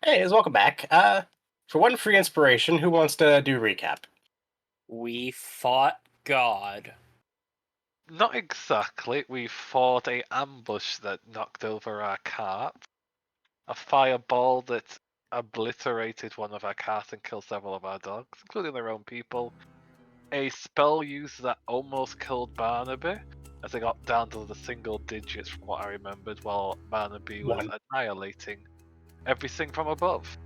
Hey, welcome back. For one free inspiration, who wants to do recap? We fought God. Not exactly. We fought a ambush that knocked over our cart, a fireball that obliterated one of our carts and killed several of our dogs, including their own people, a spell use that almost killed Barnaby, as it got down to the single digits from what I remembered, while Barnaby was One. annihilating everything from above.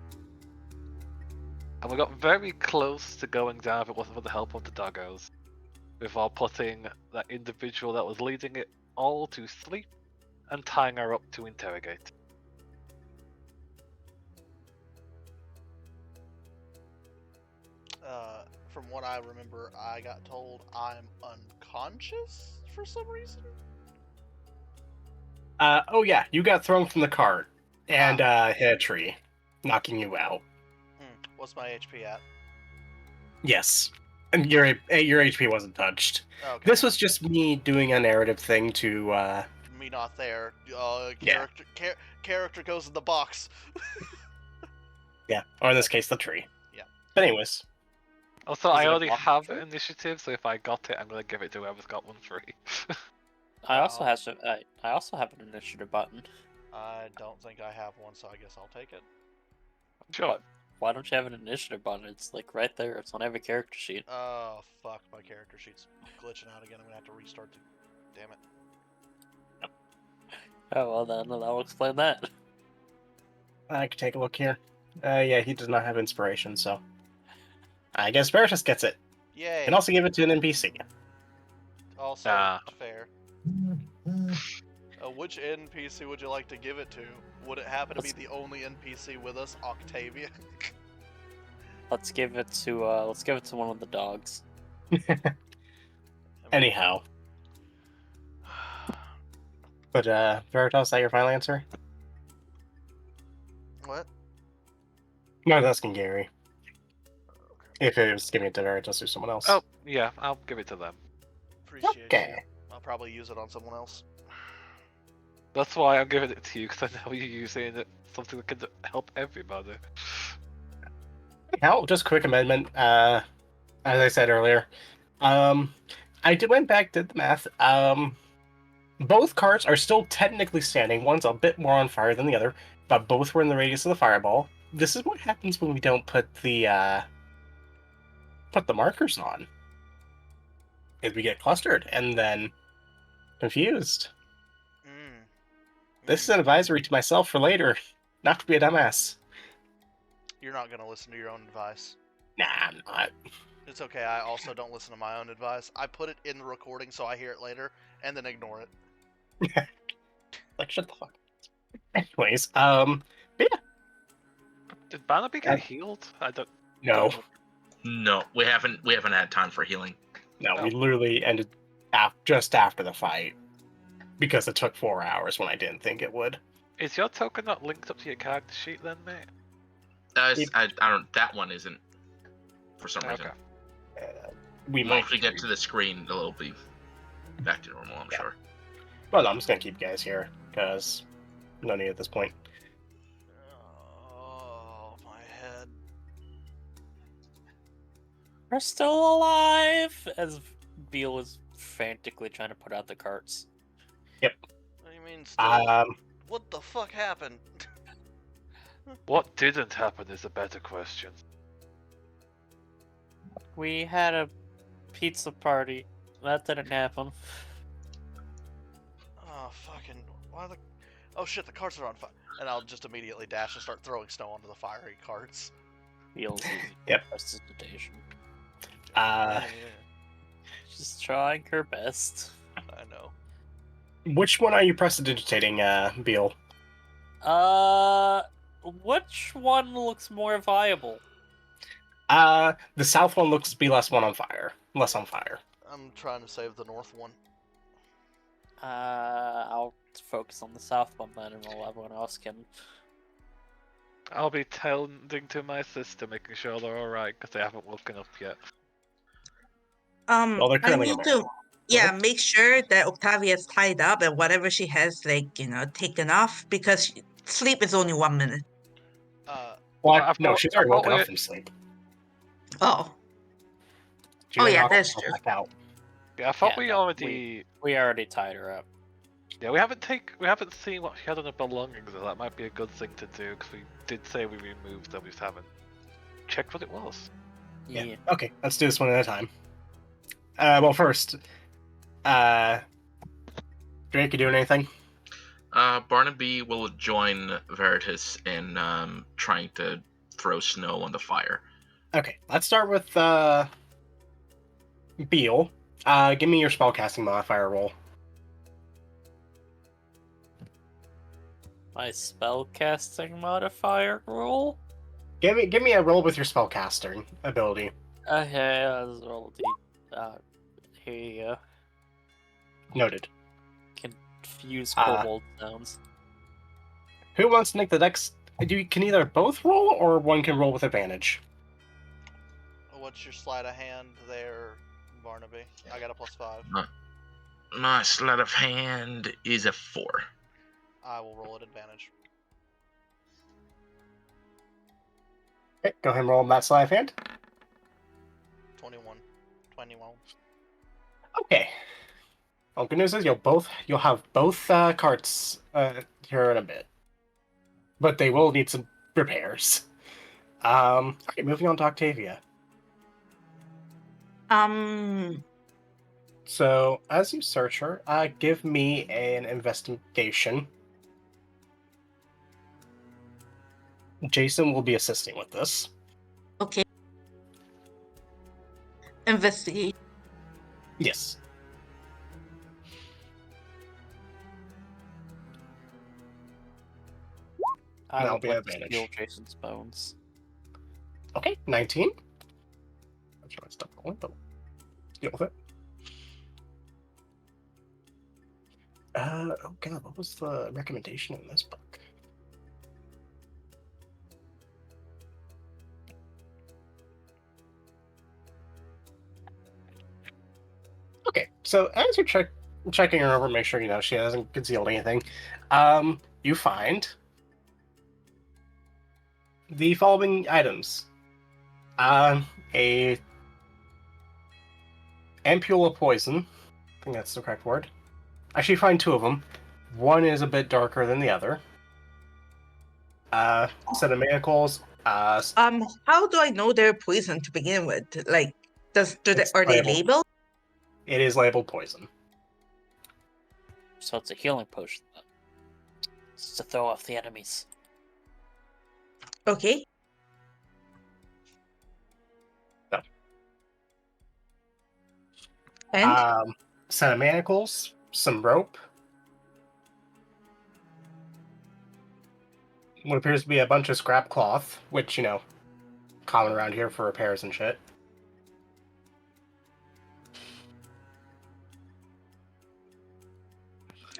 And we got very close to going down if it wasn't for the help of the doggos, before putting that individual that was leading it all to sleep and tying her up to interrogate. From what I remember, I got told I'm unconscious for some reason. Oh yeah, you got thrown from the cart and hit a tree, knocking you out. What's my HP at? Yes, and your HP wasn't touched. Okay. This was just me doing a narrative thing to Me not there. Yeah. Character goes in the box. yeah, or in this case, the tree. Yeah. But anyways, Also, Is I it a already block have tree? initiative, so if I got it, I'm gonna give it to whoever's got one free. I also Wow. have an initiative button. I don't think I have one, so I guess I'll take it. Sure. But why don't you have an initiative button? It's like right there. It's on every character sheet. Oh fuck, my character sheet's glitching out again. I'm gonna have to restart. Damn it. Oh well, then that'll explain that. I could take a look here. Yeah, he does not have inspiration, so I guess Veritas gets it. Yay. Can also give it to an NPC. Also Ah. fair. Which NPC would you like to give it to? Would it happen to be the only NPC with us, Octavia? Let's give it to one of the dogs. Anyhow, but Veritas, is that your final answer? What? No, I was asking Gary. If it was giving it to Veritas or someone else. Oh, yeah, I'll give it to them. Appreciate Okay. you. I'll probably use it on someone else. That's why I'm giving it to you, because I know you're using it something that can help everybody. Anyhow, just a quick amendment. As I said earlier, went back, did the math. Both carts are still technically standing. One's a bit more on fire than the other, but both were in the radius of the fireball. This is what happens when we don't put the markers on. Is we get clustered and then confused. This is an advisory to myself for later, not to be a dumbass. You're not gonna listen to your own advice. Nah, I'm not. It's okay, I also don't listen to my own advice. I put it in the recording so I hear it later, and then ignore it. Like, shut the fuck. Anyways, but yeah. Did Barnaby get healed? I don't. No, No, we haven't had time for healing. no, Oh. we literally ended just after the fight because it took 4 hours when I didn't think it would. Is your token not linked up to your character sheet then, mate? I don't. That one isn't. For some reason. Okay. We might. Once we get to the screen, it'll be back to normal. I'm sure. Well, no, I'm just gonna keep you guys here because no need at this point. Oh, my head. We're still alive! As Beal is frantically trying to put out the carts. What do you mean still? Um, What the fuck happened? What didn't happen is a better question. We had a pizza party. That didn't happen. Oh, fucking... Why the... Oh shit, the carts are on fire. And I'll just immediately dash and start throwing snow onto the fiery carts. Beal's using Yep. prestidigitation. uh, She's trying her best. I know. which one are you prestidigitating, Beal? Which one looks more viable? The south one looks to be less on fire. I'm trying to save the north one. I'll focus on the south one then, and everyone else can. I'll be tending to my sister, making sure they're alright, because they haven't woken up yet. Well, they're I currently need aware. to, make sure that Octavia is tied up and whatever she has, taken off because sleep is only 1 minute. Well, I've no, got- she's already I've got woken up it. from sleep. Oh, She Oh, didn't yeah, knock that's herself true. back out. Yeah, I thought Yeah, we no, already. We already tied her up. Yeah, we haven't seen what she had on her belongings, so that might be a good thing to do because we did say we removed them. We just haven't checked what it was. Yeah. Okay, let's do this one at a time. Well, first, Drake, you doing anything? Barnaby will join Veritas in trying to throw snow on the fire. Okay, let's start with Beal. Give me your spellcasting modifier roll. My spellcasting modifier roll? Give me a roll with your spellcasting ability. Okay, let's roll the. Here you go. Noted. Confuse Ah. kobold sounds. Who wants to make the next? You can either both roll or one can roll with advantage. What's your sleight of hand there, Barnaby? I got a +5. My sleight of hand is a 4. I will roll at advantage. Okay, go ahead and roll that sleight of hand. 21. Okay. Well, good news is you'll have both carts here in a bit, but they will need some repairs. Okay, moving on to Octavia. So as you search her, give me an investigation. Jason will be assisting with this. okay. Investigate. Yes. I That'll would be like an to advantage. steal Jason's bones. Okay, 19. I'm trying to stop rolling, but deal with it. Oh god, what was the recommendation in this book? Okay, so as you're checking her over, make sure she hasn't concealed anything. You find the following items: a ampule of poison. I think that's the correct word. Actually, you find two of them. One is a bit darker than the other. Set of manacles. How do I know they're poison to begin with? Like, are they labeled. labeled? It is labeled poison. So it's a healing potion. Then. It's to throw off the enemies. Okay. No. And Set of manacles, some rope. What appears to be a bunch of scrap cloth, which, common around here for repairs and shit.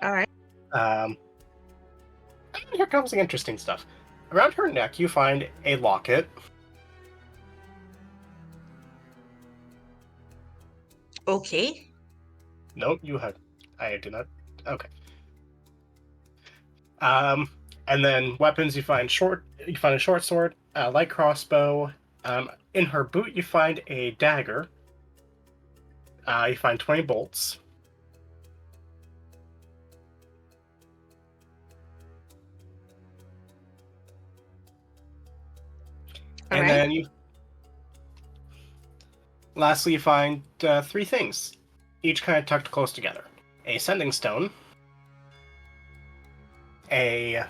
all right. And here comes the interesting stuff. Around her neck, you find a locket. Okay. Nope, I did not. Okay. And then weapons, you find a short sword, a light crossbow. In her boot, you find a dagger. You find 20 bolts. All And right. then lastly, you find 3 things, each kind of tucked close together: a sending stone, a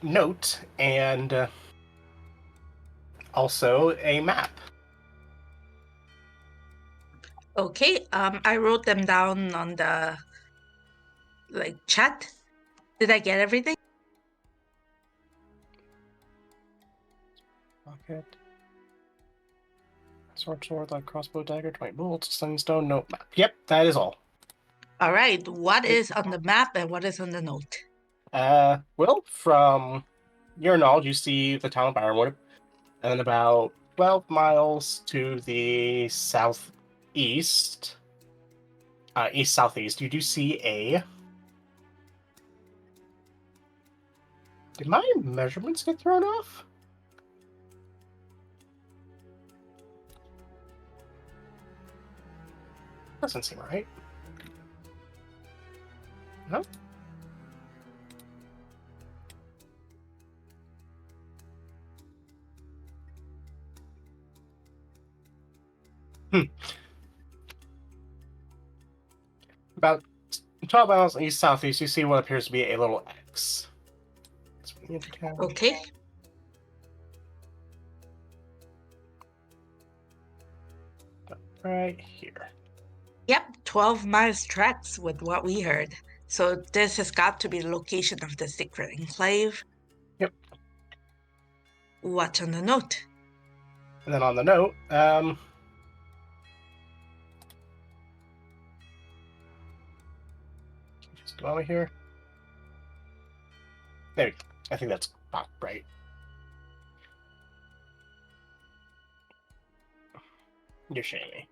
note, and also a map. Okay. I wrote them down on the chat. Did I get everything? Locket. Sword, light crossbow, dagger, 20 bolts, sending stone, note, map. Yep, that is all. All right. What is on the map and what is on the note? Well, from your knowledge, you see the town of Ironwood, and about 12 miles to the southeast, east-southeast, you do see a Did my measurements get thrown off? Doesn't seem right. No? About 12 miles east-southeast, you see what appears to be a little X. Okay. Right here. Yep, 12 miles tracks with what we heard. So this has got to be the location of the secret enclave. Yep. What's on the note? And then on the note, just go over here. There we go. I think that's not right. You're shitting me.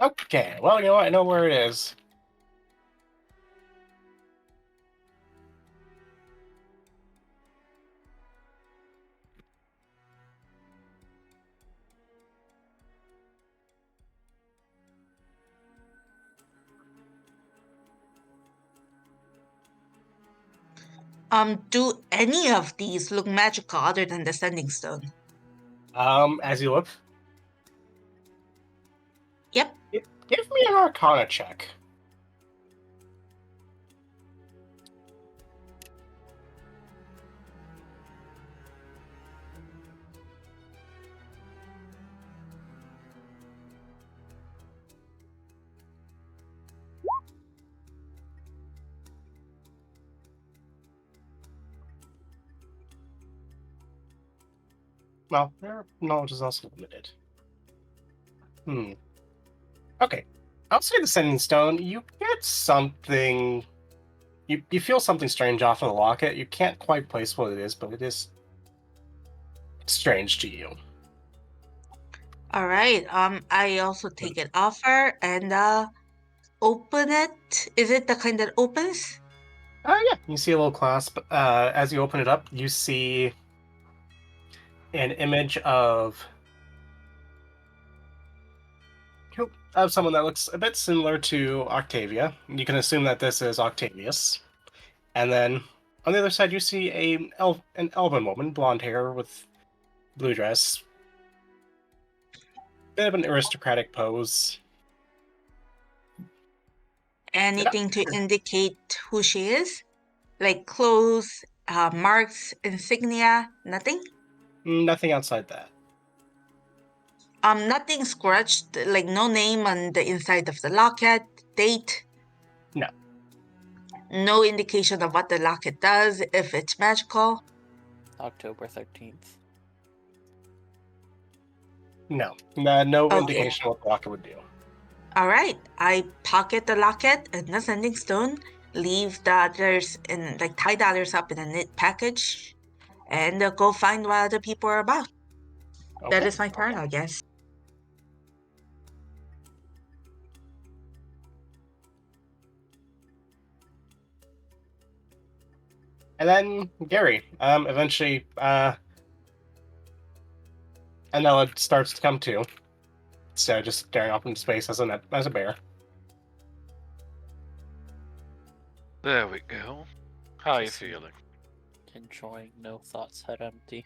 Okay, well, you know what? I know where it is. Do any of these look magical other than the Sending Stone? As you look. Yep. Give me an Arcana check. Well, their knowledge is also limited. Okay. I'll say the Sending Stone, you get something... You feel something strange off of the locket. You can't quite place what it is, but it is strange to you. All right. I also take it off her and open it. Is it the kind that opens? Yeah. You see a little clasp. As you open it up, you see an image of someone that looks a bit similar to Octavia. You can assume that this is Octavius. And then on the other side, you see an elven woman, blonde hair with blue dress. Bit of an aristocratic pose. Anything to indicate who she is? Like clothes, marks, insignia, nothing? Nothing outside that. Nothing scratched, like no name on the inside of the locket, date? No. No indication of what the locket does, if it's magical? October 13th. No. No Okay. indication what the locket would do. All right. I pocket the locket and the Sending Stone, leave the others in, like, tie the others up in a knit package, and go find what other people are about. That Okay. is my turn, I guess. And then Gary, eventually, Anella starts to come to. So just staring off into space as a bear. There we go. How are you feeling? Enjoying no thoughts head empty.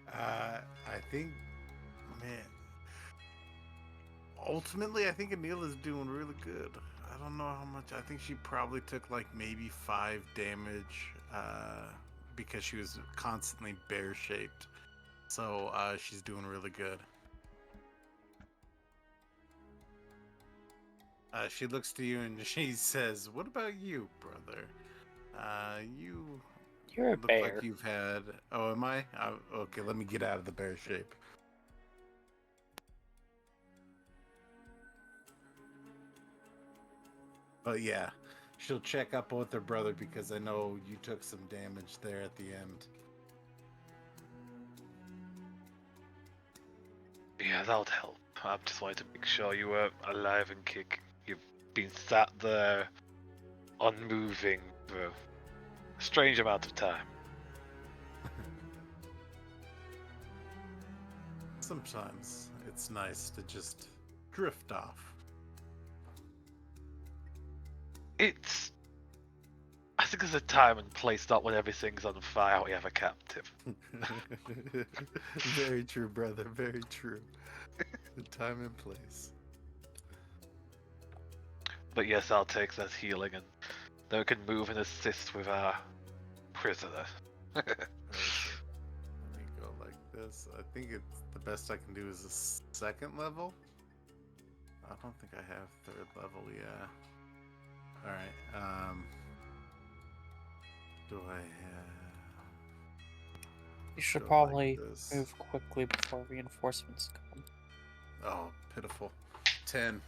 I think, man. Ultimately, I think Anila is doing really good. I don't know how much. I think she probably took like maybe 5 damage because she was constantly bear shaped. So she's doing really good. She looks to you and she says, "What about you, brother? You're a look bear. like you've had." Oh, am I? Okay, let me get out of the bear shape. But yeah, she'll check up with her brother because I know you took some damage there at the end. Yeah, that would help. I just wanted to make sure you were alive and kicking. You've been sat there, unmoving for Strange amount of time. Sometimes it's nice to just drift off. I think there's a time and place, not when everything's on fire, we have a captive. Very true, brother. Very true. The time and place. But yes, I'll take that healing, and then we can move and assist with our prisoner. Let me go like this. I think it's the best I can do is a second level. I don't think I have third level. Yeah. All right. Do I have? You should Go like probably this. move quickly before reinforcements come. Oh, pitiful. 10.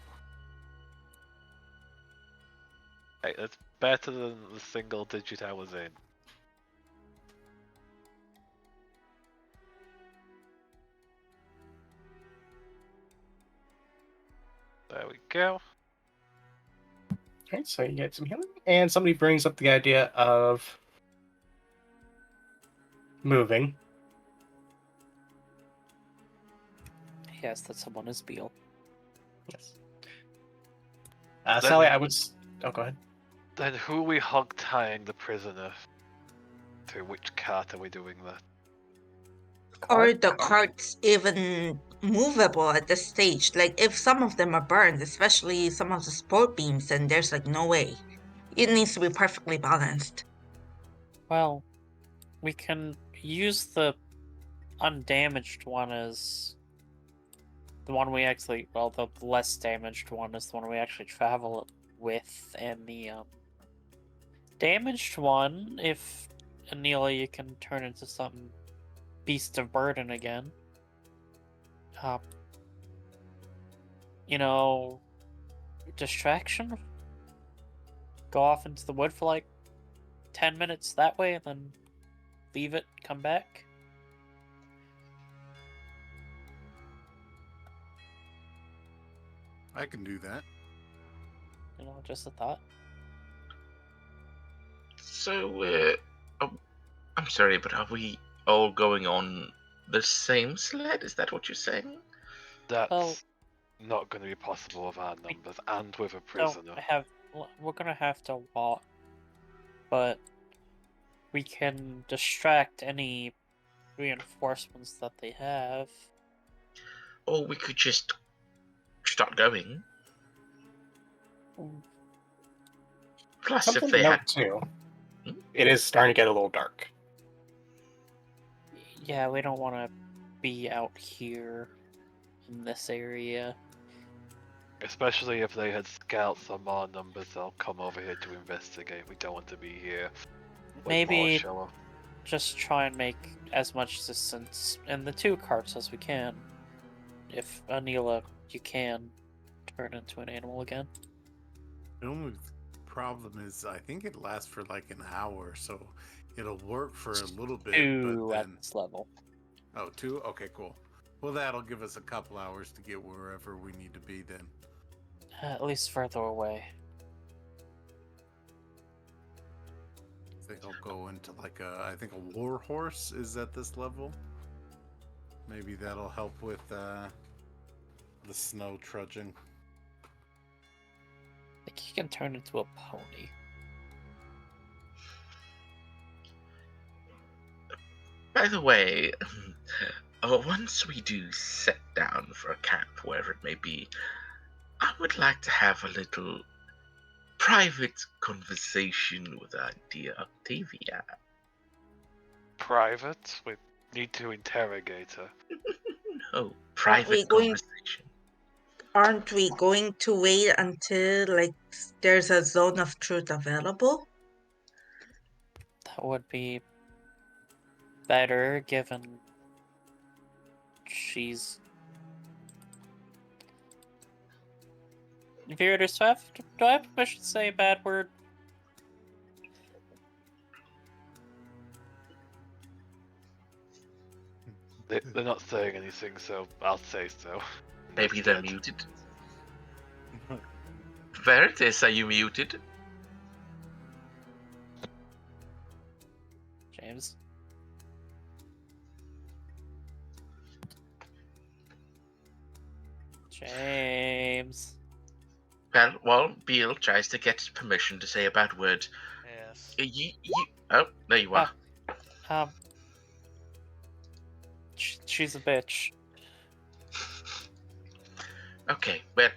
Hey, that's better than the single digit I was in. There we go. Alright, so you get some healing. And somebody brings up the idea of moving. Yes, that someone is Beal. Yes. Then- Sally, I would... Oh, go ahead. Then who are we hog tying the prisoner to? Which cart are we doing that? Or the carts even movable at this stage? Like, if some of them are burned, especially some of the sport beams, then there's like no way. It needs to be perfectly balanced. Well, we can use the undamaged one as the one we actually, well, the less damaged one is the one we actually travel with, and the damaged one, if Anelia, you can turn into some beast of burden again. You know, distraction. Go off into the wood for like 10 minutes that way, and then leave it, come back. I can do that. You know, just a thought. So, I'm sorry, but are we all going on the same sled? Is that what you're saying? That's Well- not going to be possible with our numbers and with a No, prisoner. we're gonna have to walk, but we can distract any reinforcements that they have. Or we could just start going. Plus, Something if to they note, had... too. Hmm? It is starting to get a little dark. Yeah, we don't want to be out here in this area. Especially if they had scouts on our numbers, they'll come over here to investigate. We don't want to be here. With Maybe- more show up. Just try and make as much distance in the two carts as we can. If Anila, you can turn into an animal again. The only problem is, I think it lasts for like an hour, so it'll work for a little bit. Two but at then... this level. Oh, 2? Okay, cool. Well, that'll give us a couple hours to get wherever we need to be then. At least further away. I think I'll go into like I think a war horse is at this level. Maybe that'll help with the snow trudging. I think you can turn into a pony. By the way, once we do set down for a camp, wherever it may be, I would like to have a little private conversation with our dear Octavia. Private? We need to interrogate her. No, private going- conversation. Aren't we going to wait until like there's a zone of truth available? That would be better given she's. Viridus, do I have permission to say a bad word? They're not saying anything, so I'll say so. Maybe they're muted. Veritas, are you muted? James. James. Well, Beale tries to get permission to say a bad word. Yes. Oh, there you are. Um, she's a bitch. Okay, well,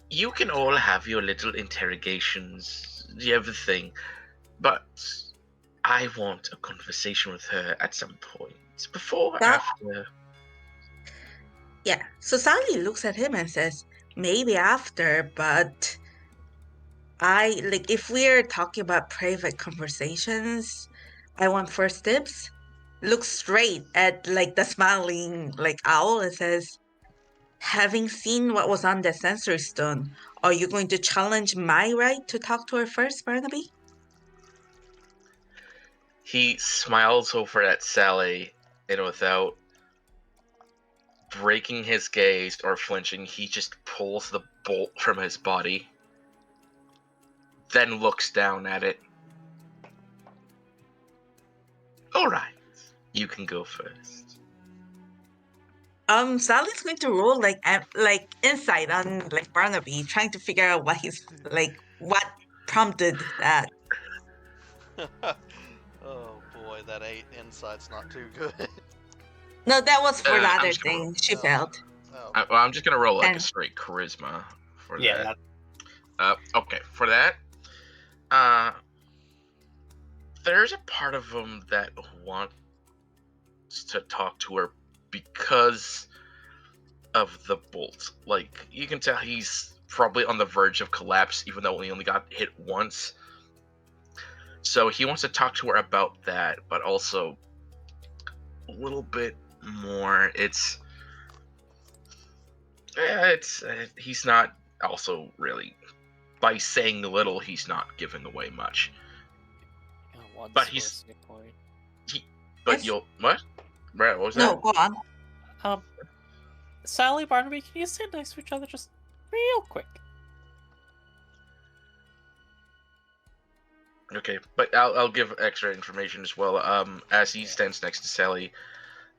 you can all have your little interrogations, everything, but I want a conversation with her at some point. Before or That- after? Yeah. So Sally looks at him and says, maybe after, but if we're talking about private conversations, I want first dibs. Looks straight at the smiling owl and says, having seen what was on the sensory stone, are you going to challenge my right to talk to her first, Barnaby? He smiles over at Sally, and without breaking his gaze or flinching, he just pulls the bolt from his body, then looks down at it. Alright, you can go first. Sally's going to roll insight on Barnaby, trying to figure out what prompted that. Oh boy, that 8 insight's not too good. No, that was for the I'm other just gonna- thing. She Oh. failed. Oh, I'm just gonna roll like a And- straight charisma for Yeah, that. Okay, for that, there's a part of him that wants to talk to her because of the bolt. Like, you can tell he's probably on the verge of collapse, even though he only got hit once. So he wants to talk to her about that, but also a little bit more. He's not also really, by saying little, he's not giving away much. But he's- Point. But Yes. you'll what? Right, what was No, that? go on. Sally, Barnaby, can you stand next to each other just real quick? Okay, but I'll give extra information as well. As he stands next to Sally,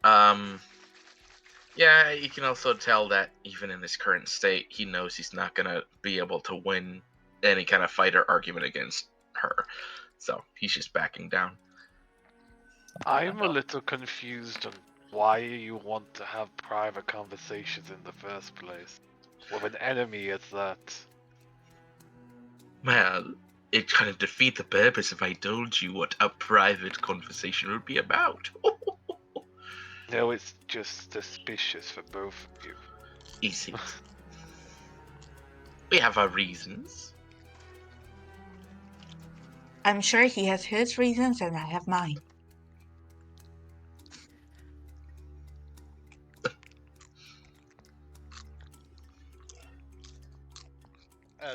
yeah, you can also tell that even in his current state, he knows he's not gonna be able to win any kind of fight or argument against her. So he's just backing down. I'm a little confused on why you want to have private conversations in the first place with an enemy as that. Well, it kind of defeat the purpose if I told you what a private conversation would be about. No, it's just suspicious for both of you. Is it? We have our reasons. I'm sure he has his reasons and I have mine.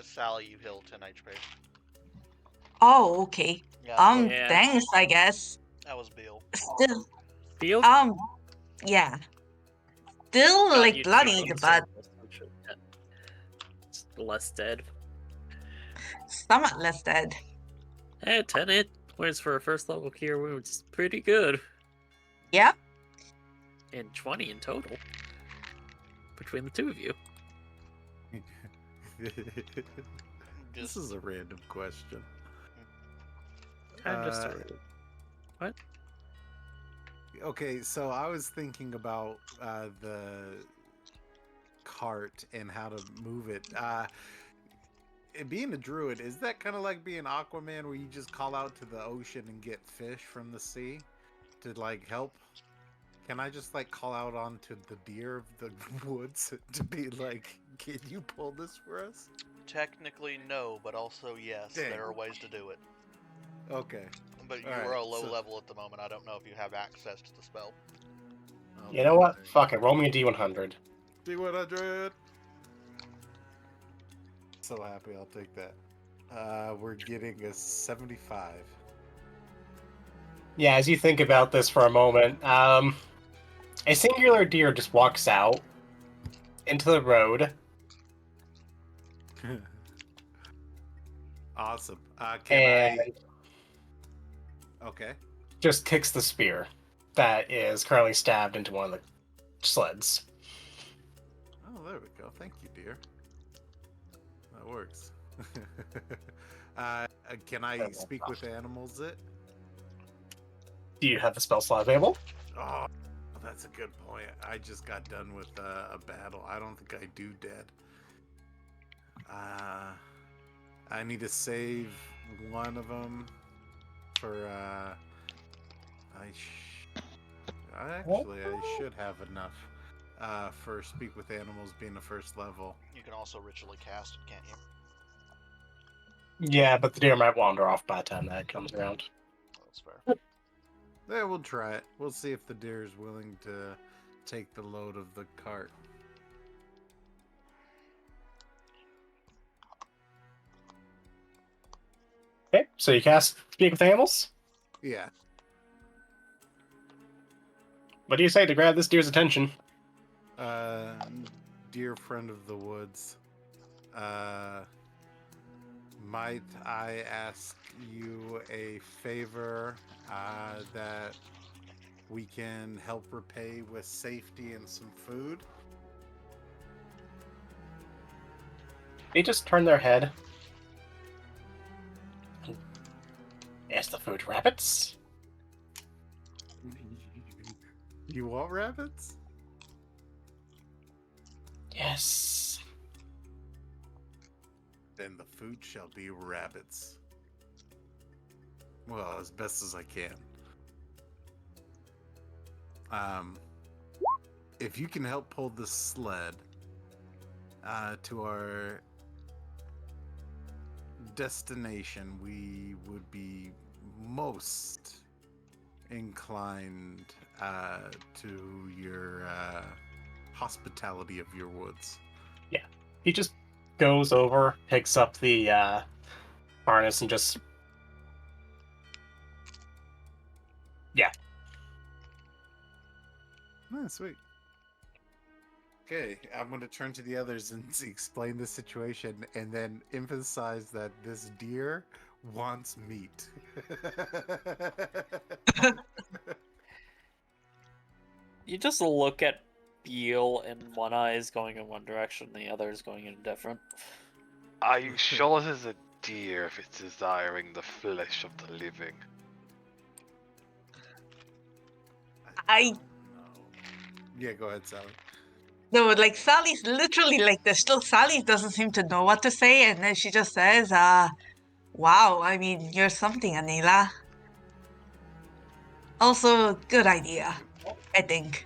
Sally, you heal 10 HP. Oh, okay. Yeah, Yeah. Thanks, I guess. that was Bill. Still, Feel yeah. Still bloodied, but less dead. somewhat less dead. Hey, 10 hit points for a first level cure wounds is pretty good. Yep. And 20 in total between the two of you. This is a random question. I'm just Uh, Okay, so I was thinking about the cart and how to move it. Being a druid, is that kind of like being Aquaman, where you just call out to the ocean and get fish from the sea to help? Can I just call out onto the deer of the woods to be like, can you pull this for us? Technically, no, but also yes. Dang. There are ways to do it. Okay. But you Alright, are a low so- level at the moment. I don't know if you have access to the spell. You know what? Fuck it. Roll me a D100. D100. So happy, I'll take that. We're getting a 75. Yeah, as you think about this for a moment, a singular deer just walks out into the road. Awesome. And Okay. just kicks the spear that is currently stabbed into one of the sleds. Oh, there we go. Thank you, dear. That works. Can I speak with animals? Do you have the spell slot available? Oh, that's a good point. I just got done with a battle. I don't think I do dead. I need to save one of them for. I should have enough for speak with animals being the first level. You can also ritually cast it, can't you? Yeah, but the deer might wander off by the time that comes around. That's fair. Yeah, we'll try it. We'll see if the deer is willing to take the load of the cart. Okay, so you cast Speak with Animals? Yeah. What do you say to grab this deer's attention? Dear friend of the woods, might I ask you a favor that we can help repay with safety and some food? They just turn their head. Yes, the food rabbits. You want rabbits? Yes. Then the food shall be rabbits. Well, as best as I can. If you can help pull the sled to our destination, we would be most inclined to your hospitality of your woods. He just goes over, picks up the harness, and just... Oh, sweet. Okay, I'm going to turn to the others and explain the situation and then emphasize that this deer wants meat. You just look at Beal, and one eye is going in one direction, the other is going in a different. Are you sure it is a deer if it's desiring the flesh of the living? I don't know. Yeah, go ahead, Sally. no, like Sally's literally like this. Still, Sally doesn't seem to know what to say, and then she just says, wow, I mean, you're something, Anila. Also, good idea, I think.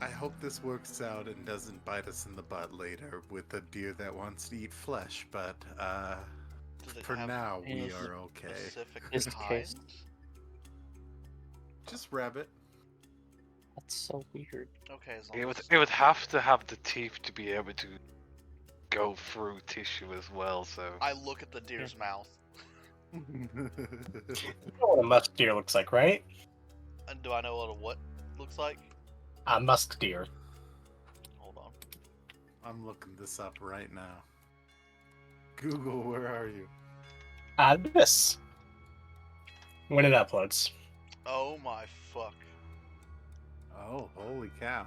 I hope this works out and doesn't bite us in the butt later with a deer that wants to eat flesh, but Does it for have now we Is- are okay. specific Is the kinds? case. Just rabbit. That's so weird. Okay, as long It would as it would have to have the teeth to be able to go through tissue as well. So I look at the deer's mouth. You know what a musk deer looks like, right? And do I know what a what looks like? A musk deer. Hold on. I'm looking this up right now. Google, where are you? This. When it uploads. Oh my fuck. Oh, holy cow.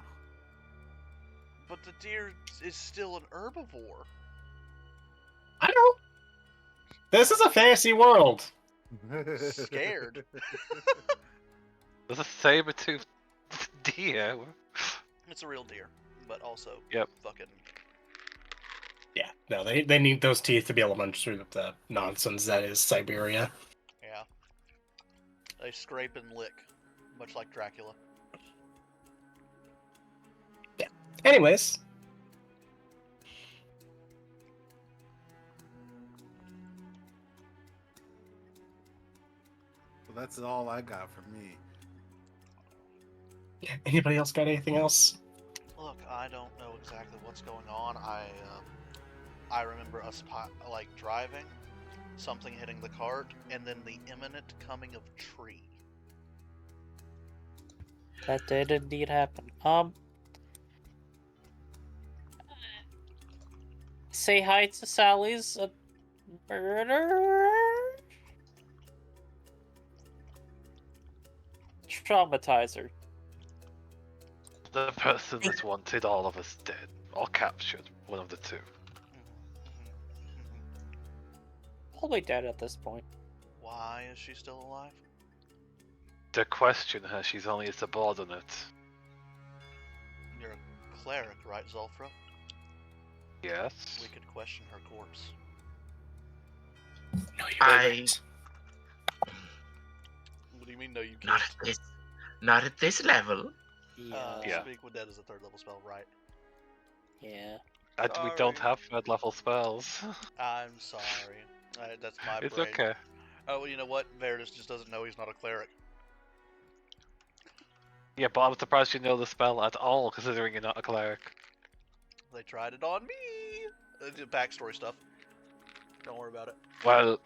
But the deer is still an herbivore. I know. This is a fantasy world. Scared. there's a saber-toothed deer. It's a real deer, but also Yep. fucking. Yeah, no, they need those teeth to be able to munch through the nonsense that is Siberia. Yeah. They scrape and lick, much like Dracula. Anyways. Well, that's all I got for me. Anybody else got anything else? Look, I don't know exactly what's going on. I remember us like driving, something hitting the cart, and then the imminent coming of tree. That did indeed happen. Say hi to Sally's murder. traumatize her. The person that wanted all of us dead or captured, one of the two. Probably dead at this point. Why is she still alive? To question her, she's only a subordinate. You're a cleric, right, Zulfra? Yes. We could question her corpse. No, you I- wouldn't. What do you mean, no, you Not can't? at this, not at this level. Yeah. Yeah. Speak with Dead is a 3rd level spell, right? Yeah. And we don't Sorry. have 3rd level spells. I'm sorry. That's my It's brain. okay. Oh, well, you know what? Veritas just doesn't know he's not a cleric. Yeah, but I'm surprised you know the spell at all, considering you're not a cleric. They tried it on me! Backstory stuff. Don't worry about it. Well,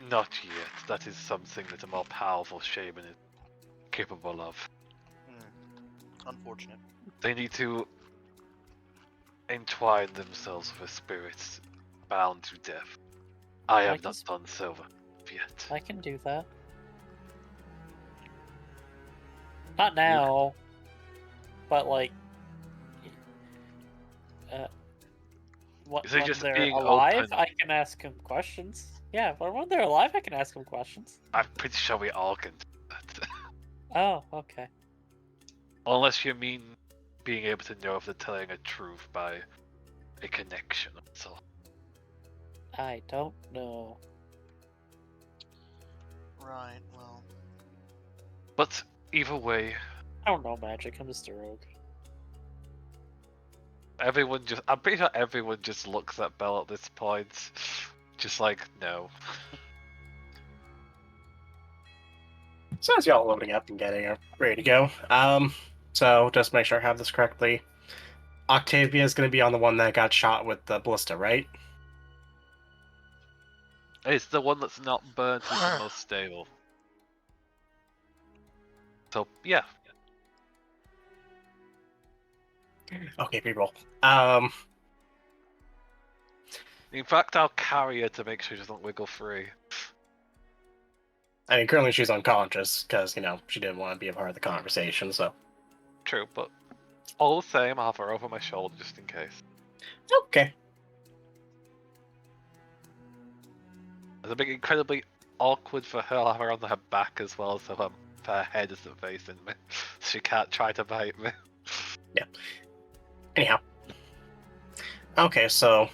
not yet. That is something that a more powerful shaman is capable of. Unfortunate. They need to entwine themselves with spirits bound to death. I have Like not this- done so yet. I can do that. Not now. But like Is it when just they're being alive, open? I can ask them questions. Yeah, but when they're alive, I can ask them questions. I'm pretty sure we all can do that. Oh, okay. Unless you mean being able to know if they're telling a truth by a connection. So I don't know. Right, well. but either way, I don't know magic. I'm just a rogue. I'm pretty sure everyone just looks at Belle at this point. Just like, no. So as y'all loading up and getting ready to go, so just make sure I have this correctly. Octavia is going to be on the one that got shot with the ballista, right? It's the one that's not burnt is the most stable. So, yeah. Okay, people. In fact, I'll carry her to make sure she doesn't wiggle free. I mean, currently she's unconscious because, she didn't want to be a part of the conversation, so. True, but all the same, I'll have her over my shoulder just in case. Okay. It'll be incredibly awkward for her. I'll have her on her back as well, so her head isn't facing me. She can't try to bite me. Anyhow. Okay, so,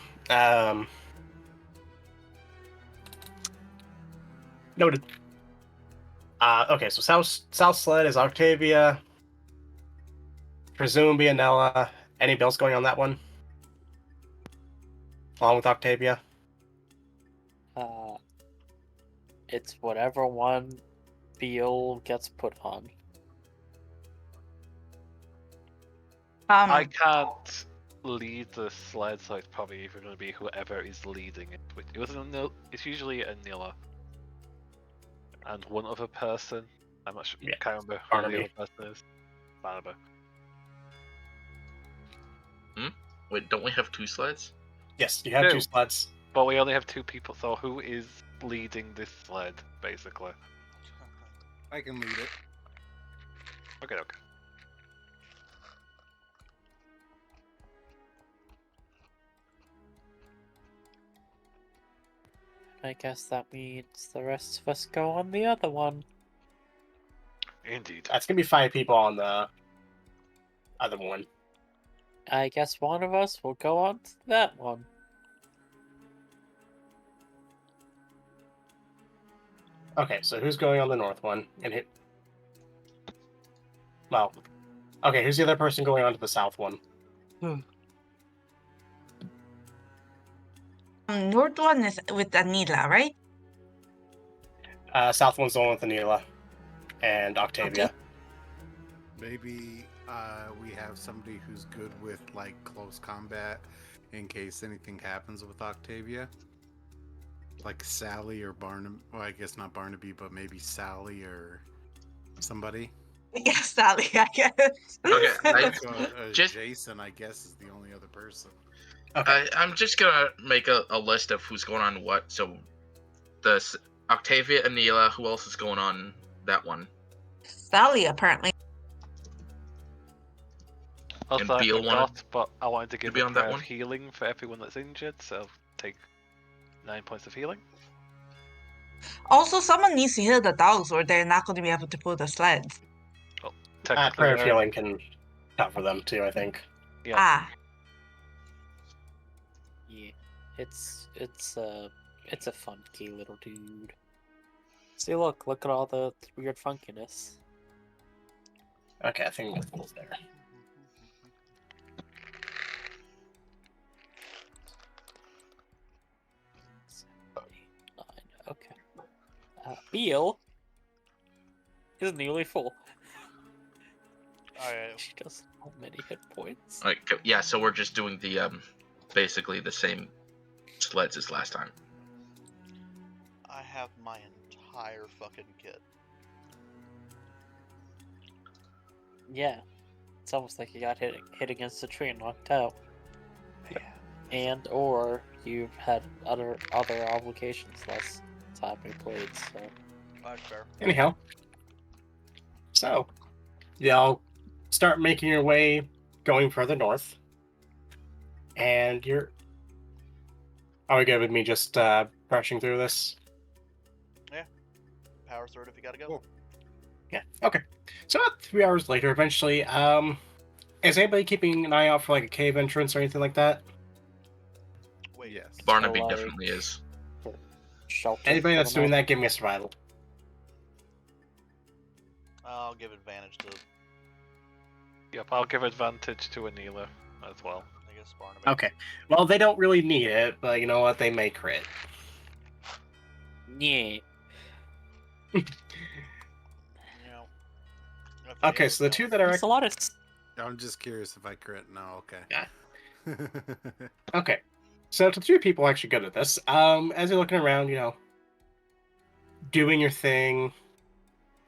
noted. Okay, so South Sled is Octavia. Presumably Anella. Any else going on that one? Along with Octavia? It's whatever one Beal gets put on. I can't lead the sled, so it's probably either going to be whoever is leading it. It's usually Anila. And one other person. I'm not sure. Yeah, Can't remember who Barnaby. the other person is. Barnaby. Wait, don't we have 2 sleds? Yes, you have Two. 2 sleds. But we only have 2 people, so who is leading this sled, basically? I can lead it. Okay. I guess that means the rest of us go on the other one. Indeed. That's going to be 5 people on the other one. I guess one of us will go on to that one. Okay, so who's going on the north one? And who... Well, okay, who's the other person going on to the south one? North one is with Anila, right? South one's the one with Anila and Octavia. Okay. Maybe we have somebody who's good with like close combat in case anything happens with Octavia. Like Sally or Barnaby. Well, I guess not Barnaby, but maybe Sally or somebody. Yes, Sally, I guess. Okay, So, Just- Jason, I guess, is the only other person. I'm just gonna make a list of who's going on what. So, Octavia, Anila, who else is going on that one? Sally, apparently. Also, I Beal forgot, but I wanted to give be a on that prayer of one? healing for everyone that's injured, so take 9 points of healing. Also, someone needs to heal the dogs, or they're not going to be able to pull the sleds. Technically, Prayer of they're- Healing can cover them too, I think. Yeah. Ah, Yeah, it's a funky little dude. See, look at all the weird funkiness. Okay, I think it's there. Okay. Beal is nearly full. She doesn't have many hit points. Alright, yeah, so we're just doing the basically the same sleds as last time. I have my entire fucking kit. Yeah, it's almost like you got hit against a tree and knocked out, Man, and or you've had other obligations last time we played. So that's fair. Anyhow, so y'all start making your way going further north, and you're. Are we good with me just brushing through this? Power through it if you gotta go. Cool. Yeah. Okay. So about 3 hours later, eventually, is anybody keeping an eye out for like a cave entrance or anything like that? Wait, Yes. Barnaby like- definitely is. shelter. Anybody for that's the doing night. that, give me a survival. I'll give advantage to, Yep, I'll give advantage to Anila as well. I guess, Barnaby. Okay. Well, they don't really need it, but you know what? They may crit. Yeah. You know, if they Okay, ever so the don't. two that are It's a lot of. I'm just curious if I crit. No, okay. Yeah. Okay. So to 3 people actually good at this. As you're looking around, doing your thing,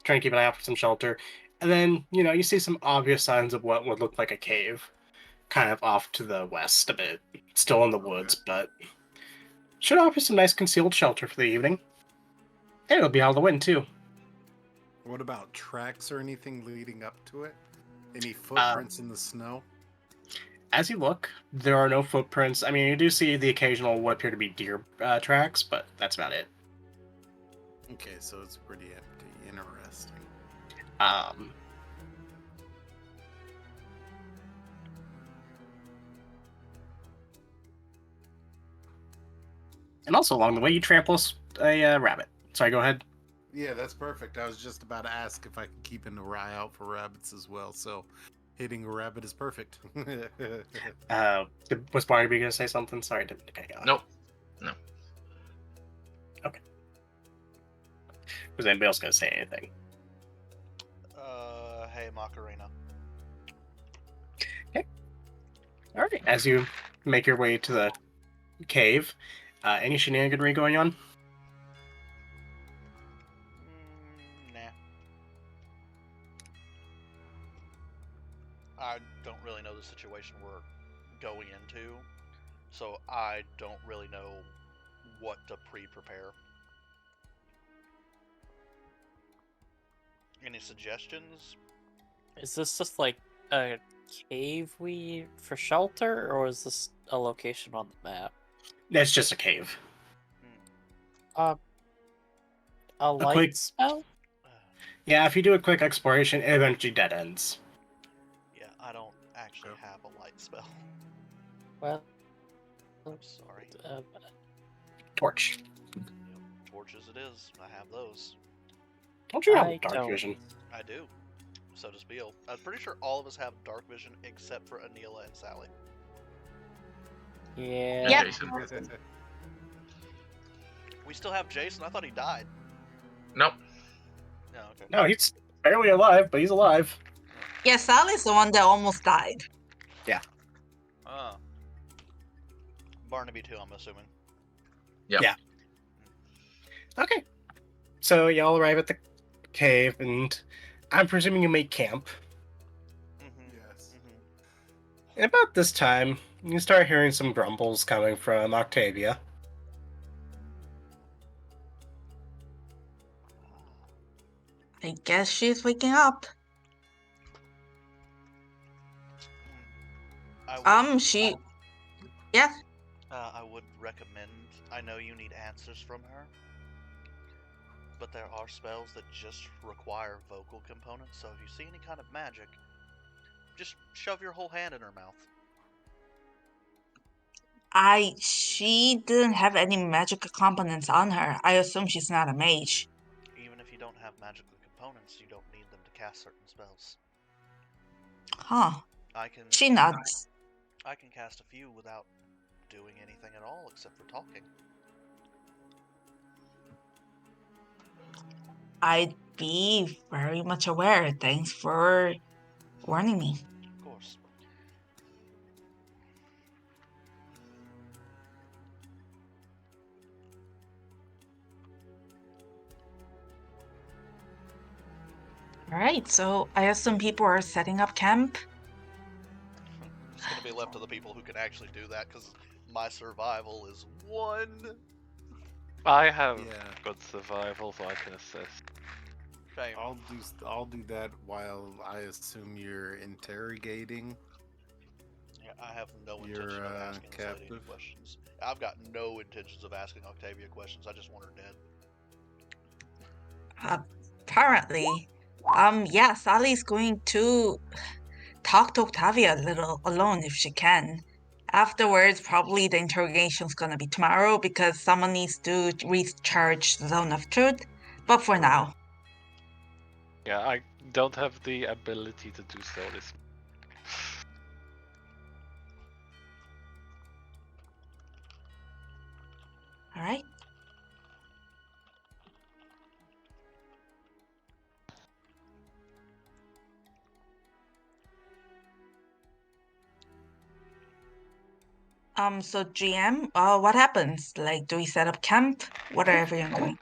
trying to keep an eye out for some shelter, and then, you see some obvious signs of what would look like a cave, kind of off to the west a bit. Still in the woods, but should offer some nice concealed shelter for the evening. And it'll be out of the wind, too. What about tracks or anything leading up to it? Any footprints in the snow? As you look, there are no footprints. I mean, you do see the occasional what appear to be deer tracks, but that's about it. Okay, so it's pretty empty. Interesting. And also along the way, you trample a rabbit. Sorry, go ahead. Yeah, that's perfect. I was just about to ask if I could keep an eye out for rabbits as well. So hitting a rabbit is perfect. Was Barnaby going to say something? Sorry, didn't think I got it. Nope. Was anybody else going to say anything? Hey, Macarena. All right. As you make your way to the cave, any shenaniganry going on? Nah. I don't really know the situation we're going into, so I don't really know what to pre-prepare. Any suggestions? Is this just like a cave for shelter, or is this a location on the map? It's just a cave. A light quick- spell? Yeah, if you do a quick exploration, it eventually dead ends. Yeah, I don't actually have a light spell. Well, I'm sorry. Torch. Torches it is. I have those. Don't you have I dark don't. vision? I do. So does Beal. I'm pretty sure all of us have dark vision except for Anila and Sally. Yeah. Yep. Jason. We still have Jason. I thought he died. Nope. No, okay. No, he's barely alive, but he's alive. yeah, Sally's the one that almost died. Ah. Barnaby too, I'm assuming. Okay. So y'all arrive at the cave, and I'm presuming you make camp. Mm-hmm. Yes. And about this time, you start hearing some grumbles coming from Octavia. I guess she's waking up. I would, Yeah. I would recommend. I know you need answers from her, but there are spells that just require vocal components. So if you see any kind of magic, just shove your whole hand in her mouth. She didn't have any magical components on her. I assume she's not a mage. Even if you don't have magical components, you don't need them to cast certain spells. Huh. I can She nods. I can cast a few without doing anything at all except for talking. I'd be very much aware. Thanks for warning me. Of course. Alright, so I assume people are setting up camp. It's gonna be left to the people who can actually do that because my survival is 1. I have Yeah. good survival, so I can assist. Shame. I'll do that while I assume you're interrogating. Yeah, I have no You're, intention of asking this lady any captive? questions. I've got no intentions of asking Octavia questions. I just want her dead. Apparently. Yeah, Sally's going to talk to Octavia a little alone if she can. Afterwards, probably the interrogation's gonna be tomorrow because someone needs to recharge the Zone of Truth. But for now. Yeah, I don't have the ability to do so this. Alright. So GM, what happens? Like, do we set up camp? What are everyone doing?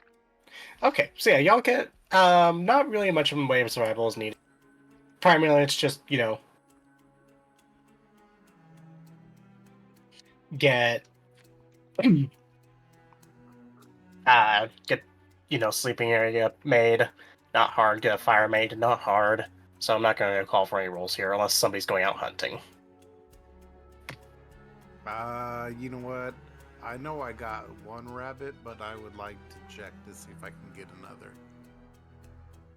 Okay, so yeah, y'all get not really much of a way of survival is needed. Primarily, it's just get sleeping area made, not hard. Get a fire made, not hard. So I'm not going to call for any rolls here unless somebody's going out hunting. You know what? I know I got one rabbit, but I would like to check to see if I can get another.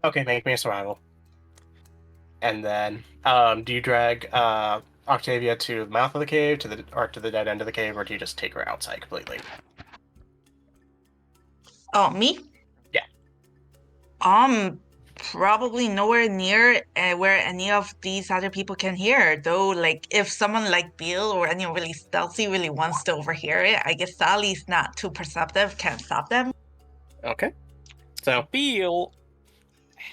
Okay, make me a survival. And then, do you drag Octavia to the mouth of the cave, to the dead end of the cave, or do you just take her outside completely? Oh, me? Yeah. Probably nowhere near where any of these other people can hear. Though, like, if someone like Bill or anyone really stealthy really wants to overhear it, I guess Sally's not too perceptive, can't stop them. Okay. So, Beal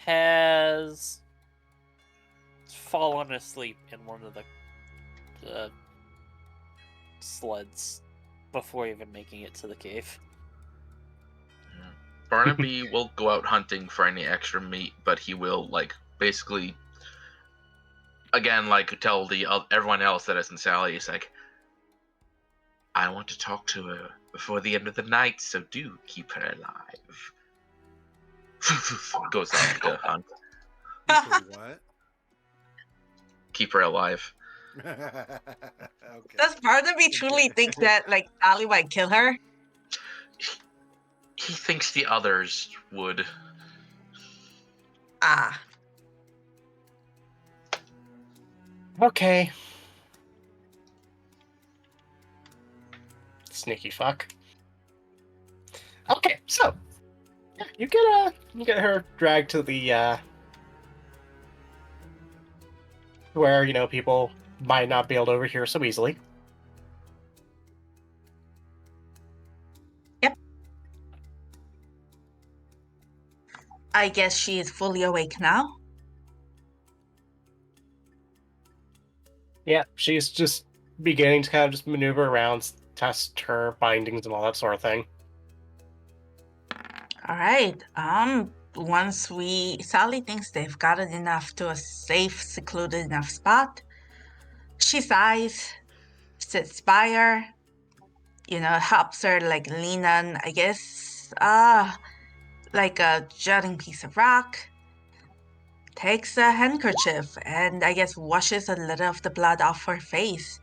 has fallen asleep in one of the sleds before even making it to the cave. Barnaby will go out hunting for any extra meat, but he will basically again tell everyone else that isn't Sally. He's like, I want to talk to her before the end of the night, so do keep her alive. Goes off to hunt. What? Keep her alive. Okay. Does Barnaby truly think that, like, Sally might kill her? He thinks the others would. Ah. okay. Sneaky fuck. Okay, so you get her dragged to the where people might not be able to overhear so easily. Yep. I guess she is fully awake now. Yeah, she's just beginning to kind of just maneuver around, test her bindings and all that sort of thing. All right. Once Sally thinks they've gotten enough to a safe, secluded enough spot, she sighs, sits by her, helps her lean on, I guess, like a jutting piece of rock, takes a handkerchief and I guess washes a little of the blood off her face.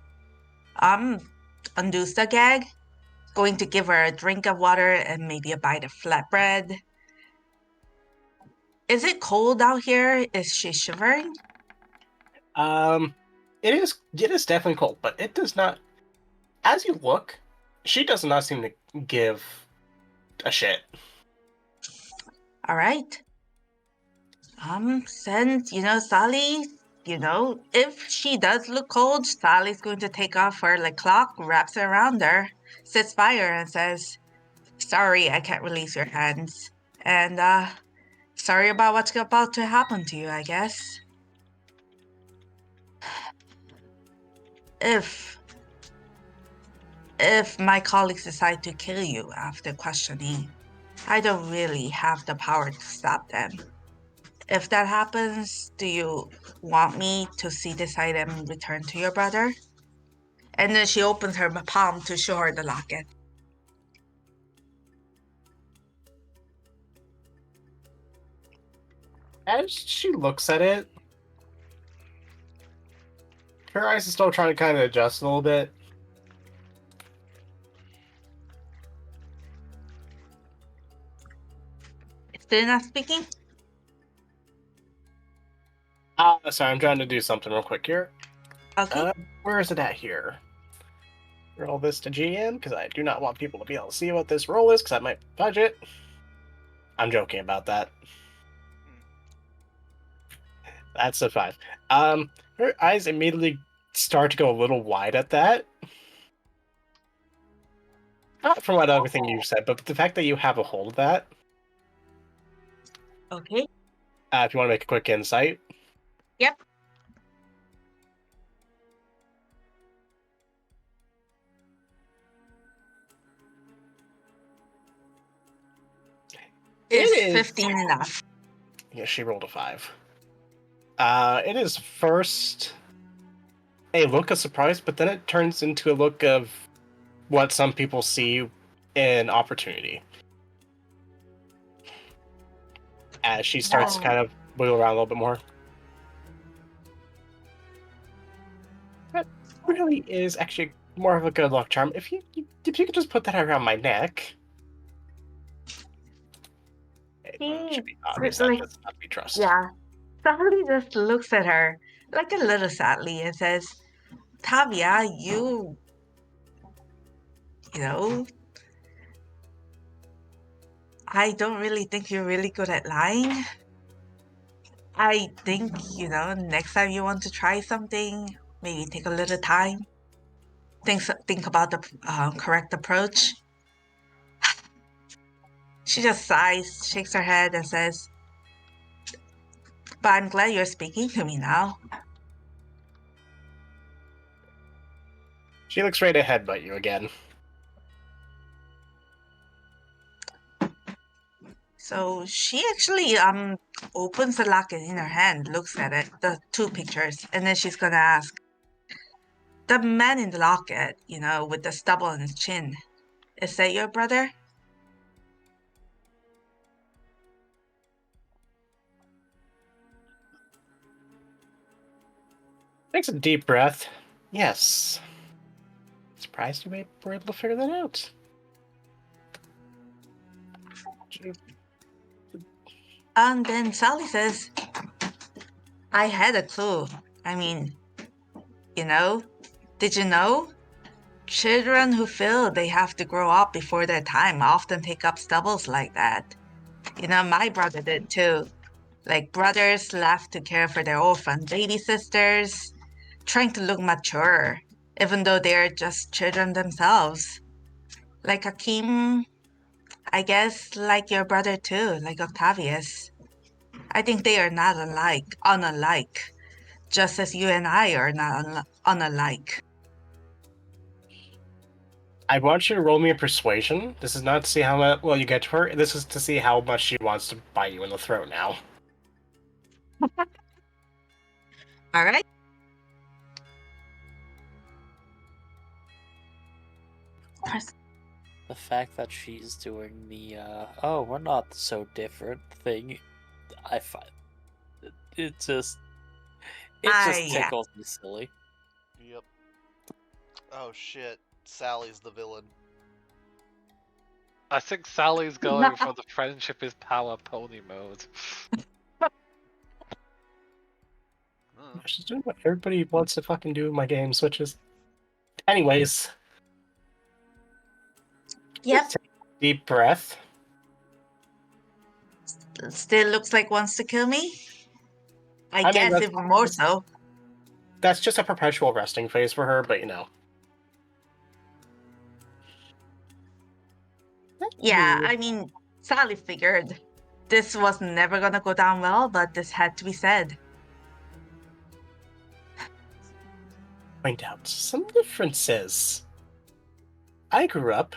Undoes the gag, going to give her a drink of water and maybe a bite of flatbread. Is it cold out here? Is she shivering? It is definitely cold, but it does not. As you look, she does not seem to give a shit. All right. Since, Sally, if she does look cold, Sally's going to take off her cloak, wraps it around her, sits by her and says, "Sorry, I can't release your hands. And, sorry about what's about to happen to you, I guess. If my colleagues decide to kill you after questioning, I don't really have the power to stop them. If that happens, do you want me to see this item return to your brother?" And then she opens her palm to show her the locket. As she looks at it, her eyes are still trying to kind of adjust a little bit. Still not speaking? Sorry, I'm trying to do something real quick here. Okay. Where is it at here? Roll this to GM, because I do not want people to be able to see what this roll is, because I might budget. I'm joking about that. That's a 5. Her eyes immediately start to go a little wide at that. Not from what everything you've said, but the fact that you have a hold of that. Okay. If you want to make a quick insight. Yep. Is It is 15 enough? Yeah, she rolled a 5. It is first a look of surprise, but then it turns into a look of what some people see in opportunity. As she starts to kind of wiggle around a little bit more. That really is actually more of a good luck charm. If you could just put that around my neck. It should be obvious that does not be trust. Yeah. Sally just looks at her like a little sadly and says, "Tavia, you know, I don't really think you're really good at lying. I think, next time you want to try something, maybe take a little time. Think about the correct approach." She just sighs, shakes her head, and says, "But I'm glad you're speaking to me now." She looks right ahead but you again. So she actually opens the locket in her hand, looks at it, the 2 pictures, and then she's gonna ask, "The man in the locket, with the stubble on his chin, is that your brother?" Takes a deep breath. Yes. Surprised you were able to figure that out. And then Sally says, "I had a clue. I mean, did you know? Children who feel they have to grow up before their time often take up stubbles like that. My brother did too. Like brothers left to care for their orphan baby sisters, trying to look mature, even though they're just children themselves. Like Hakim, I guess, like your brother too, like Octavius. I think they are not unalike, just as you and I are not unalike." I want you to roll me a persuasion. This is not to see how well you get to her. This is to see how much she wants to bite you in the throat now. All right. The fact that she's doing the "oh, we're not so different" thing, I find It just Yeah. tickles me silly. Yep. Oh shit. Sally's the villain. I think Sally's going for the friendship is power pony mode. She's doing what everybody wants to fucking do in my games, which is. Anyways. Yep. Take a deep breath. Still looks like wants to kill me. I mean, guess that's- even more so. That's just a perpetual resting phase for her, but you know. Yeah, I mean, Sally figured this was never gonna go down well, but this had to be said. Point out some differences. I grew up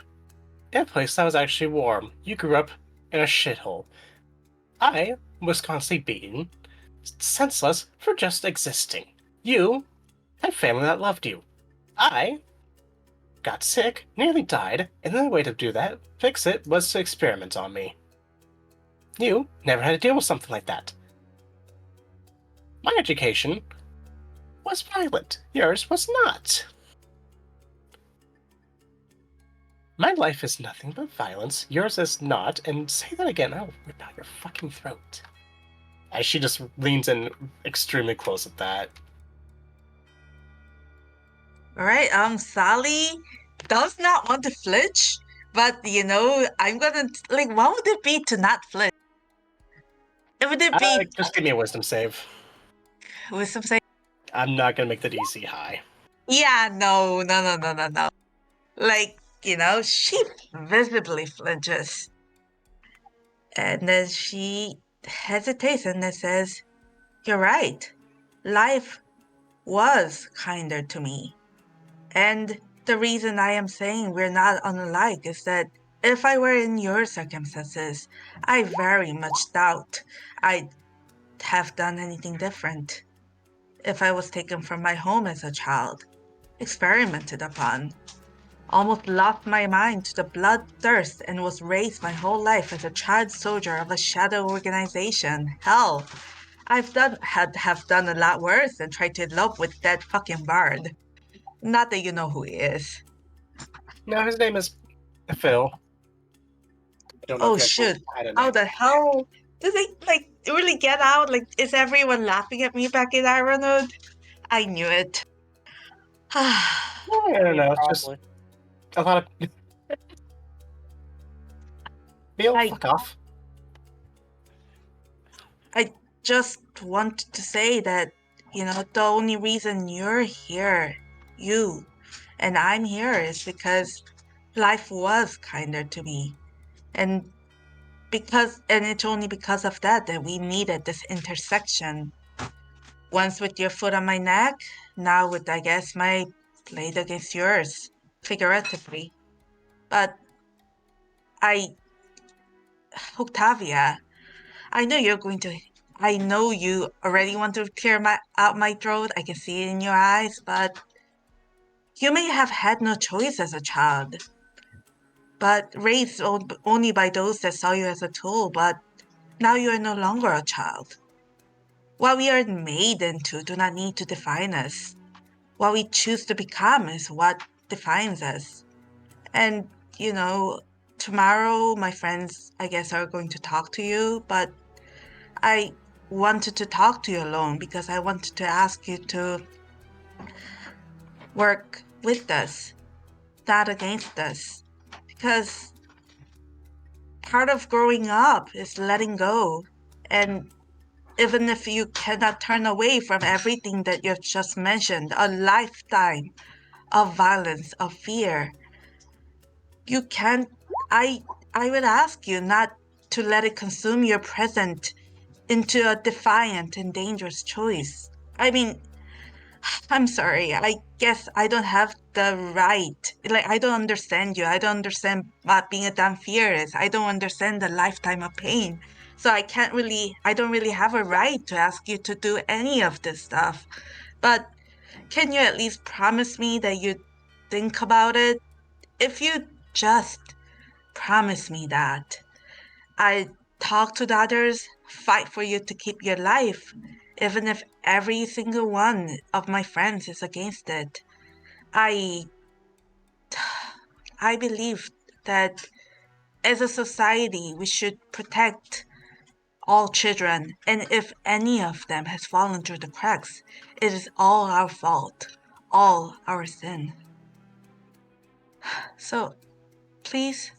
in a place that was actually warm. You grew up in a shithole. I was constantly beaten, senseless for just existing. You had family that loved you. I got sick, nearly died, and the only way to do that, fix it, was to experiment on me. You never had to deal with something like that. My education was violent. Yours was not. My life is nothing but violence. Yours is not. And say that again, I'll rip out your fucking throat. As she just leans in extremely close at that. Alright, Sally does not want to flinch, but I'm gonna like what would it be to not flinch? Would it be Just give me a wisdom save. wisdom save? I'm not gonna make the DC high. Yeah, no. Like, she visibly flinches. And then she hesitates and then says, "You're right. Life was kinder to me. And the reason I am saying we're not unlike is that if I were in your circumstances, I very much doubt I'd have done anything different. If I was taken from my home as a child, experimented upon, almost lost my mind to the bloodthirst and was raised my whole life as a child soldier of a shadow organization. Hell, have done a lot worse than try to elope with that fucking bard. Not that you know who he is." No, his name is Phil. I don't know Oh if you actually shit. had a How name. the hell did they really get out? Like, is everyone laughing at me back in Ironwood? I knew it. I don't know. It's just Probably. a lot of. Phil, I- fuck off. Just want to say that, the only reason you're here, you and I'm here, is because life was kinder to me. And it's only because of that we needed this intersection. Once with your foot on my neck, now with, I guess, my blade against yours, figuratively. But Octavia, I know you already want to clear out my throat. I can see it in your eyes, but you may have had no choice as a child, but raised only by those that saw you as a tool, but now you are no longer a child. What we are made into do not need to define us. What we choose to become is what defines us. And, tomorrow my friends, I guess, are going to talk to you, but I wanted to talk to you alone because I wanted to ask you to work with us, not against us. Because part of growing up is letting go. And even if you cannot turn away from everything that you've just mentioned, a lifetime of violence, of fear, you can't. I would ask you not to let it consume your present into a defiant and dangerous choice. I mean, I'm sorry. I guess I don't have the right. Like, I don't understand you. I don't understand what being a damn fear is. I don't understand the lifetime of pain. So I don't really have a right to ask you to do any of this stuff. But can you at least promise me that you think about it? If you just promise me that, I talk to the others, fight for you to keep your life. even if every single one of my friends is against it. I believe that as a society, we should protect all children, and if any of them has fallen through the cracks, it is all our fault, all our sin. So, please,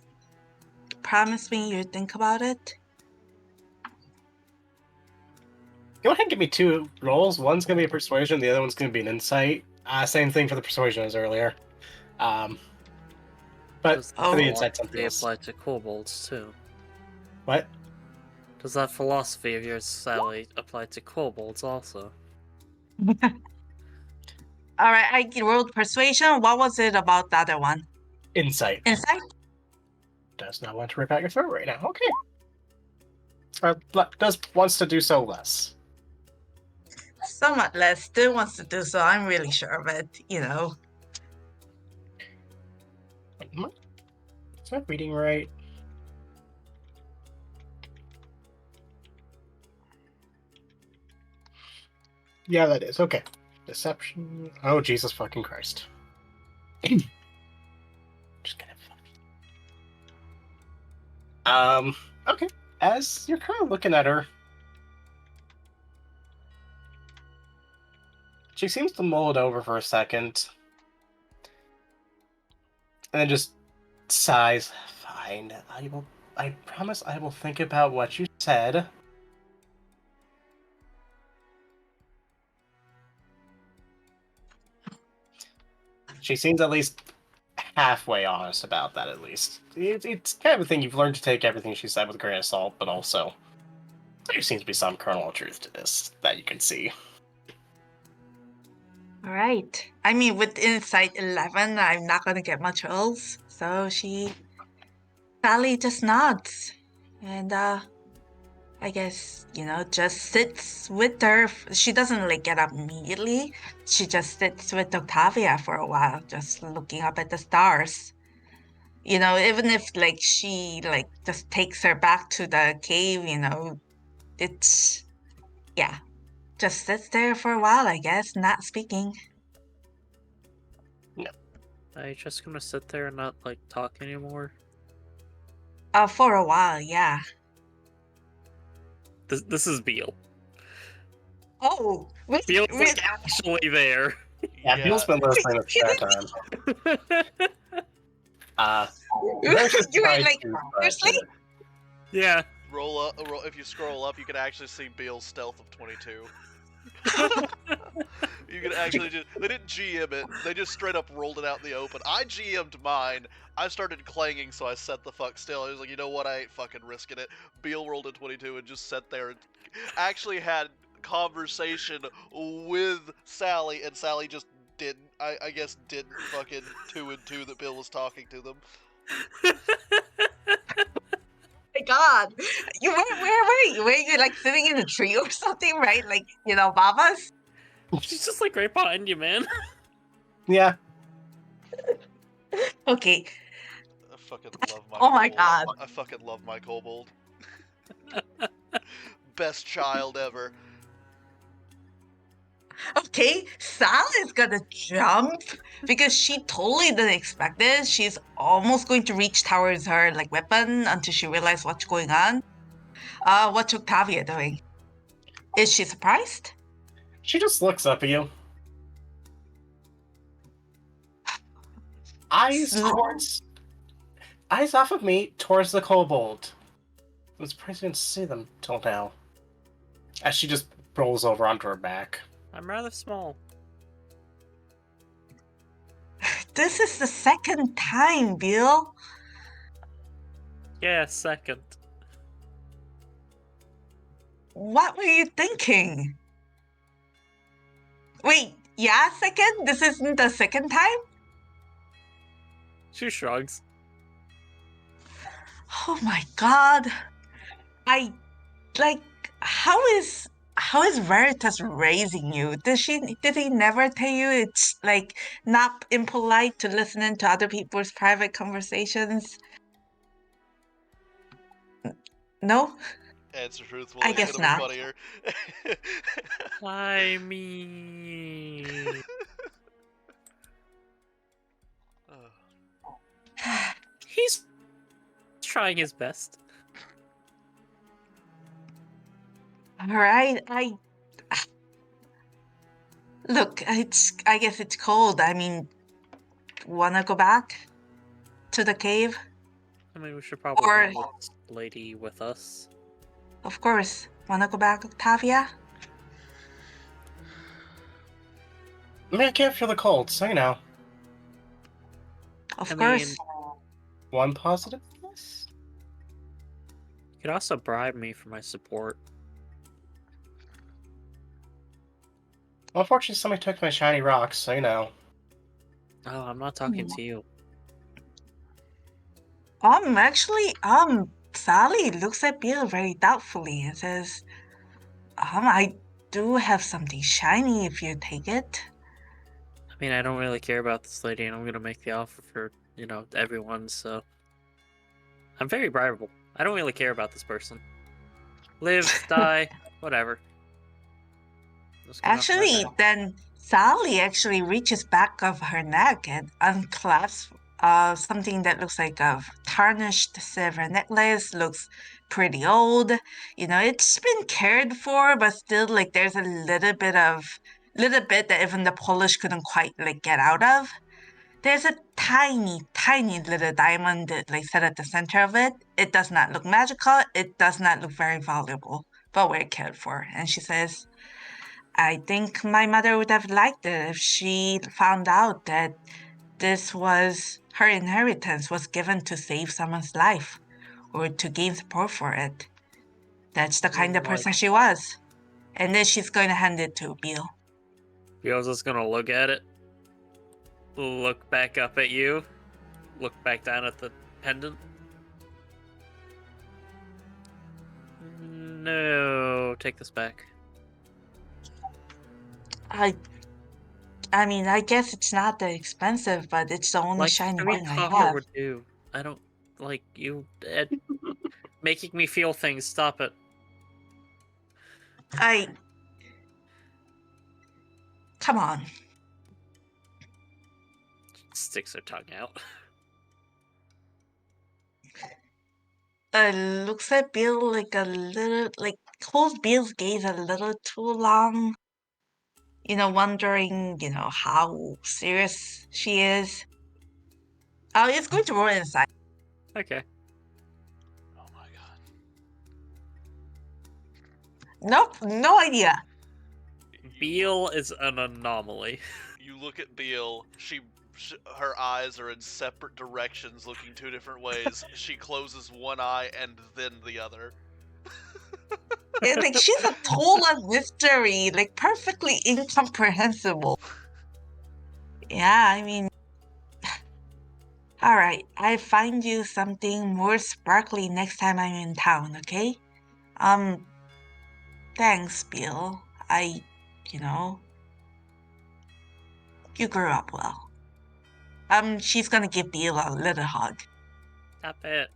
promise me you think about it. Go ahead and give me 2 rolls. One's going to be a persuasion, the other one's going to be an insight. Same thing for the persuasion as earlier. But Does for the Oh. insight, something They else. apply to kobolds too. What? Does that philosophy of yours, Sally, apply to kobolds also? All right, I rolled persuasion. What was it about the other one? Insight. Insight? Does not want to rip out your throat right now. Okay. Wants to do so less. Somewhat less. Still wants to do so. I'm really sure of it, you know. Is that reading right? Yeah, that is. Okay. Deception. Oh, Jesus fucking Christ. Just gonna okay. As you're kind of looking at her, she seems to mull it over for a second. And then just sighs. Fine. I promise I will think about what you said. She seems at least halfway honest about that, at least. It's kind of a thing you've learned to take everything she said with a grain of salt, but also there seems to be some kernel of truth to this that you can see. All right. I mean, with insight 11, I'm not going to get much rolls. So Sally just nods. And, I guess, you know, just sits with her. She doesn't, like, get up immediately. She just sits with Octavia for a while, just looking up at the stars. You know, even if, like, she, like, just takes her back to the cave, you know, it's, yeah. Just sits there for a while, I guess, not speaking. Are you just gonna sit there and not, like, talk anymore? For a while, yeah. This is Beal. Oh, wait, Beal's, wait. like, actually there. Yeah, Bill's been listening this entire time. Very You were surprised like, too, but, seriously? Yeah. Roll if you scroll up, you can actually see Beal's stealth of 22. You can actually they didn't GM it, they just straight up rolled it out in the open. I GM'd mine, I started clanging, so I set the fuck still. I was like, you know what, I ain't fucking risking it. Beal rolled a 22 and just sat there and actually had conversation with Sally, and Sally just didn't, I guess didn't fucking 2 and 2 that Bill was talking to them. My God, where were you? Were you like sitting in a tree or something, right? Like, you know, Babas? She's just, like, right behind you, man. Yeah. Okay. I fucking love my Oh my kobold. God. I fucking love my kobold. Best child ever. Okay, Sally's gonna jump because she totally didn't expect this. She's almost going to reach towards her like weapon until she realized what's going on. What's Octavia doing? Is she surprised? She just looks up at you. Eyes off of me towards the kobold. I was surprised you didn't see them till now. As she just rolls over onto her back. I'm rather small. This is the second time, Bill. Yeah, second. What were you thinking? Wait, yeah, second? This isn't the second time? She shrugs. Oh my God. How is Veritas raising you? Did he never tell you it's like not impolite to listen into other people's private conversations? No? answer truthfully. I guess It'll not. be funnier. I mean, he's trying his best. All right, look. I guess it's cold. I mean, wanna go back to the cave? I mean, we should probably Or- bring this lady with us. Of course. Wanna go back, Octavia? I mean, I can't feel the cold, so you know. Of I course. mean, One positive? Yes. you could also bribe me for my support. Well, unfortunately, somebody took my shiny rocks, so you know. Oh, I'm not talking to you. Actually, Sally looks at Bill very doubtfully and says, I do have something shiny if you take it. I mean, I don't really care about this lady, and I'm gonna make the offer for, everyone, so... I'm very bribable. I don't really care about this person. Live, die, whatever. Just gonna offer my Actually, bag. then Sally actually reaches back of her neck and unclasps something that looks like a tarnished silver necklace. Looks pretty old. It's been cared for, but still, like, there's a little bit that even the polish couldn't quite like get out of. There's a tiny, tiny little diamond that, like, set at the center of it. It does not look magical. It does not look very valuable, but we're cared for. And she says, I think my mother would have liked it if she found out that this was her inheritance was given to save someone's life or to gain support for it. That's the kind of person she was. And then she's going to hand it to Bill. Bill's just gonna look at it. Look back up at you. Look back down at the pendant. No, take this back. I mean, I guess it's not that expensive, but it's the only Like shiny 3 thing I copper have. would do. I don't like you making me feel things. Stop it. Come on. Sticks her tongue out. Looks at Bill like a little, like, holds Bill's gaze a little too long. Wondering, how serious she is. It's going to roll inside. Okay. Oh my god. Nope, no idea. Beale is an anomaly. You look at Beale. Her eyes are in separate directions, looking 2 different ways. She closes one eye and then the other. Like, she's a total mystery, like, perfectly incomprehensible. Yeah, I mean, all right, I find you something more sparkly next time I'm in town, okay? Thanks, Bill. You grew up well. She's gonna give Bill a little hug. Stop it.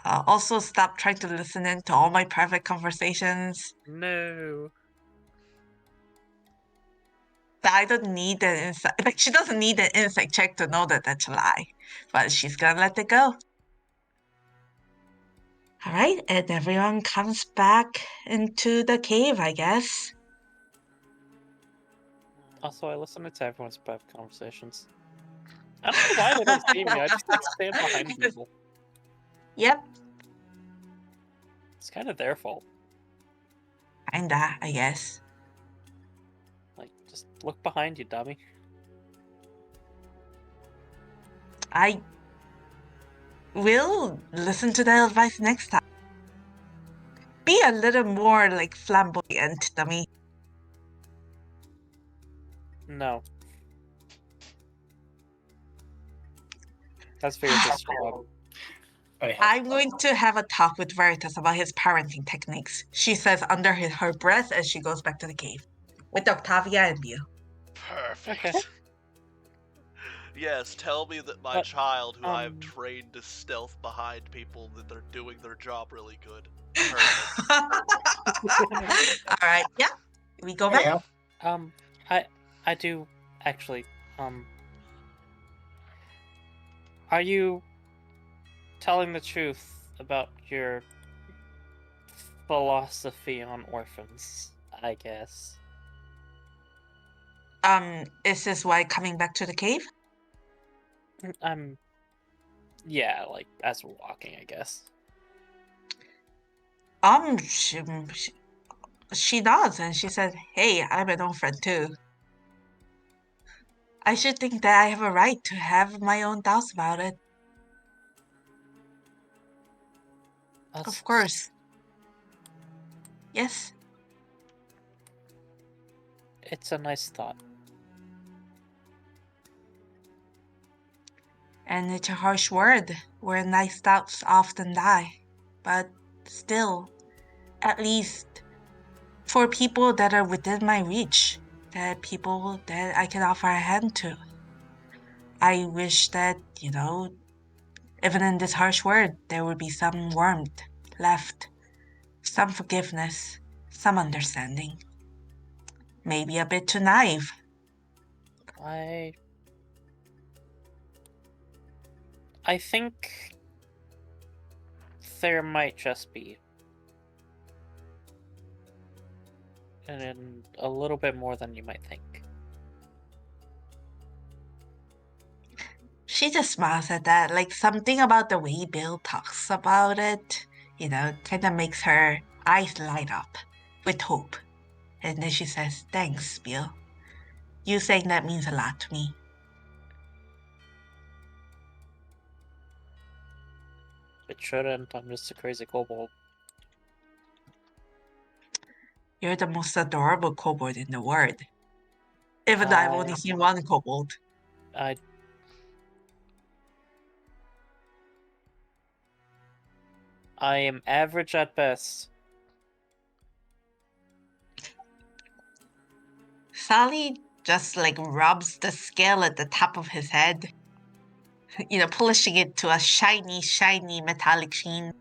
Also, stop trying to listen in to all my private conversations. No. I don't need an insight. Like, she doesn't need an insight check to know that that's a lie. But she's gonna let it go. All right, and everyone comes back into the cave, I guess. Also, I listen to everyone's private conversations. I don't know why they don't see me. I just like stand behind people. Yep, It's kind of their fault. kinda, I guess. Like, just look behind you, dummy. I will listen to the advice next time. Be a little more, like, flamboyant, dummy. No. That's Veritas' job. I'm going to have a talk with Veritas about his parenting techniques, she says under her breath as she goes back to the cave. With Octavia and Bill. Perfect. Okay. Yes, tell me that my child, who I have um, trained to stealth behind people, that they're doing their job really good. Perfect. All right, yeah, we go back. Yeah. I do actually. Are you telling the truth about your philosophy on orphans? I guess. Is this why coming back to the cave? Yeah, like as we're walking, I guess. She nods and she says, "Hey, I'm an orphan too. I should think that I have a right to have my own thoughts about it. That's, Of course. Yes, it's a nice thought. and it's a harsh word where nice thoughts often die. But still, at least for people that are within my reach, that people that I can offer a hand to. I wish that, even in this harsh word, there would be some warmth left, some forgiveness, some understanding. Maybe a bit too naive. I think there might just be. And a little bit more than you might think. She just smiles at that, like something about the way Bill talks about it, kind of makes her eyes light up with hope. And then she says, "Thanks, Bill. You saying that means a lot to me." It shouldn't. I'm just a crazy kobold. You're the most adorable kobold in the world. Even though I've only seen one kobold. I am average at best. Sally just rubs the scale at the top of his head, polishing it to a shiny, shiny metallic sheen.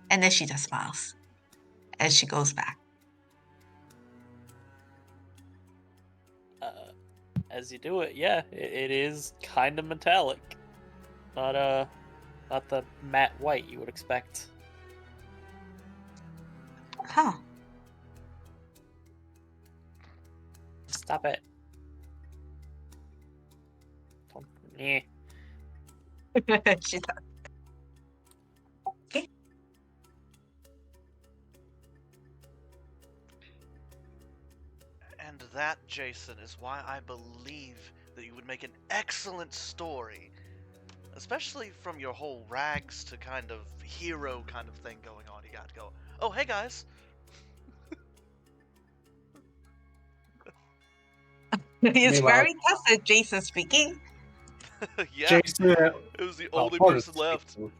And then she just smiles as she goes back. As you do it, yeah, it is kind of metallic. Not the matte white you would expect. Huh. Stop it. Yeah. She does. Okay. And that, Jason, is why I believe that you would make an excellent story. Especially from your whole rags to kind of hero kind of thing going on. You got to go, "Oh, hey guys." He's Meanwhile- very tested, Jason speaking. Yeah, Jason, it was the only Hornet person left. speaking.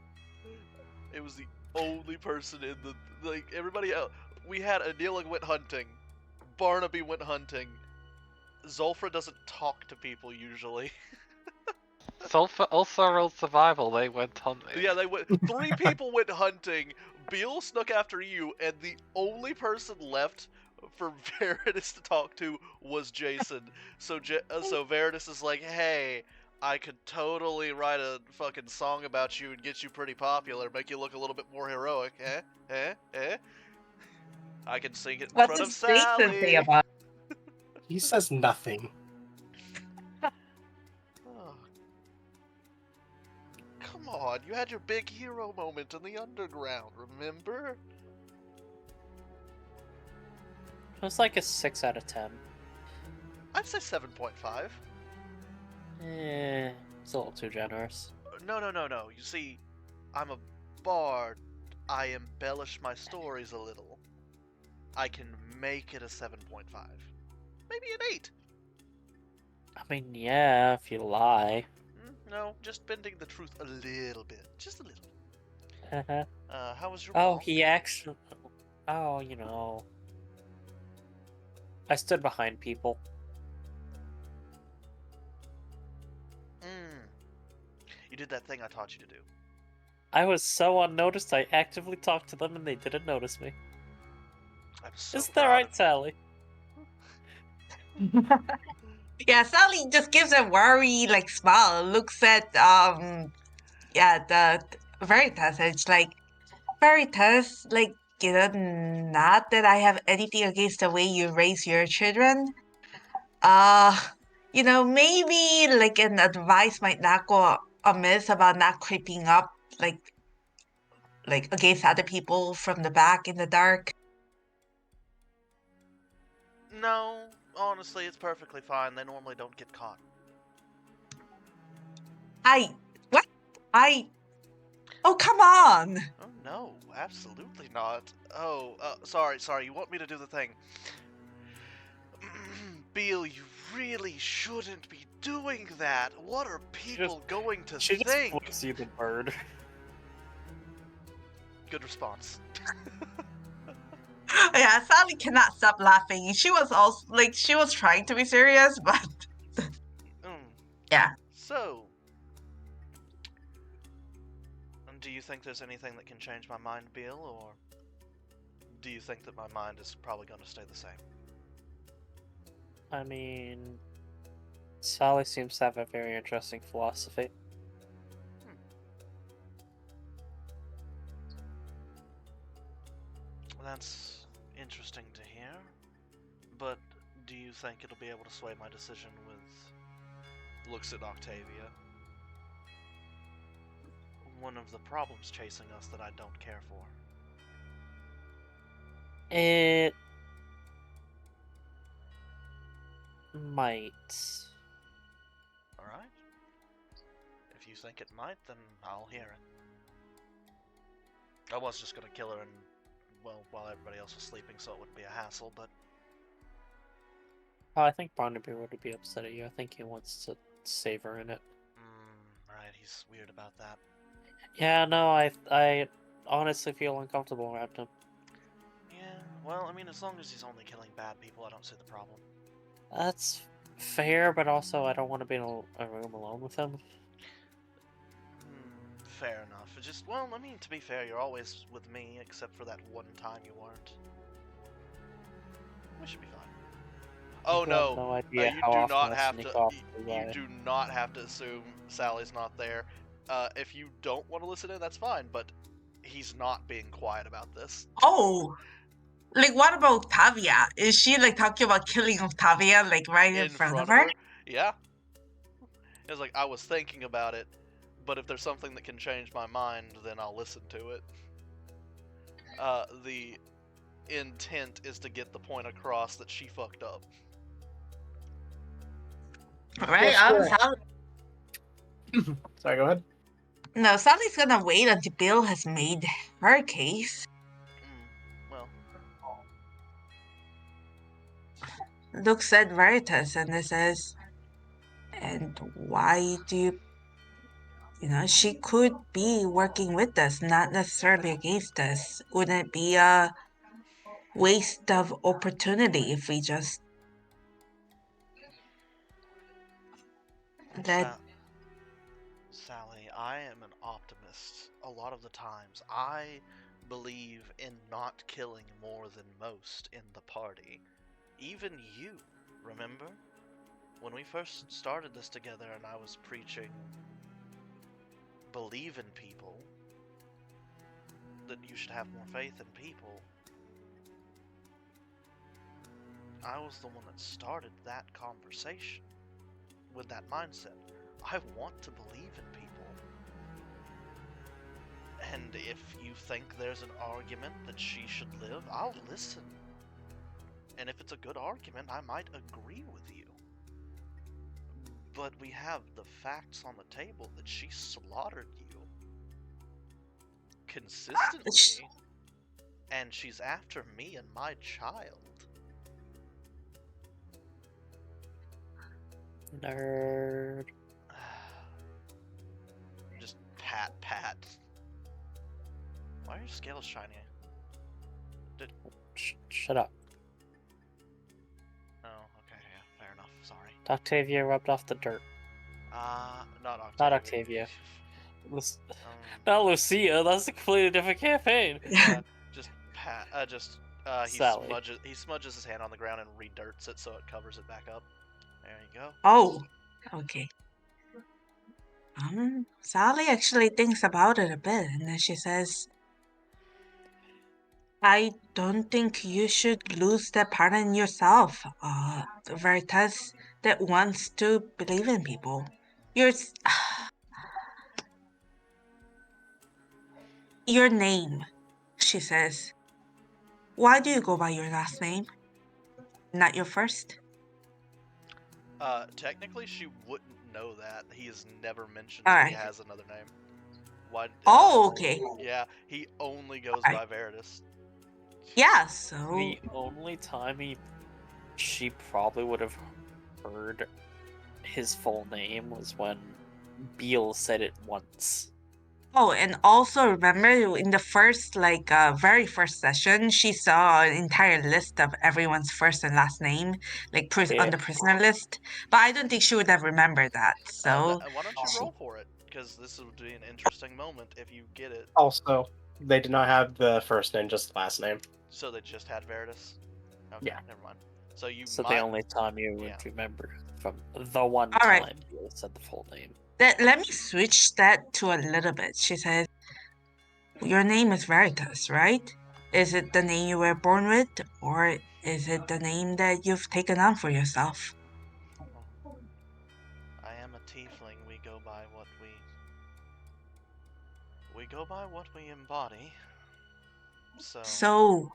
It was the only person in the, everybody else. We had Anila went hunting. Barnaby went hunting. Zulfra doesn't talk to people usually. Sulfur also rolled survival. They went hunting. Yeah, they went. 3 people went hunting. Beal snuck after you, and the only person left for Veritas to talk to was Jason. So Veritas is like, "Hey, I could totally write a fucking song about you and get you pretty popular, make you look a little bit more heroic, eh? I can sing it in What front of does Jason Sally." say about it? He says nothing. Oh. Come on, you had your big hero moment in the underground, remember? It was like a 6 out of 10. I'd say 7.5. It's a little too generous. No. You see, I'm a bard. I embellish my stories a little. I can make it a 7.5. Maybe an 8. I mean, yeah, if you lie. No, just bending the truth a little bit. Just a little. Uh-huh. How was your Oh, walk? he actually... Oh, I stood behind people. You did that thing I taught you to do. I was so unnoticed, I actively talked to them and they didn't notice me. I'm so Isn't that proud right, of Sally? Yeah, Sally just gives a worried like smile, looks at the Veritas, and it's like, Veritas, like, not that I have anything against the way you raise your children. Maybe like an advice might not go amiss about not creeping up like against other people from the back in the dark. No, honestly, it's perfectly fine. They normally don't get caught. What? Oh, come on! Oh no, absolutely not. Oh, sorry. You want me to do the thing? Beal, you really shouldn't be doing that. What are people going to She just think? flips you the bird. Good response. Yeah, Sally cannot stop laughing. She was also like she was trying to be serious, but Yeah. So, do you think there's anything that can change my mind, Beal, or do you think that my mind is probably going to stay the same? I mean, Sally seems to have a very interesting philosophy. That's interesting to hear, but do you think it'll be able to sway my decision with... Looks at Octavia. One of the problems chasing us that I don't care for. It might. Alright. If you think it might, then I'll hear it. I was just gonna kill her and, well, while everybody else was sleeping so it wouldn't be a hassle, but... Oh, I think Barnaby would be upset at you. I think he wants to save her in it. Right, he's weird about that. Yeah, no, I honestly feel uncomfortable around him. Yeah, well, I mean, as long as he's only killing bad people, I don't see the problem. That's fair, but also I don't want to be in a room alone with him. Fair enough. It just, well, I mean, to be fair, you're always with me, except for that one time you weren't. We should be fine. Oh People have no, no idea you how do often not I have sneak to. off You the do not have to assume Sally's not there. If you don't want to listen in, that's fine. But he's not being quiet about this. Oh, like what about Octavia? Is she like talking about killing Octavia like right in front of her? Yeah. It's like, I was thinking about it, but if there's something that can change my mind, then I'll listen to it. The intent is to get the point across that she fucked up. Right? Sorry, go ahead. No, Sally's gonna wait until Bill has made her case. Well, Looks at Veritas and it says, and why do you she could be working with us, not necessarily against us. Wouldn't it be a waste of opportunity if we just let... Sally, I am an optimist. A lot of the times, I believe in not killing more than most in the party. Even you, remember? When we first started this together and I was preaching believe in people, that you should have more faith in people, I was the one that started that conversation with that mindset. I want to believe in people. And if you think there's an argument that she should live, I'll listen. And if it's a good argument, I might agree with you. But we have the facts on the table that she slaughtered you consistently, and she's after me and my child. Nerd. Just pat. Why are your scales shiny? Shut up. Oh, okay, yeah, fair enough. Sorry. Octavia rubbed off the dirt. Not Octavia. Not Octavia. Not Lucia. That's a completely different campaign. Just he Sally. smudges his hand on the ground and redirts it so it covers it back up. There you go. Oh, okay. Sally actually thinks about it a bit, and then she says, I don't think you should lose that part in yourself, Veritas, that wants to believe in people. Your name, she says. Why do you go by your last name? Not your first? Technically, she wouldn't know that. He has never mentioned All that he right. has another name. Why? Oh, okay. Yeah, he only goes All by right. Veritas. Yeah, so The only time she probably would have heard his full name was when Beale said it once. Oh, and also remember in the first, very first session, she saw an entire list of everyone's first and last name, on the prisoner list. But I don't think she would have remembered that. So, Why don't you roll for it? Because this would be an interesting moment if you get it. Also, they did not have the first name, just last name. So they just had Veritas? Okay, Yeah. never mind. So you So might... the only time you would Yeah. remember from the one All right. time Beale said the full name. let me switch that to a little bit. She says, your name is Veritas, right? Is it the name you were born with, or is it the name that you've taken on for yourself? I am a tiefling. We go by what we embody. So,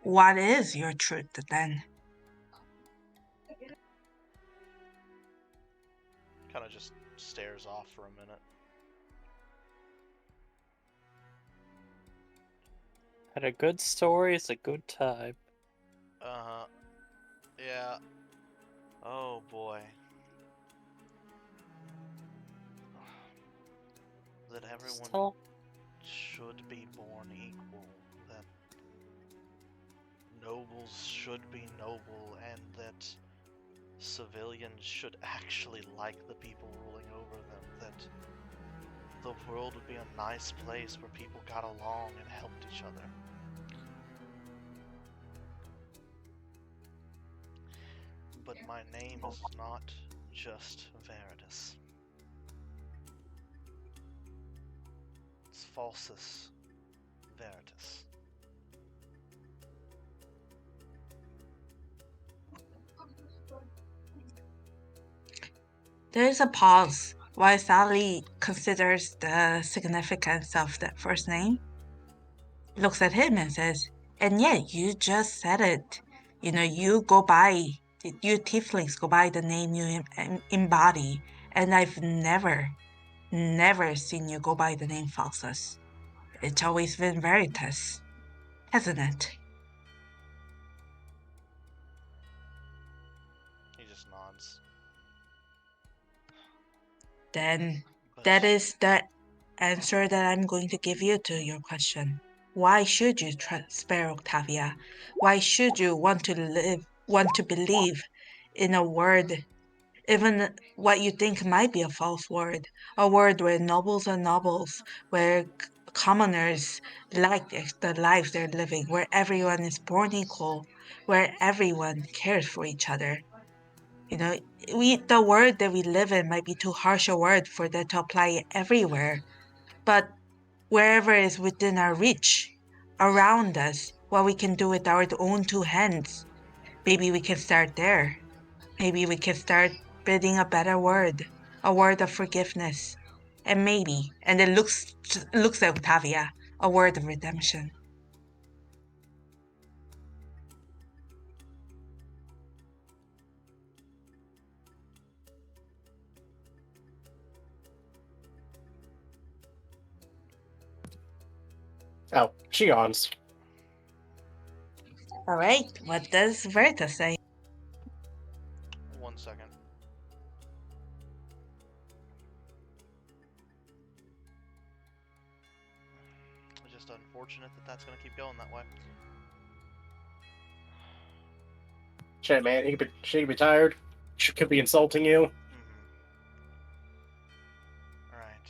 what is your truth then? Kind of just stares off for a minute. Had a good story, it's a good time. Yeah. Oh boy. That everyone should be born equal, that nobles should be noble, and that civilians should actually like the people ruling over them, that the world would be a nice place where people got along and helped each other. But my name is not just Veritas. It's Falsus Veritas. There's a pause while Sally considers the significance of that first name. Looks at him and says, and yet you just said it. You tieflings go by the name you embody, and I've never seen you go by the name Falsus. It's always been Veritas, hasn't it? He just nods. Then that is the answer that I'm going to give you to your question. Why should you spare Octavia? Why should you want to believe in a word, even what you think might be a false word, a word where nobles are nobles, where commoners like the lives they're living, where everyone is born equal, where everyone cares for each other? The word that we live in might be too harsh a word for that to apply everywhere, but wherever is within our reach, around us, what we can do with our own two hands, maybe we can start there. Maybe we can start building a better word, a word of forgiveness, and maybe, and it looks at Octavia, a word of redemption. Oh, she yawns. All right, what does Veritas say? 1 second. It's just unfortunate that that's going to keep going that way. Shit, man, she could be tired. She could be insulting you. Alright.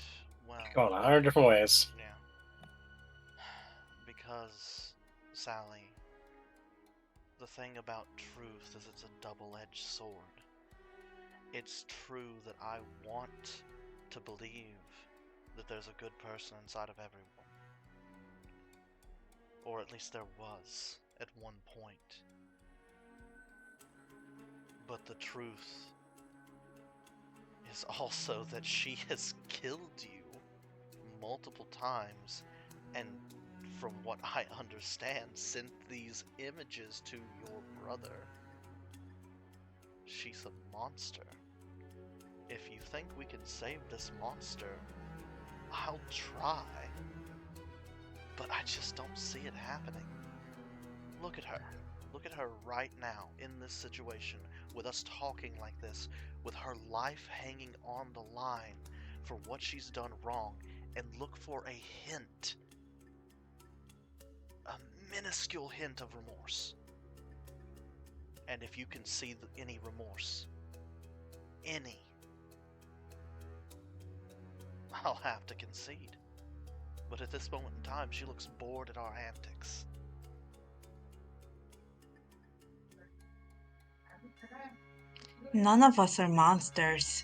Going 100 different ways. Yeah. Because, Sally, the thing about truth is it's a double-edged sword. It's true that I want to believe that there's a good person inside of everyone. Or at least there was at one point. But the truth is also that she has killed you multiple times, and from what I understand, sent these images to your brother. She's a monster. If you think we can save this monster, I'll try. But I just don't see it happening. Look at her. Look at her right now in this situation, with us talking like this, with her life hanging on the line for what she's done wrong, and look for a hint, a minuscule hint of remorse. And if you can see any remorse, any, I'll have to concede. But at this moment in time, she looks bored at our antics. None of us are monsters.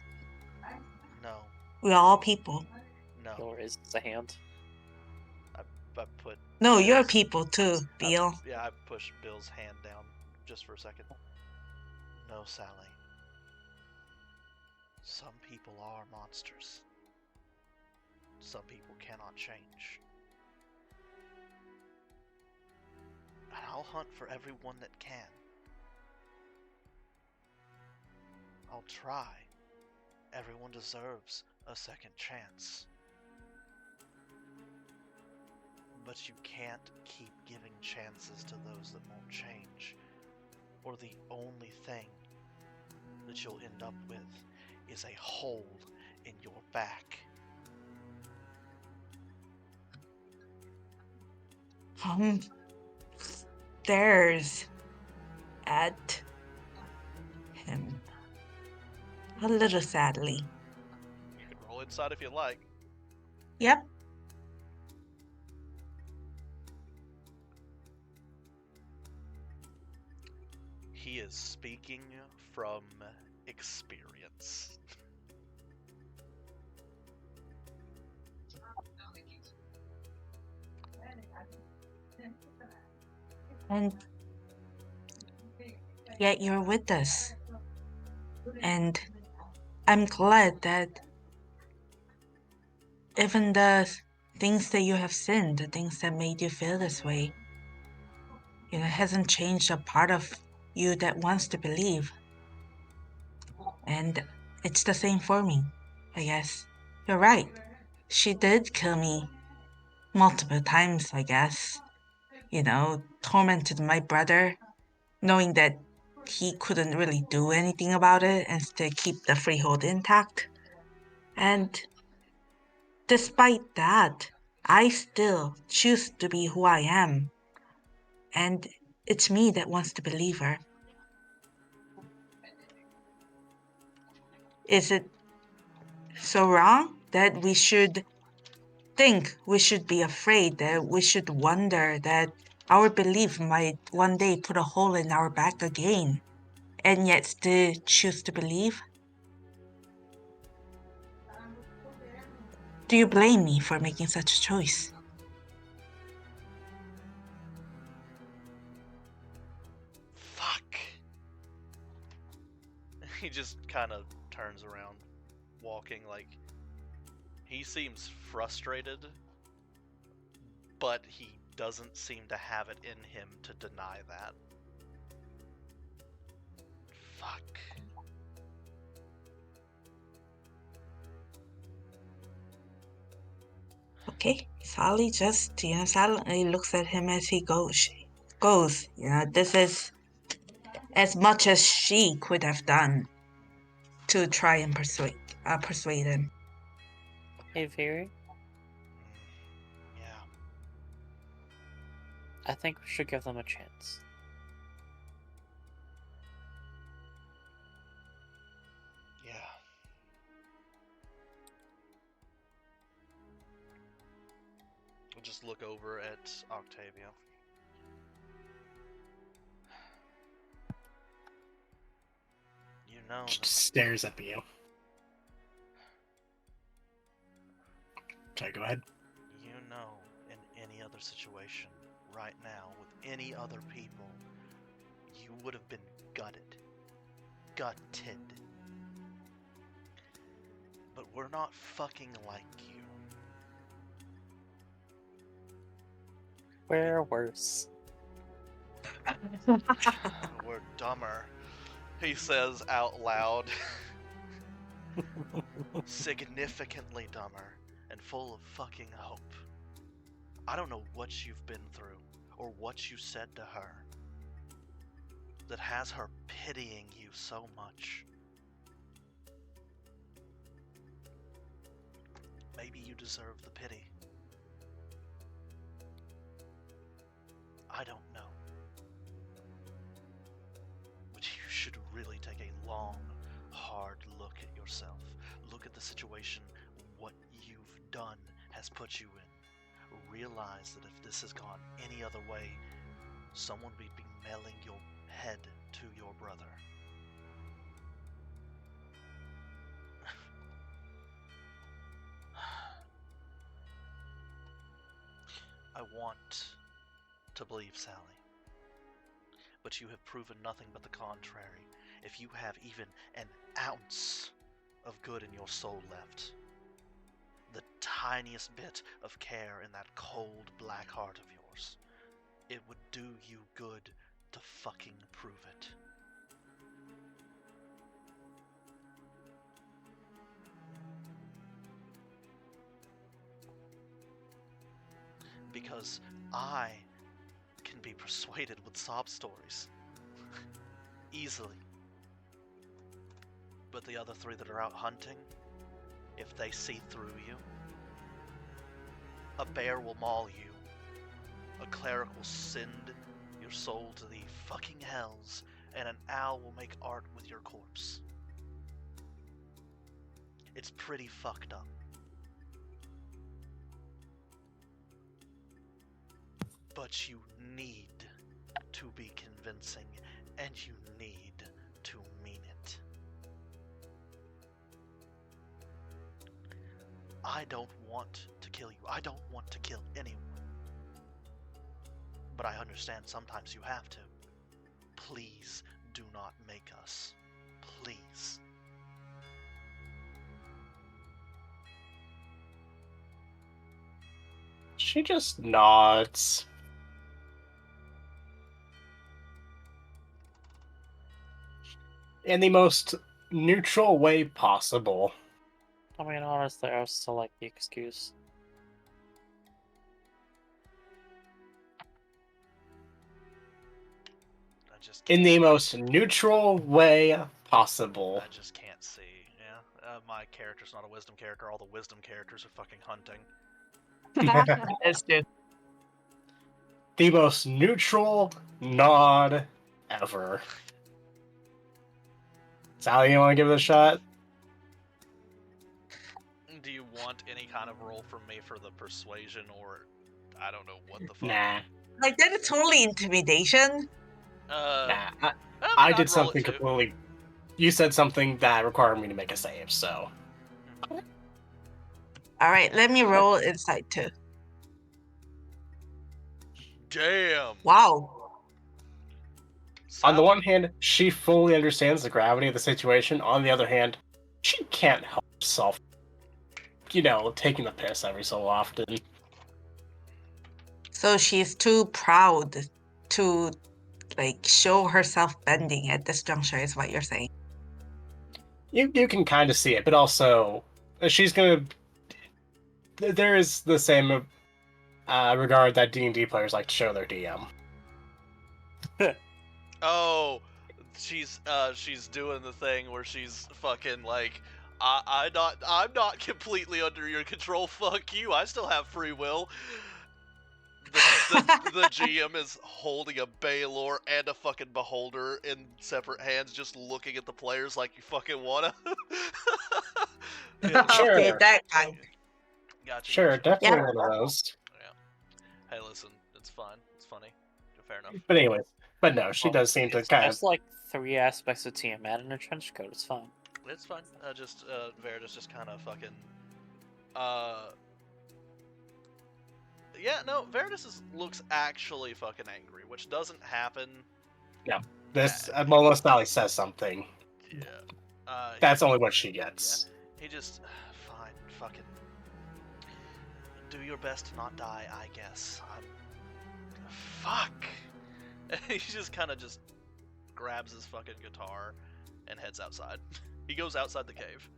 No, We're all people. no. Bill raises a hand. I put. No, you're Bill's- people too, Beal. I pushed Bill's hand down just for a second. No, Sally. Some people are monsters. Some people cannot change. And I'll hunt for everyone that can. I'll try. Everyone deserves a second chance. But you can't keep giving chances to those that won't change. Or the only thing that you'll end up with is a hole in your back. Stares at him a little sadly. You can roll inside if you like. Yep. He is speaking from experience. And yet you're with us. And I'm glad that even the things that you have sinned, the things that made you feel this way, hasn't changed a part of you that wants to believe. And it's the same for me, I guess. You're right. She did kill me multiple times, I guess. Tormented my brother, knowing that he couldn't really do anything about it and still keep the freehold intact. And despite that, I still choose to be who I am. And it's me that wants to believe her. Is it so wrong that we should think, we should be afraid, that we should wonder that our belief might one day put a hole in our back again, and yet still choose to believe? Do you blame me for making such a choice? Fuck. He just kind of turns around, walking like he seems frustrated, but he doesn't seem to have it in him to deny that. Fuck. Okay, Sally just, silently looks at him as he goes. This is as much as she could have done to try and persuade him. Hey, Viri, Yeah. I think we should give them a chance. Yeah. I'll just look over at Octavia. You know She that just stares up at you. Sorry, go ahead. You know, in any other situation, right now, with any other people, you would have been gutted. Gutted. But we're not fucking like you. We're worse. We're dumber. He says out loud. Significantly dumber and full of fucking hope. I don't know what you've been through or what you said to her that has her pitying you so much. Maybe you deserve the pity. I don't know. But you should really take a long, hard look at yourself. Look at the situation, what you've done has put you in. Realize that if this has gone any other way, someone would be mailing your head to your brother. I want to believe Sally, but you have proven nothing but the contrary. If you have even an ounce of good in your soul left, the tiniest bit of care in that cold black heart of yours, it would do you good to fucking prove it. Because I can be persuaded with sob stories. Easily. But the other three that are out hunting, if they see through you, a bear will maul you, a cleric will send your soul to the fucking hells, and an owl will make art with your corpse. It's pretty fucked up. But you need to be convincing, and you need to mean it. I don't want to kill you. I don't want to kill anyone. But I understand sometimes you have to. Please do not make us. Please. She just nods. In the most neutral way possible. I mean, honestly, I still like the excuse. I just In can't, the most neutral way possible. I just can't see. Yeah, my character's not a wisdom character. All the wisdom characters are fucking hunting. That's true. The most neutral nod ever. Sally, you want to give it a shot? Do you want any kind of roll from me for the persuasion, or I don't know what the fuck? Nah. Like, that is totally intimidation. Nah. I I mean, did I'd roll it something too. completely. You said something that required me to make a save, so. Alright, let me roll insight too. Damn. Wow. On the Sally- one hand, she fully understands the gravity of the situation. On the other hand, she can't help herself. You know, taking the piss every so often. So she's too proud to, like, show herself bending at this juncture, is what you're saying. You can kind of see it, but also she's gonna. There is the same regard that D&D players like to show their DM. Oh, she's doing the thing where she's fucking like, I'm not completely under your control. Fuck you. I still have free will. The GM is holding a Baylor and a fucking Beholder in separate hands, just looking at the players like you fucking wanna. Yeah, Sure. Okay, that kind. Gotcha. Sure, gotcha. definitely one of those. Hey, listen, it's fun. It's funny. Fair enough. But anyways, but no, she Well, does seem to it's kind of. There's like 3 aspects of Tiamat in a trench coat. It's fine. It's fine. Veritas just kind of fucking. Yeah, no, Veritas looks actually fucking angry, which doesn't happen. This Mola Sally says something. Yeah. That's only what she gets. He just. Fine, fucking. Do your best to not die, I guess. Fuck! He just kind of just grabs his fucking guitar and heads outside. He goes outside the cave.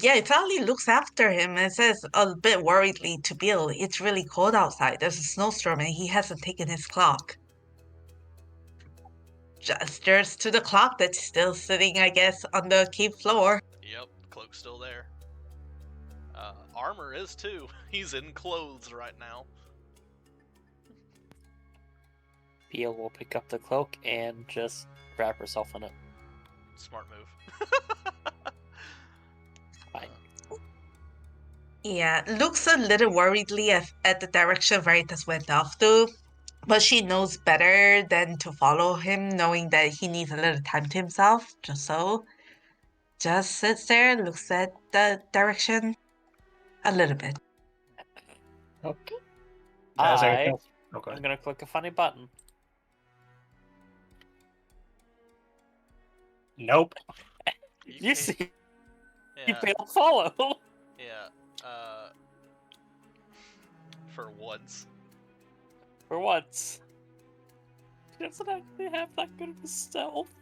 Yeah, Sally looks after him and says a bit worriedly to Bill, "It's really cold outside. There's a snowstorm and he hasn't taken his clock." Gestures to the clock that's still sitting, I guess, on the cave floor. Yep, cloak's still there. Armor is too. He's in clothes right now. Beal will pick up the cloak and just wrap herself in it. Smart move. Fine. Yeah, looks a little worriedly at the direction Veritas went off to, but she knows better than to follow him, knowing that he needs a little time to himself. Just sits there, looks at the direction a little bit. Okay. I'm Okay. gonna click a funny button. Nope. You can't- see, Yeah, you fail follow. yeah. For once. For once. She doesn't actually have that good of a stealth.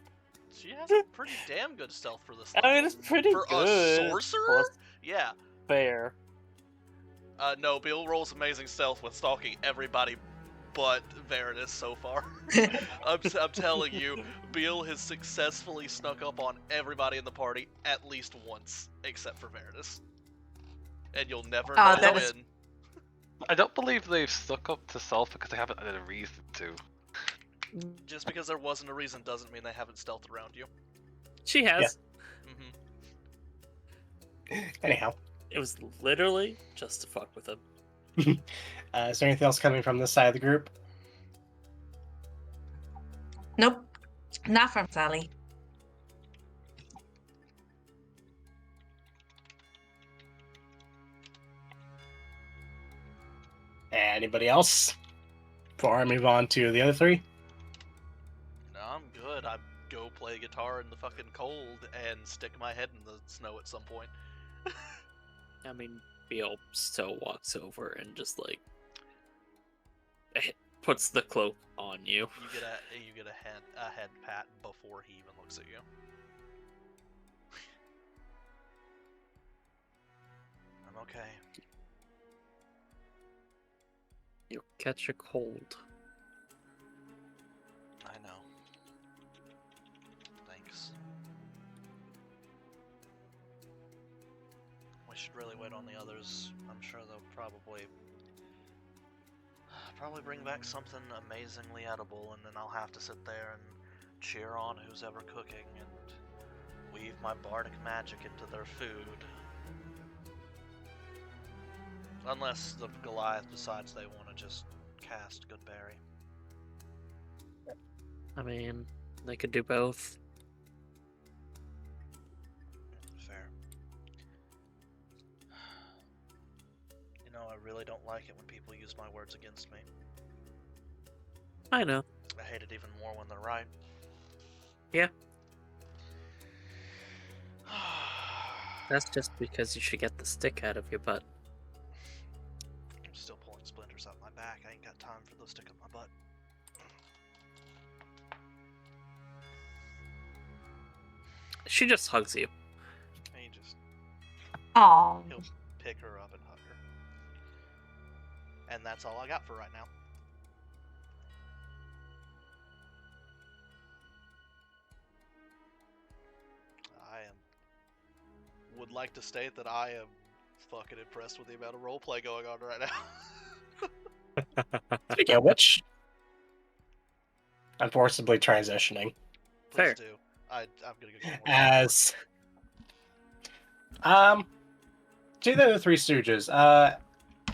She has a pretty damn good stealth for this. I mean, level. it's pretty For good. a sorcerer? Well, it's Yeah. fair. No, Bill rolls amazing stealth with stalking everybody but Veritas so far. I'm telling you, Bill has successfully snuck up on everybody in the party at least once, except for Veritas. And you'll never know that is- when. I don't believe they've stuck up to stealth because they haven't had a reason to. Just because there wasn't a reason doesn't mean they haven't stealthed around you. She has. Mm-hmm. Anyhow, It was literally just to fuck with him. is there anything else coming from this side of the group? Nope, not from Sally. Anybody else? Before I move on to the other three? No, I'm good. I go play guitar in the fucking cold and stick my head in the snow at some point. I mean, Beal still walks over and just like puts the cloak on you. You get a head pat before he even looks at you. I'm okay. You'll catch a cold. I know. Thanks. We should really wait on the others. I'm sure they'll probably bring back something amazingly edible, and then I'll have to sit there and cheer on who's ever cooking and weave my bardic magic into their food. Unless the Goliath decides they want to just cast Goodberry. I mean, they could do both. Fair. You know, I really don't like it when people use my words against me. I know. I hate it even more when they're right. Yeah. That's just because you should get the stick out of your butt. I'm still pulling splinters out my back. I ain't got time for those stick up my butt. She just hugs you. He just Oh, he'll pick her up and hug her. And that's all I got for right now. Would like to state that I am fucking impressed with the amount of roleplay going on right now. Speaking of which, unfortunately transitioning. Please Fair. do. I'm gonna go get more. As to the other Three Stooges.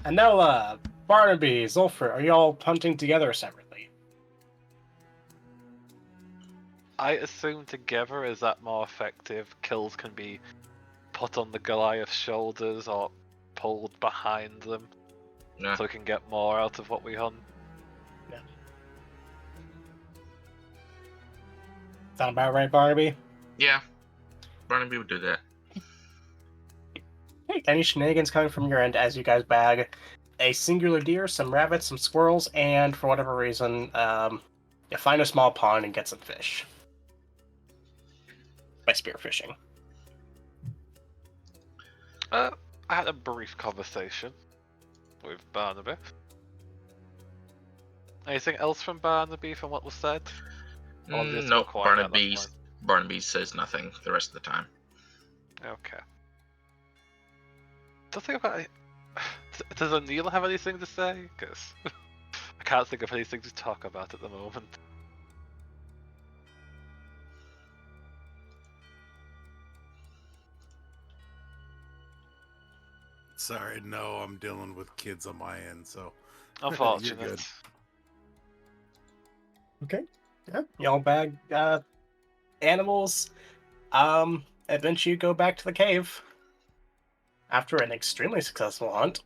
Anella, Barnaby, Zulfur, are y'all hunting together or separately? I assume together is that more effective. Kills can be put on the Goliath's shoulders or pulled behind them, Yeah. so we can get more out of what we hunt. Sound about right, Barnaby? Yeah. Barnaby would do that. Hey, any shenanigans coming from your end as you guys bag a singular deer, some rabbits, some squirrels, and for whatever reason, you find a small pond and get some fish. By spearfishing. I had a brief conversation with Barnaby. Anything else from Barnaby from what was said? Or just No, go quiet at that point? Barnaby says nothing the rest of the time. Okay. Does O'Neill have anything to say? Because I can't think of anything to talk about at the moment. Sorry, no, I'm dealing with kids on my end, so Unfortunate. good. Okay. Yeah. Y'all bag animals. Eventually you go back to the cave. After an extremely successful hunt.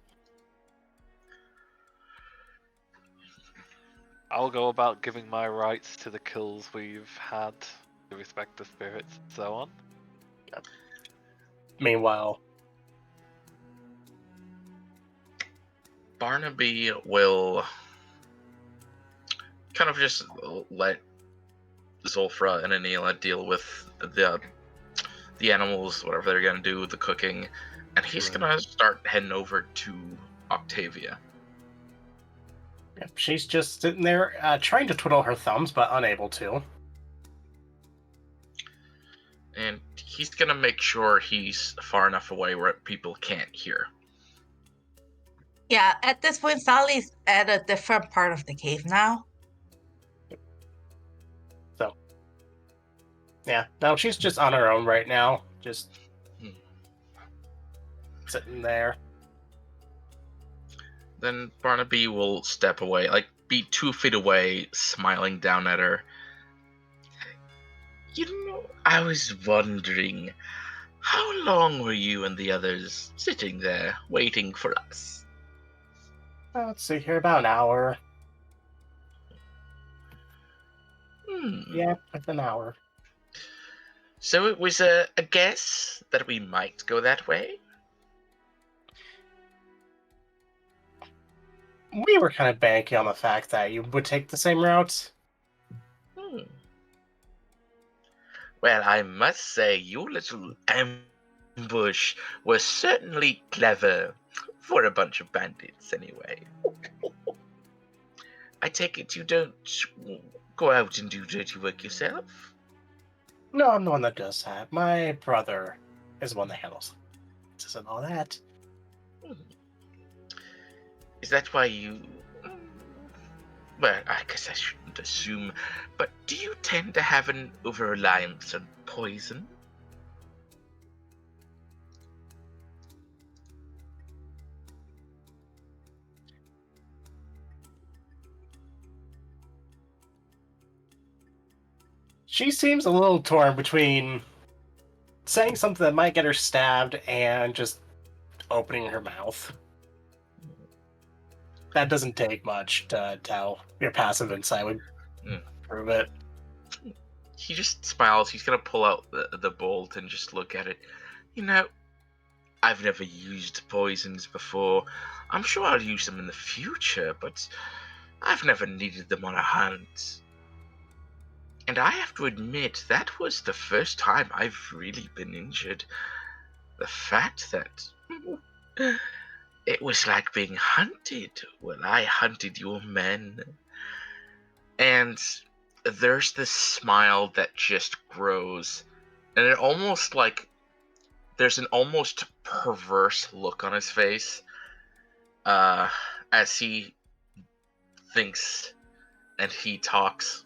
I'll go about giving my rights to the kills we've had, to respect the spirits and so on. Meanwhile, Barnaby will kind of just let Zulfra and Anila deal with the animals, whatever they're gonna do, the cooking, and he's Right. gonna start heading over to Octavia. she's just sitting there trying to twiddle her thumbs, but unable to. And he's gonna make sure he's far enough away where people can't hear. Yeah, at this point, Sally's at a different part of the cave now. Yeah, no, she's just on her own right now. Just Hmm. sitting there. Then Barnaby will step away, like be 2 feet away, smiling down at her. You know, I was wondering, how long were you and the others sitting there waiting for us? Let's see here, about an hour. Yeah, like an hour. So it was a guess that we might go that way? We were kind of banking on the fact that you would take the same route. Well, I must say, your little ambush was certainly clever for a bunch of bandits, anyway. I take it you don't go out and do dirty work yourself? No, I'm the one that does that. My brother is the one that handles it and all that. Is that why you... Well, I guess I shouldn't assume, but do you tend to have an over-reliance on poison? She seems a little torn between saying something that might get her stabbed and just opening her mouth. That doesn't take much to tell. Your passive insight would prove it. He just smiles. He's gonna pull out the bolt and just look at it. You know, I've never used poisons before. I'm sure I'll use them in the future, but I've never needed them on a hunt. And I have to admit, that was the first time I've really been injured. The fact that it was like being hunted. Well, I hunted your men. And there's this smile that just grows. And it almost like there's an almost perverse look on his face as he thinks and he talks.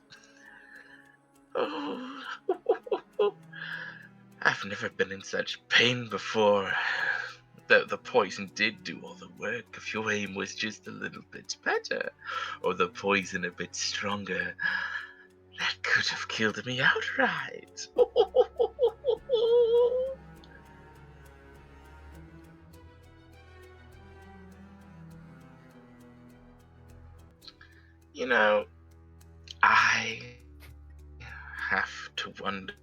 Oh, I've never been in such pain before. the poison did do all the work. If your aim was just a little bit better, or the poison a bit stronger, that could have killed me outright. You know, I have to wonder.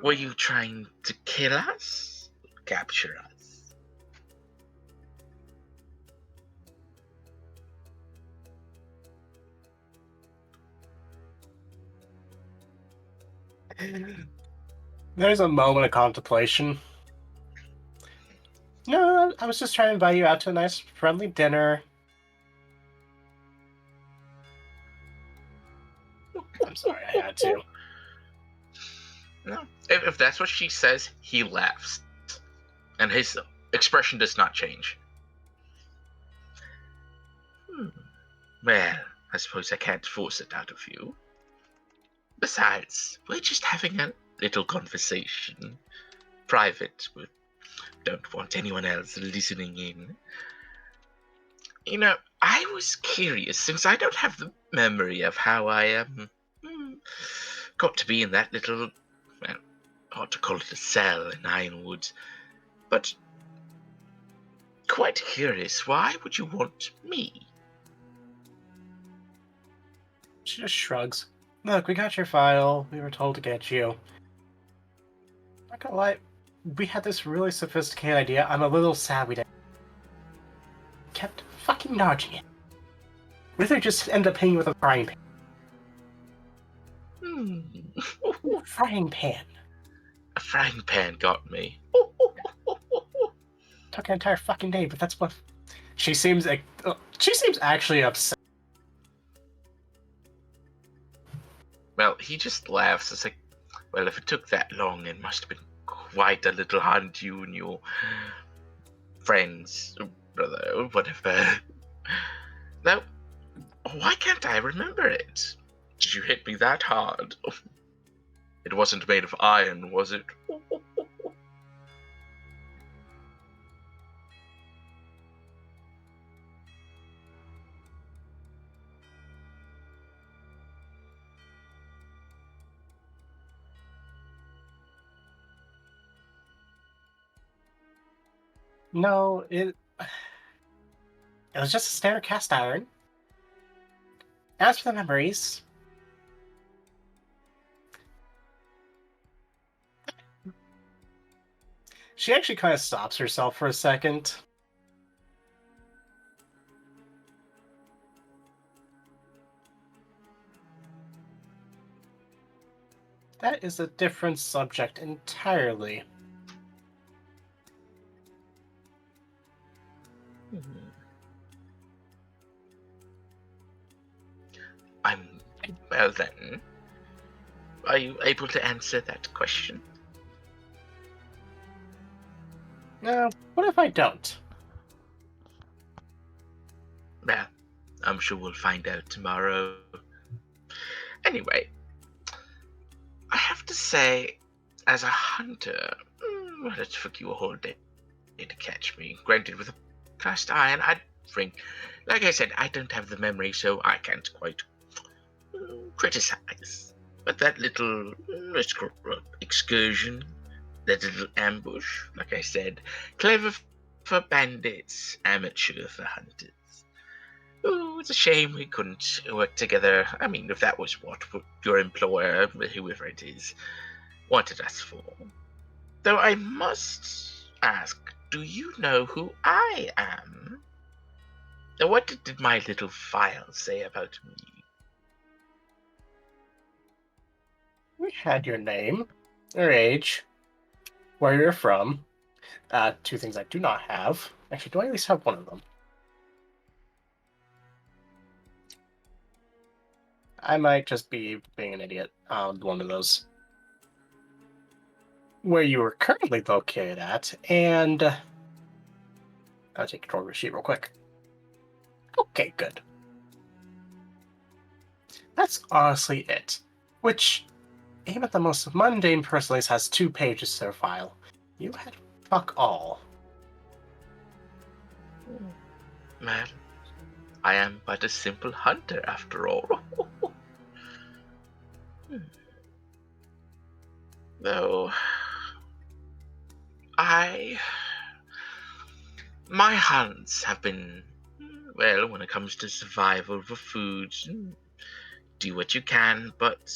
Were you trying to kill us? Capture us? There's a moment of contemplation. No, I was just trying to invite you out to a nice, friendly dinner. I'm sorry, I had to. No. If that's what she says, he laughs. And his expression does not change. Well, I suppose I can't force it out of you. Besides, we're just having a little conversation. Private. We don't want anyone else listening in. You know, I was curious, since I don't have the memory of how I got to be in that little, well, I ought to call it a cell in Ironwood. But quite curious, why would you want me? She just shrugs. Look, we got your file. We were told to get you. Not gonna lie, we had this really sophisticated idea. I'm a little sad we didn't. Kept fucking dodging it. What if they just end up hitting you with a frying pan? Frying pan. A frying pan got me. Took an entire fucking day, but that's what. She seems actually upset. Well, he just laughs. It's like, well, if it took that long, it must have been quite a little hunt, you and your friends, brother, or whatever. Now, why can't I remember it? Did you hit me that hard? It wasn't made of iron, was it? No, it was just a standard cast iron. As for the memories, she actually kind of stops herself for a second. That is a different subject entirely. Well then, are you able to answer that question? No, what if I don't? Well, I'm sure we'll find out tomorrow. Anyway, I have to say, as a hunter, well, it took you a whole day to catch me. Granted, with a cast iron, I think, like I said, I don't have the memory, so I can't quite criticize. But that little excursion, that little ambush, like I said, clever for bandits, amateur for hunters. Oh, it's a shame we couldn't work together. I mean, if that was what your employer, whoever it is, wanted us for. Though I must ask, do you know who I am? Now, what did my little file say about me? We had your name, your age, where you're from. Two things I do not have. Actually, do I at least have one of them? I might just be being an idiot on one of those. Where you were currently located at, and I'll take control of your sheet real quick. Okay, good. That's honestly it. Which, even the most mundane person at least has 2 pages to their file. You had fuck all. Well, I am but a simple hunter after all. Though, my hunts have been, well, when it comes to survival for food, do what you can, but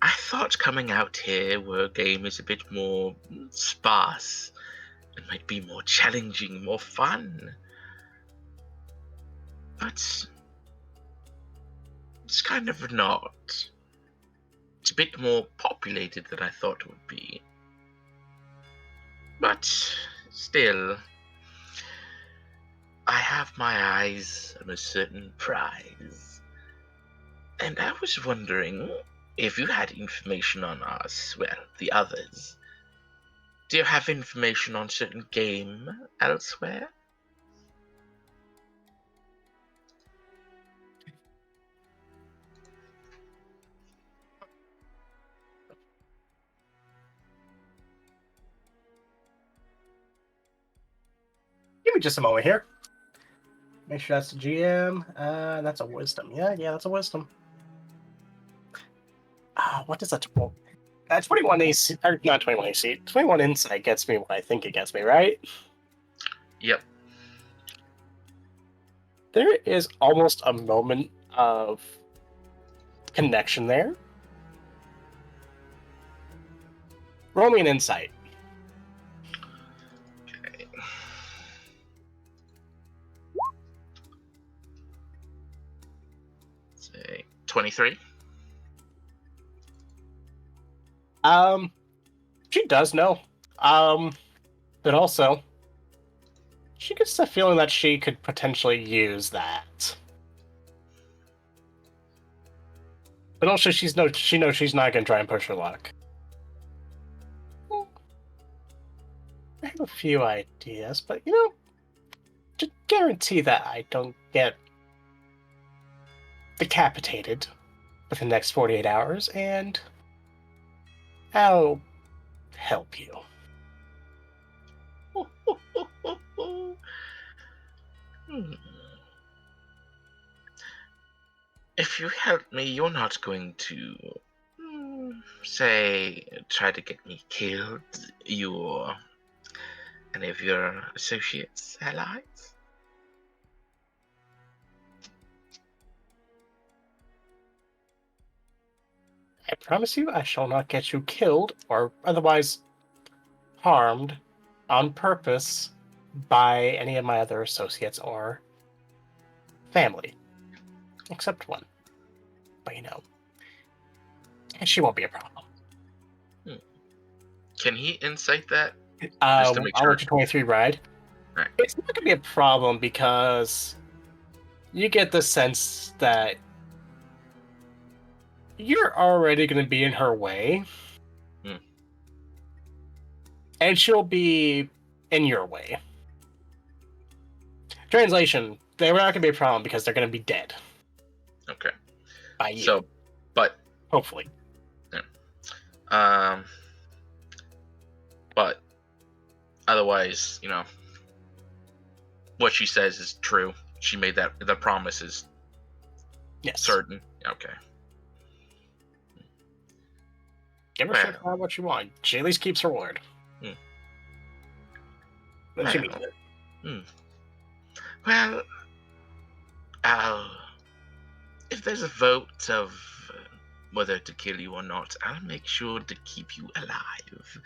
I thought coming out here where game is a bit more sparse, it might be more challenging, more fun. But it's kind of not. It's a bit more populated than I thought it would be. But still, I have my eyes on a certain prize. And I was wondering if you had information on us, well, the others. Do you have information on certain game elsewhere? Give me just a moment here. Make sure that's the GM. That's a wisdom. Yeah, that's a wisdom. What does that? 21 AC, or not 21 AC. 21 insight gets me what I think it gets me, right? Yep. There is almost a moment of connection there. Roll me an insight. Okay. Say 23. She does know. But also, she gets the feeling that she could potentially use that. But also, she knows she's not going to try and push her luck. I have a few ideas, but to guarantee that I don't get decapitated within the next 48 hours, and I'll help you. If you help me, you're not going to, say, try to get me killed, you or any of your associates, allies? I promise you I shall not get you killed or otherwise harmed on purpose by any of my other associates or family. Except one. But she won't be a problem. Can he insight that? I'll to make sure. let your 23 ride. Right. It's not going to be a problem because you get the sense that you're already going to be in her way. And she'll be in your way. Translation, they're not going to be a problem because they're going to be dead. Okay. By you. So, but hopefully. But otherwise, what she says is true. She made the promise is certain. Okay. Give her what you want. She at least keeps her word. When she means it. Well, if there's a vote of whether to kill you or not, I'll make sure to keep you alive.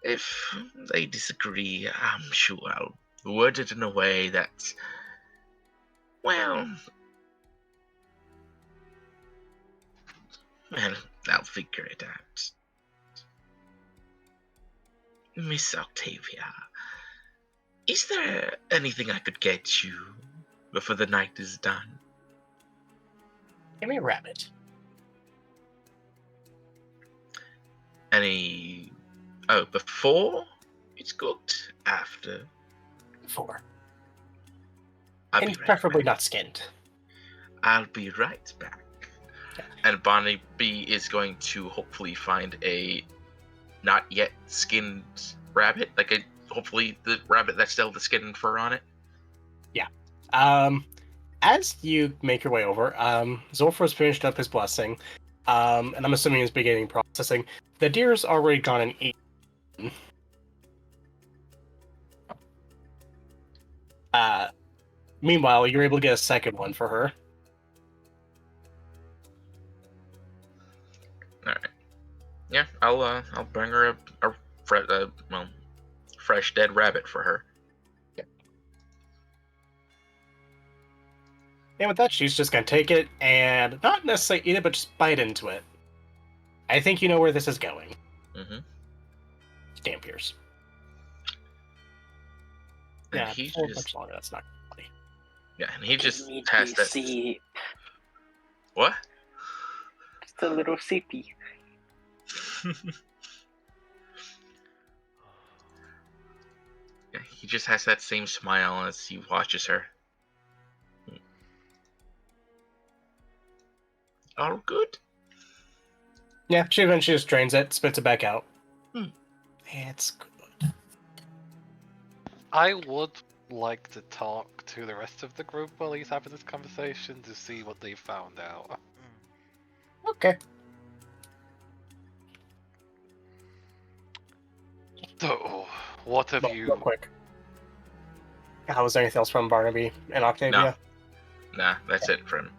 If they disagree, I'm sure I'll word it in a way that, well, I'll figure it out. Miss Octavia, is there anything I could get you before the night is done? Give me a rabbit. Before it's cooked? After? Before. I'll And be right preferably back. not skinned. I'll be right back. And Bonnie B is going to hopefully find a not yet skinned rabbit, hopefully the rabbit that's still the skin and fur on it. As you make your way over, Zolfra's finished up his blessing, and I'm assuming he's beginning processing. The deer's already gone and eaten. Meanwhile, you're able to get a second one for her. All right. Yeah, I'll bring her a fresh dead rabbit for her. And with that, she's just gonna take it and not necessarily eat it, but just bite into it. I think you know where this is going. Mm-hmm. Dampiers. And Yeah, he for just, much longer. That's not funny. yeah, and he just Need has to that. see What? just a little sippy. Yeah, he just has that same smile as he watches her. All good? Yeah, she eventually just drains it, spits it back out. Hmm. It's good. I would like to talk to the rest of the group while he's having this conversation to see what they found out. Okay. So, what have Well, you... real quick. How was anything else from Barnaby and Octavia? Nah, that's it for him.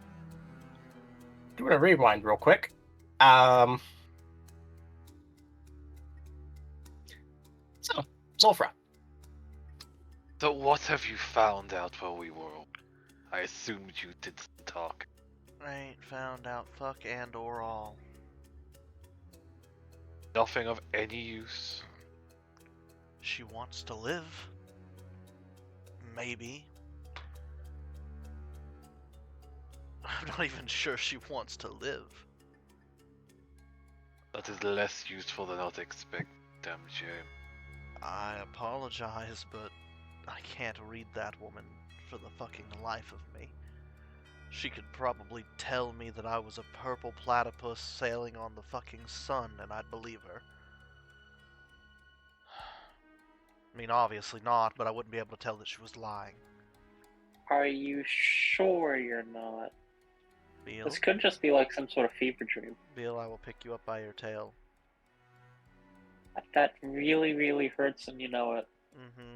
Do a rewind real quick. So, Zolfra. So what have you found out while we were... I assumed you did some talk. I ain't found out fuck and or all. Nothing of any use. She wants to live. Maybe. I'm not even sure she wants to live. That is less useful than I'd expect, damn shame. I apologize, but I can't read that woman for the fucking life of me. She could probably tell me that I was a purple platypus sailing on the fucking sun, and I'd believe her. I mean, obviously not, but I wouldn't be able to tell that she was lying. Are you sure you're not? Beal, This could just be like some sort of fever dream. Beal, I will pick you up by your tail. That really, really hurts and you know it.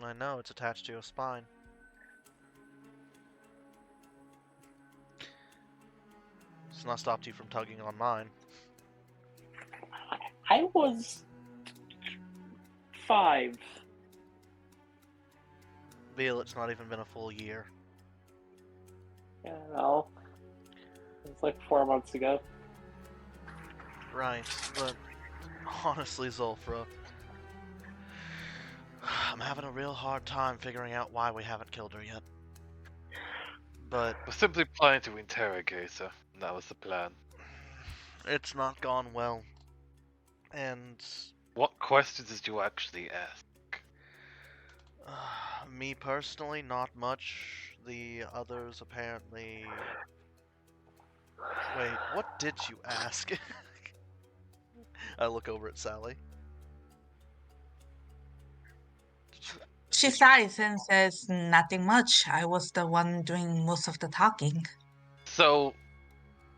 I know, it's attached to your spine. It's not stopped you from tugging on mine. I was 5. Beal, it's not even been a full year. Yeah, well, it was like 4 months ago. Right, but honestly, Zolfra, I'm having a real hard time figuring out why we haven't killed her yet. But We're simply planning to interrogate her. That was the plan. it's not gone well. And What questions did you actually ask? me personally, not much. The others apparently... Wait, what did you ask? I look over at Sally. She sighs and says, "Nothing much. I was the one doing most of the talking." So,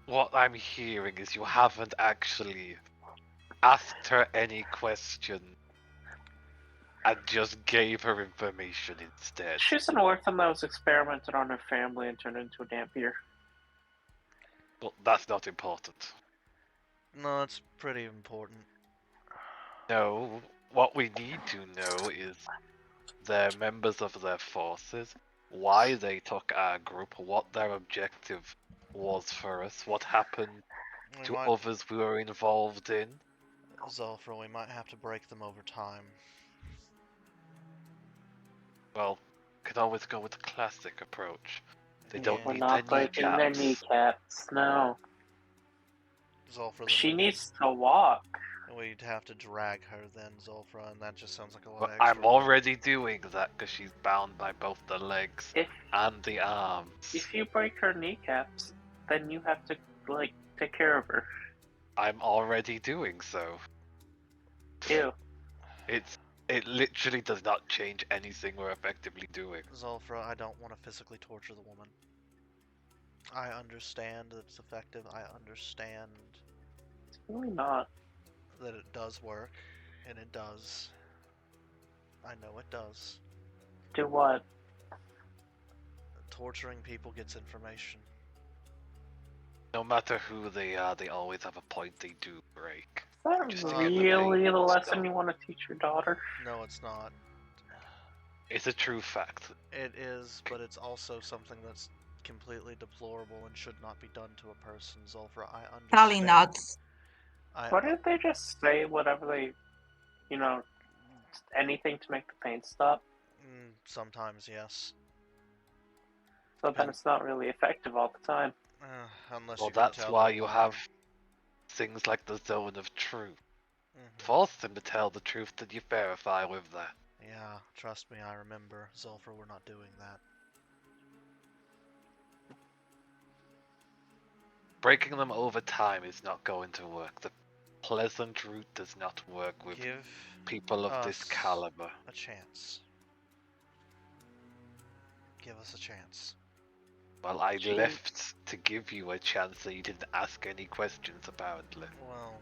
what I'm hearing is you haven't actually asked her any question and just gave her information instead. She's an orphan that was experimented on her family and turned into a dampier. Well, that's not important. No, it's pretty important. No, what we need to know is the members of their forces, why they took our group, what their objective was for us, what happened to others we were involved in. Zolfra, we might have to break them over time. Well, could always go with the classic approach. They don't We're need not their breaking their kneecaps. kneecaps, no. Zolfra, She needs to walk. We'd have to drag her then, Zolfra, and that just sounds like a lot But of extra I'm already doing that because she's bound by both the legs If and the arms. if you break her kneecaps, then you have to like, take care of her. I'm already doing so. Ew. It literally does not change anything we're effectively doing. Zolfra, I don't want to physically torture the woman. I understand that it's effective. I understand It's really not. that it does work, and it does. I know it does. Do what? Torturing people gets information. No matter who they are, they always have a point they do break. Is that Just really the lesson stuff. you want to teach your daughter? No, it's not. It's a true fact. It is, but it's also something that's completely deplorable and should not be done to a person. Zolfra, I understand. Probably not. Why didn't they just say whatever they, anything to make the pain stop? Sometimes, yes. So then it's not really effective all the time. Unless Well, you can that's tell why them you why. have things like the zone of truth. Mhm. Force them to tell the truth that you verify with that. Yeah, trust me, I remember. Zolfra, we're not doing that. Breaking them over time is not going to work. The pleasant route does not work with Give people of this us caliber. a chance. Give us a chance. Well, I Gee. left to give you a chance so you didn't ask any questions, apparently. Well,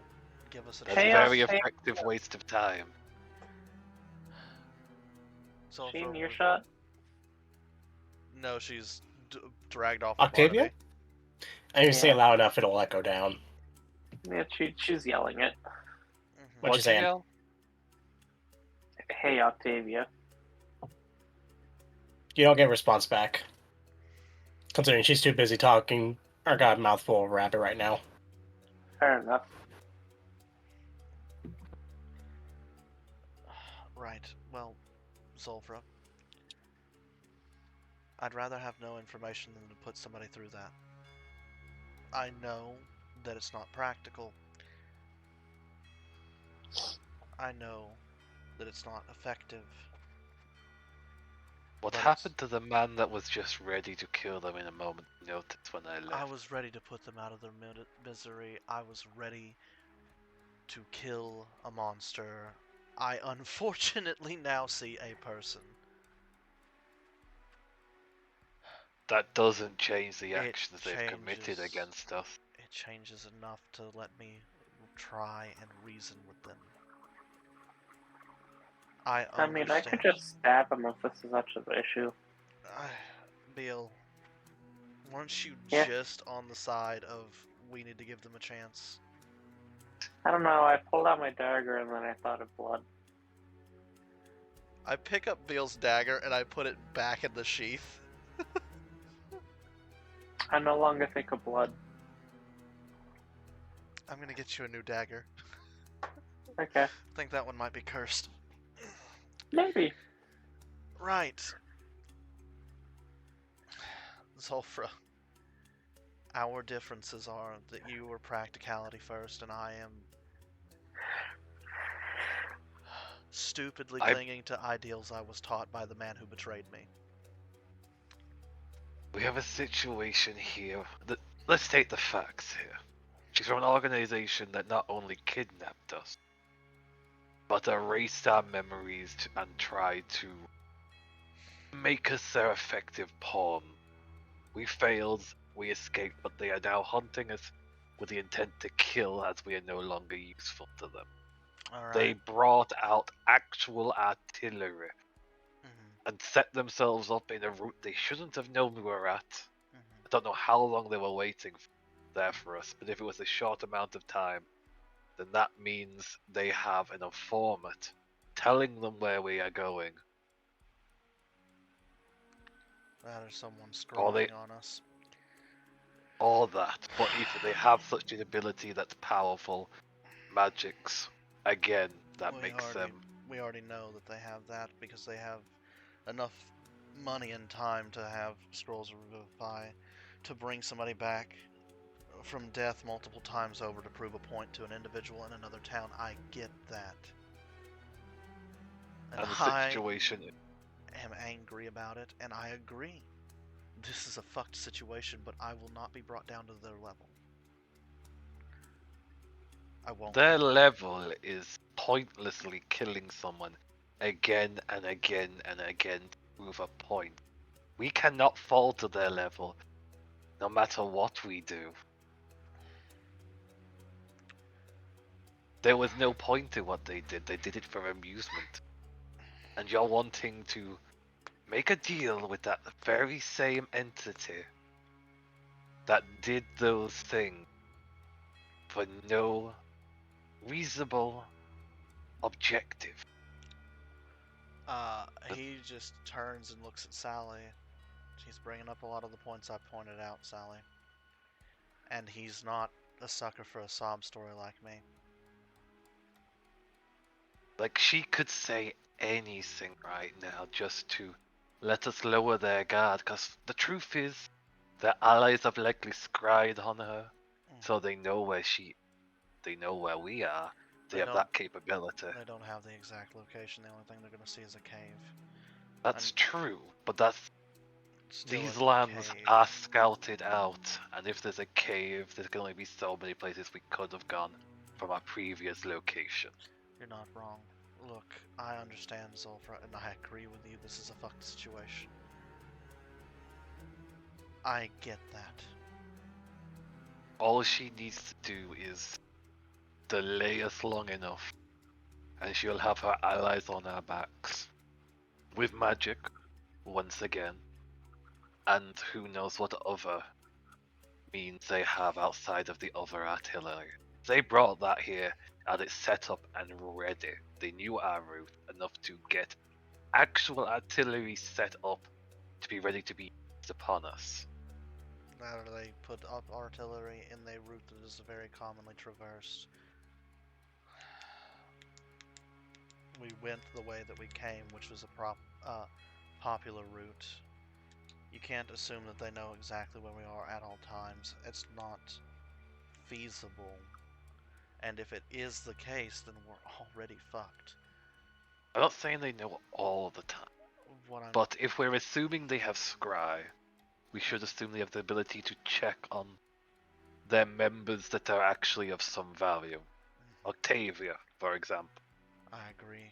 give us a That's a Chaos, very chaos. effective waste of time. Zolfra, She in we're- earshot? No, she's dragged off Octavia? the party. And if you say Yeah. it loud enough, it'll echo down. Yeah, she's yelling it. Mhm. What you What'd saying? yell? Hey, Octavia. You don't get a response back. Considering she's too busy talking or got a mouthful of rabbit right now. Fair enough. Right. Well, Zolfra, I'd rather have no information than to put somebody through that. I know that it's not practical. I know that it's not effective. What But happened to the man that was just ready to kill them in a moment's notice when I left? I was ready to put them out of their misery. I was ready to kill a monster. I unfortunately now see a person. That doesn't change the It actions they've committed changes- against us. It changes enough to let me try and reason with them. I mean, I could understand. just stab him if this is such an issue. Bill, weren't you Yeah. just on the side of we need to give them a chance? I don't know, I pulled out my dagger and then I thought of blood. I pick up Bill's dagger and I put it back in the sheath. I no longer think of blood. I'm gonna get you a new dagger. Okay. I think that one might be cursed. Maybe. Right. Zolfra, our differences are that you were practicality first and I am stupidly I- clinging to ideals I was taught by the man who betrayed me. We have a situation here. Let's take the facts here. She's from an organization that not only kidnapped us, but erased our memories and tried to make us their effective pawn. We failed, we escaped, but they are now hunting us with the intent to kill as we are no longer useful to them. Alright. They brought out actual artillery Mhm, and set themselves up in a route they shouldn't have known we were at. mhm. I don't know how long they were waiting there for us, but if it was a short amount of time, then that means they have an informant telling them where we are going. There's someone Or they- scrolling on us. All that, but if they have such an ability that's powerful, magics, again, that makes them. We already know that they have that because they have enough money and time to have scrolls of revivify to bring somebody back from death multiple times over to prove a point to an individual in another town. I get that. And And the I situation. am angry about it, and I agree. This is a fucked situation, but I will not be brought down to their level. I won't. Their level is pointlessly killing someone again and again and again to prove a point. We cannot fall to their level, no matter what we do. There was no point to what they did it for amusement. And you're wanting to make a deal with that very same entity that did those things for no reasonable objective. He just turns and looks at Sally. He's bringing up a lot of the points I pointed out, Sally. And he's not a sucker for a sob story like me. Like, she could say anything right now just to let us lower their guard, because the truth is, their allies have likely scryed on her, so they know where we are. They have that capability. They don't have the exact location. The only thing they're going to see is a cave. That's And true, but that's still these a lands cave. are scouted out, and if there's a cave, there's can only be so many places we could have gone from our previous location. You're not wrong. Look, I understand, Zulfra, and I agree with you. This is a fucked situation. I get that. All she needs to do is delay us long enough, and she'll have her allies on her backs. With magic, once again. And who knows what other means they have outside of the other artillery. They brought that here, had it set up and ready. They knew our route enough to get actual artillery set up to be ready to be used upon us. Now they put up artillery in a route that is very commonly traversed. We went the way that we came, which was a popular route. You can't assume that they know exactly where we are at all times. It's not feasible. And if it is the case, then we're already fucked. I'm not saying they know all the time, but if we're assuming they have scry, we should assume they have the ability to check on their members that are actually of some value. Octavia, for example. I agree.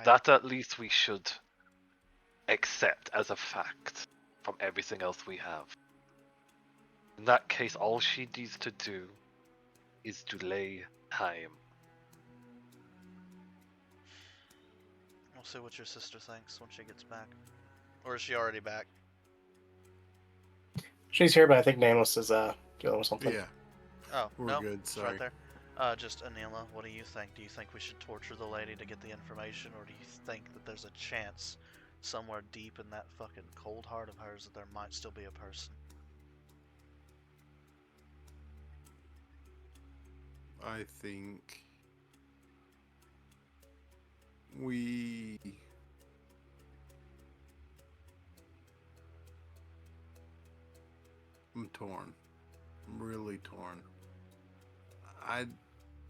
That at least we should accept as a fact from everything else we have. In that case, all she needs to do is delay time. We'll see what your sister thinks when she gets back. Or is she already back? She's here, but I think Nameless is dealing with something. Yeah, Oh, we're no, good. it's Sorry. right there. Just Anila, what do you think? Do you think we should torture the lady to get the information, or do you think that there's a chance somewhere deep in that fucking cold heart of hers that there might still be a person? I think we I'm torn. I'm really torn.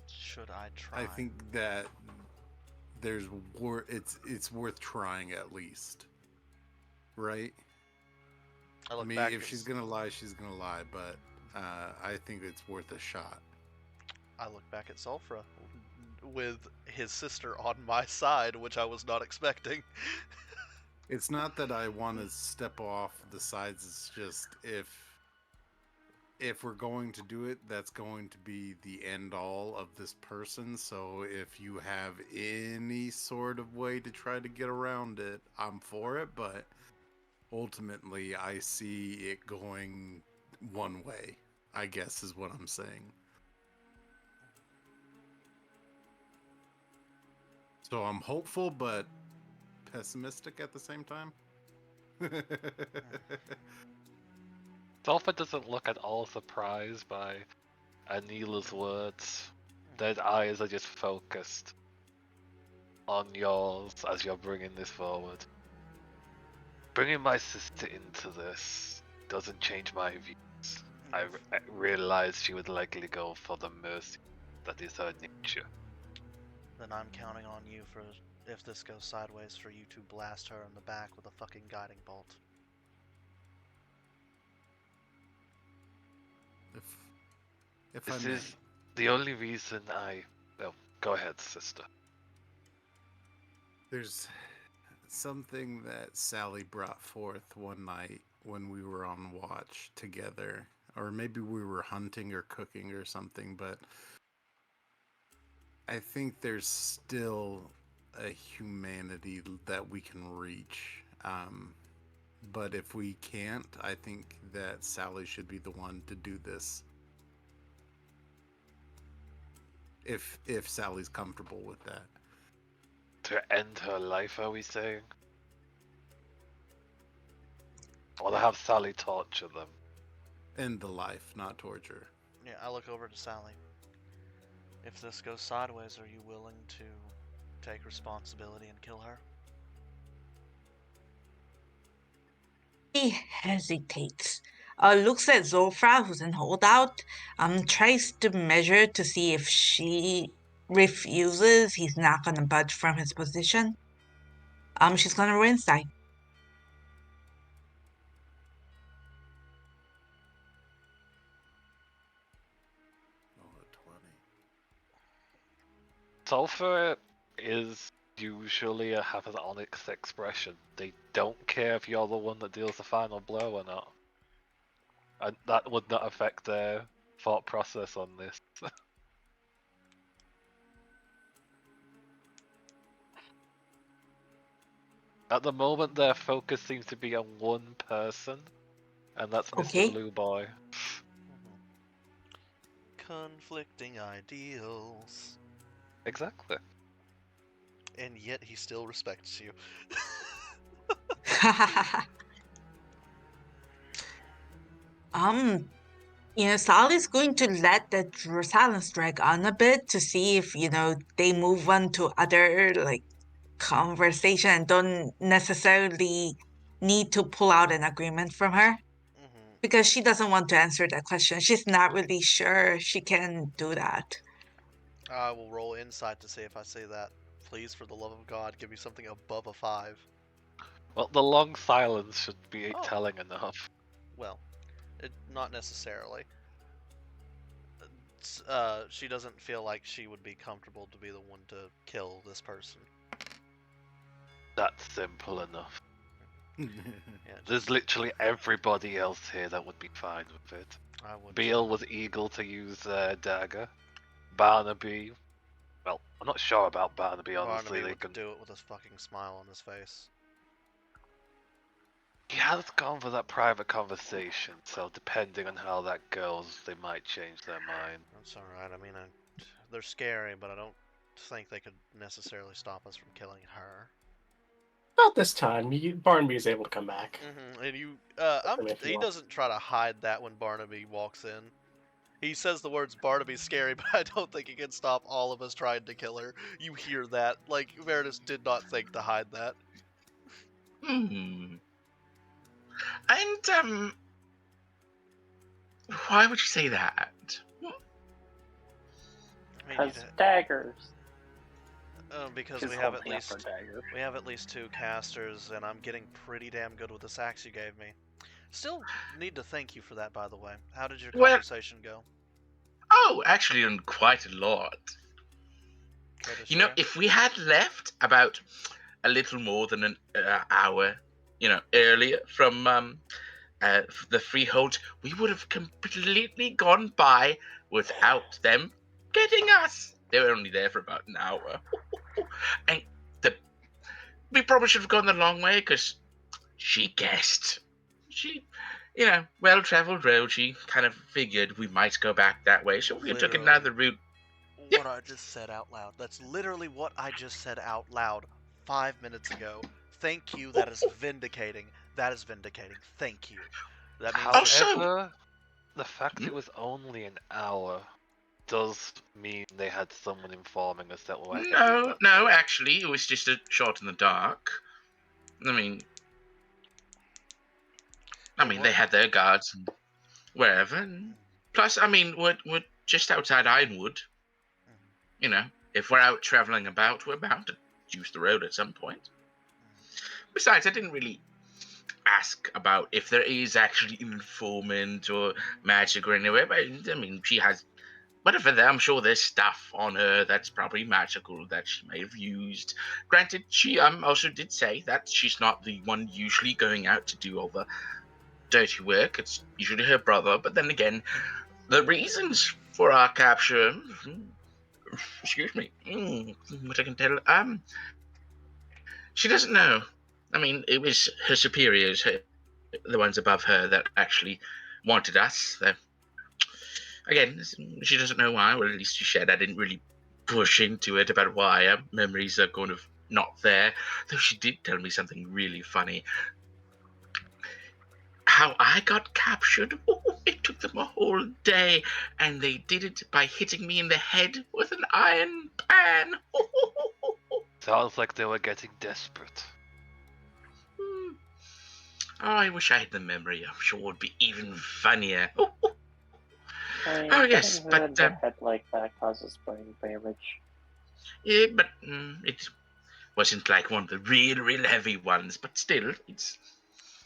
Should I try? I think that it's worth trying at least. Right? I I look mean, back if at- she's gonna lie, she's gonna lie, but I think it's worth a shot. I look back at Sulfra with his sister on my side, which I was not expecting. It's not that I want to step off the sides. It's just if we're going to do it, that's going to be the end all of this person. So if you have any sort of way to try to get around it, I'm for it. But ultimately, I see it going one way, I guess is what I'm saying. So I'm hopeful, but pessimistic at the same time. Dolphin doesn't look at all surprised by Anila's words. Their eyes are just focused on yours as you're bringing this forward. Bringing my sister into this doesn't change my views. I realized she would likely go for the mercy that is her nature. Then I'm counting on you for, if this goes sideways, for you to blast her in the back with a fucking guiding bolt. If I This may. is The only reason well, go ahead, sister. There's something that Sally brought forth one night when we were on watch together, or maybe we were hunting or cooking or something, but I think there's still a humanity that we can reach. But if we can't, I think that Sally should be the one to do this. If Sally's comfortable with that. To end her life, are we saying? Or to have Sally torture them? End the life, not torture. Yeah, I look over to Sally. If this goes sideways, are you willing to take responsibility and kill her? He hesitates. Looks at Zofra, who's in holdout. Tries to measure to see if she refuses. He's not gonna budge from his position. She's gonna roll inside. Oh, a 20. Sulfur is usually have an onyx expression. They don't care if you're the one that deals the final blow or not. And that would not affect their thought process on this. At the moment, their focus seems to be on one person, and that's Okay. Mr. Blue Boy. Conflicting ideals. Exactly. And yet he still respects you. Sally's going to let the silence drag on a bit to see if, they move on to other, conversation and don't necessarily need to pull out an agreement from her. Because she doesn't want to answer that question. She's not really sure she can do that. I will roll insight to see if I see that. Please, for the love of God, give me something above a 5. Well, the long silence should be Oh. telling enough. Well, not necessarily. She doesn't feel like she would be comfortable to be the one to kill this person. That's simple enough. Yeah, There's literally everybody else here that would be fine with it. I would. Beale was eager to use their dagger. Barnaby, well, I'm not sure about Barnaby, honestly. Barnaby would do it with a fucking smile on his face. He has gone for that private conversation, so depending on how that goes, they might change their mind. That's alright. I mean, they're scary, but I don't think they could necessarily stop us from killing her. About this time, Barnaby is able to come back. And you, If you he want. doesn't try to hide that when Barnaby walks in. He says the words Barnaby's scary, but I don't think he can stop all of us trying to kill her. You hear that? Like, Veritas did not think to hide that. And, why would you say that? I mean, Because daggers. because She's we have at holding up least her dagger. 2 casters, and I'm getting pretty damn good with this axe you gave me. Still need to thank you for that, by the way. How did your Well- conversation go? Oh, actually, on quite a lot. Care to You know, share? if we had left about a little more than an hour, earlier from the freehold, we would have completely gone by without them getting us. They were only there for about an hour. And we probably should have gone the long way because she guessed. She, well-traveled road. She kind of figured we might go back that way, so we took Literally. another route. What I just said out loud. That's literally what I just said out loud 5 minutes ago. Thank you. That is vindicating. That is vindicating. Thank you. That means However, the fact it was only an hour does mean they had someone informing us that we're No, actually, it was just a shot in the dark. I mean, they had their guards and wherever. And plus, we're just outside Ironwood. If we're out traveling about, we're bound to use the road at some point. Besides, I didn't really ask about if there is actually an informant or magic or anywhere, but she has whatever, I'm sure there's stuff on her that's probably magical that she may have used. Granted, she also did say that she's not the one usually going out to do all the dirty work. It's usually her brother. But then again, the reasons for our capture, excuse me, what I can tell, she doesn't know. I mean, it was her superiors, the ones above her, that actually wanted us. Again, she doesn't know why, or at least she said I didn't really push into it about why. Her memories are kind of not there. Though she did tell me something really funny. How I got captured. It took them a whole day, and they did it by hitting me in the head with an iron pan. Sounds like they were getting desperate. Oh, I wish I had the memory. I'm sure it would be even funnier. Oh yes, but a head like that causes brain damage. yeah, but it wasn't like one of the real heavy ones. But still, it's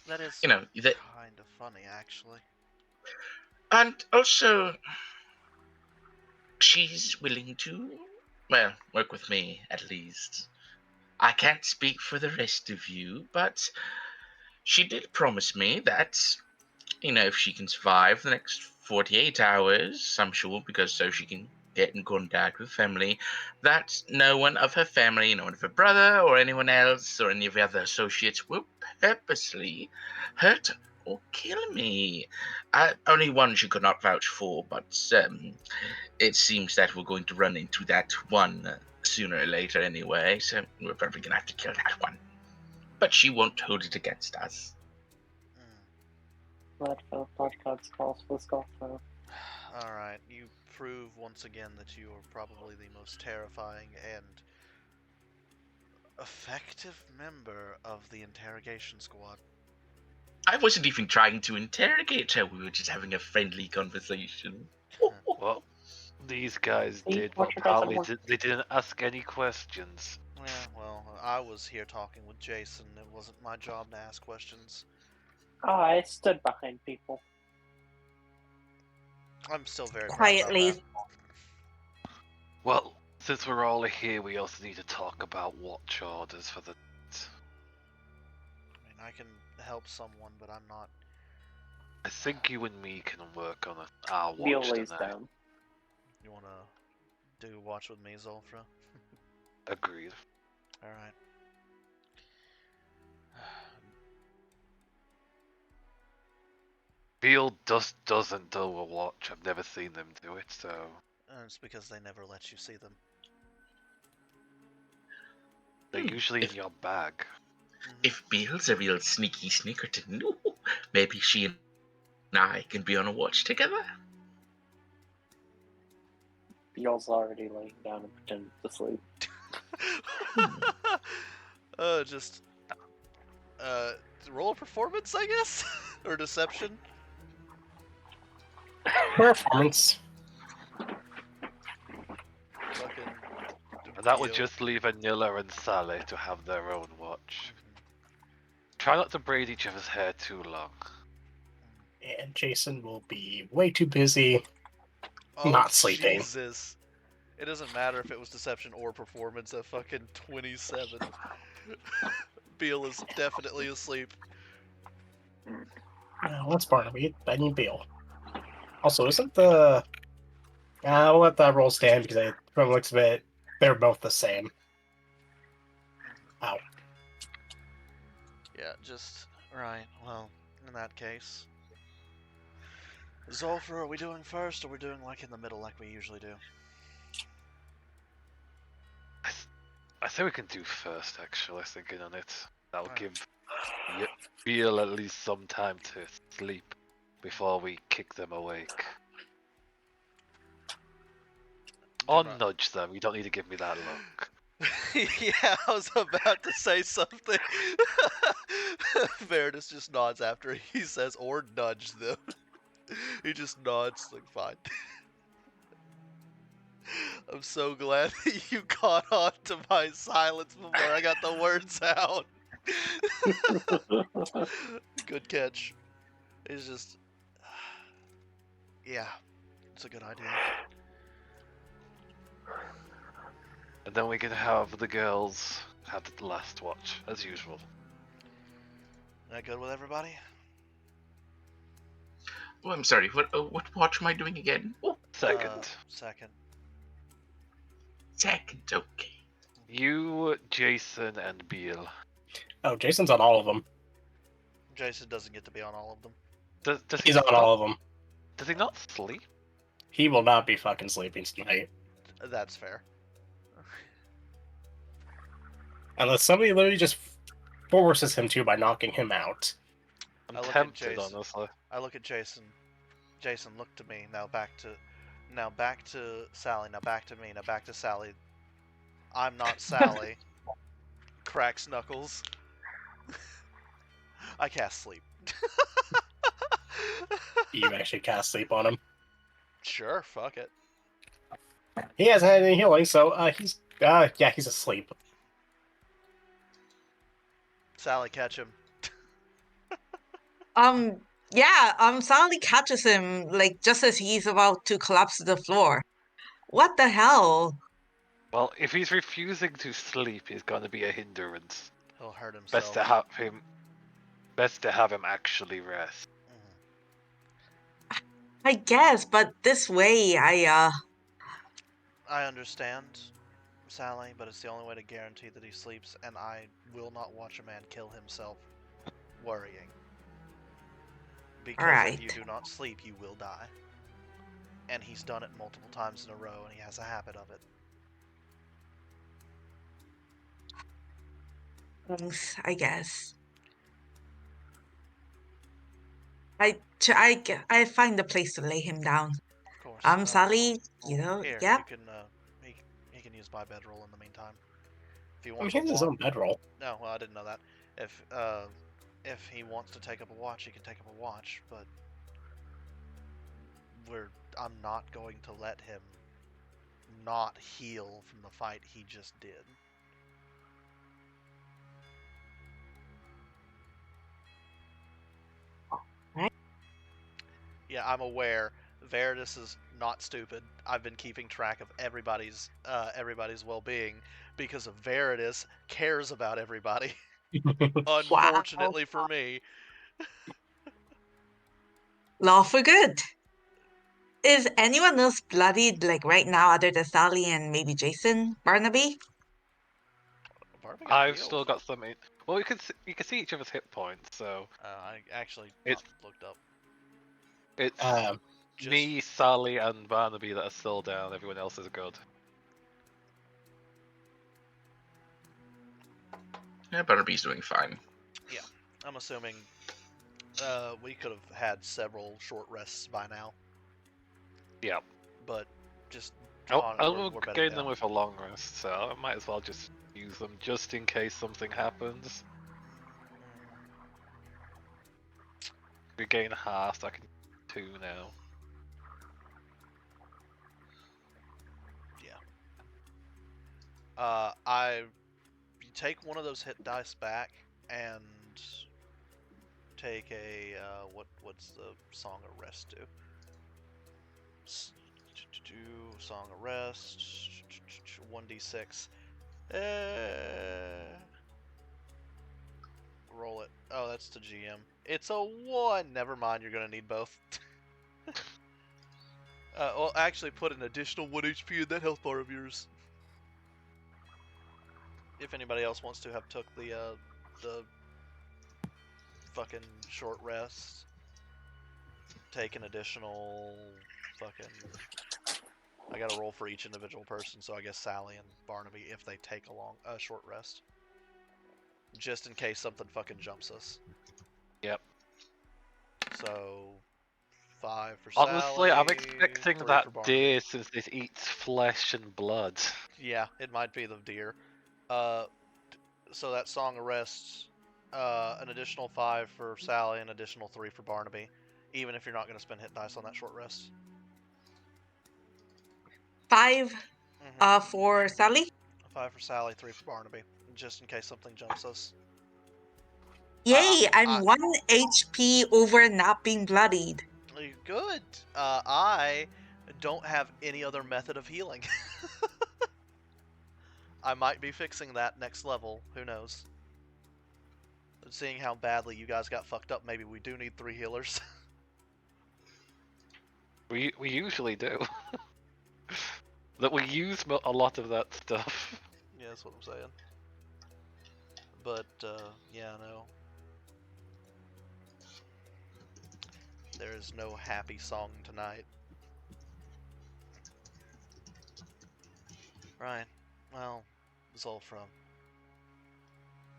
That is that. kind of funny, actually. And also, she's willing to, well, work with me at least. I can't speak for the rest of you, but she did promise me that, if she can survive the next 48 hours, I'm sure, because so she can get in contact with family, that no one of her family, no one of her brother or anyone else or any of the other associates will purposely hurt or kill me. Only one she could not vouch for, but it seems that we're going to run into that one sooner or later anyway, so we're probably going to have to kill that one. But she won't hold it against us. But Flashcards calls for Scoffler. Alright, you prove once again that you are probably the most terrifying and effective member of the interrogation squad. I wasn't even trying to interrogate her, we were just having a friendly conversation. Well, these guys See, did, but Orchard doesn't apparently work. they didn't ask any questions. Yeah, well, I was here talking with Jason. It wasn't my job to ask questions. Oh, I stood behind people. I'm still very proud Quietly. about that. Well, since we're all here, we also need to talk about watch orders for the... I mean, I can help someone, but I'm not. I think you and me can work on our Neil watch lays tonight. down. You wanna do watch with me, Zolfra? Agreed. Alright. Field doesn't do a watch. I've never seen them do it, so... It's because they never let you see them. They're usually in your bag. If Beale's a real sneaky snickerton, maybe she and I can be on a watch together. Beale's already laying down and pretending to sleep. Just roll a performance, I guess, or deception. Performance. Fucking. And that would deal. just leave Anila and Sally to have their own watch. Try not to braid each other's hair too long. And Jason will be way too busy. Oh, Not sleeping. Jesus. It doesn't matter if it was deception or performance at fucking 27. Beale is definitely asleep. What's Barnaby? I need Beale. Also, isn't the... I'll let that roll stand because from the looks of it, they're both the same. Ow. Yeah, just... Right, well, in that case... Zolfra, are we doing first, or are we doing like in the middle like we usually do? I think we can do first, actually, thinking on it. That'll Alright. give Beale at least some time to sleep before we kick them awake. Or Right. nudge them, you don't need to give me that look. Yeah, I was about to say something. Veritas just nods after he says, or nudge them. He just nods, like, fine. I'm so glad that you caught on to my silence before I got the words out. Good catch. It's just... Yeah, it's a good idea. And then we can have the girls have the last watch, as usual. That good with everybody? Oh, I'm sorry. What watch am I doing again? Oh, Second. Second. second. Okay. You, Jason, and Beal. Oh, Jason's on all of them. Jason doesn't get to be on all of them. Does He's he on not, all of them. Does he not sleep? He will not be fucking sleeping tonight. That's fair. Unless somebody literally just forces him to by knocking him out. I'm I look at tempted, Jason. honestly. I look at Jason. Jason, look to me. Now back to Sally. Now back to me. Now back to Sally. I'm not Sally. Cracks knuckles. I cast sleep. You actually cast sleep on him. Sure, fuck it. He hasn't had any healing, so he's asleep. Sally, catch him. Sally catches him, like, just as he's about to collapse to the floor. What the hell? Well, if he's refusing to sleep, he's going to be a hindrance. He'll hurt himself. Best to have him actually rest. I guess, but this way, I understand, Sally, but it's the only way to guarantee that he sleeps, and I will not watch a man kill himself worrying. Because if you Alright. do not sleep, you will die. And he's done it multiple times in a row, and he has a habit of it. I guess. I find a place to lay him down. Of course. Sally, Here, yeah. you can, he can use my bedroll in the meantime. If he I mean, wants he has his to own bedroll. No, well, I didn't know that. If he wants to take up a watch, he can take up a watch, but I'm not going to let him not heal from the fight he just did. Right. Yeah, I'm aware. Veritas is not stupid. I've been keeping track of everybody's well-being because of Veritas cares about everybody. Unfortunately for me. Law for good. Is anyone else bloodied, like, right now, other than Sally and maybe Jason? Barnaby? Barnaby got I've healed. still got some. Well, you can see each other's hit points, so I actually It's- looked up. it's Just- me, Sally, and Barnaby that are still down. Everyone else is good. Yeah, Barnaby's doing fine. I'm assuming we could have had several short rests by now. Yep. But just I will we're better gain now. them with a long rest, so I might as well just use them just in case something happens. We gain half, so I can 2 now. You take one of those hit dice back and take a what's the Song of Rest do? Song of Rest 1d6. Roll it. Oh, that's the GM. It's a 1. Never mind. You're gonna need both. Well, actually, put an additional 1 HP in that health bar of yours. If anybody else wants to have took the fucking short rest, take an additional fucking. I gotta roll for each individual person, so I guess Sally and Barnaby if they take a short rest, just in case something fucking jumps us. Yep. So 5 for Honestly, Sally. I'm expecting 3 that for Barnaby. deer since this eats flesh and blood. Yeah, it might be the deer. So that Song of Rest, an additional 5 for Sally, an additional 3 for Barnaby, even if you're not going to spend hit dice on that short rest. 5 for Sally? 5 for Sally, 3 for Barnaby, just in case something jumps us. Yay, I'm 1 HP over not being bloodied. Good. I don't have any other method of healing. I might be fixing that next level. Who knows? Seeing how badly you guys got fucked up, maybe we do need 3 healers. We usually do. That we use a lot of that stuff. Yeah, that's what I'm saying. But, yeah, no. There is no happy song tonight. Right. Well, Zulfra.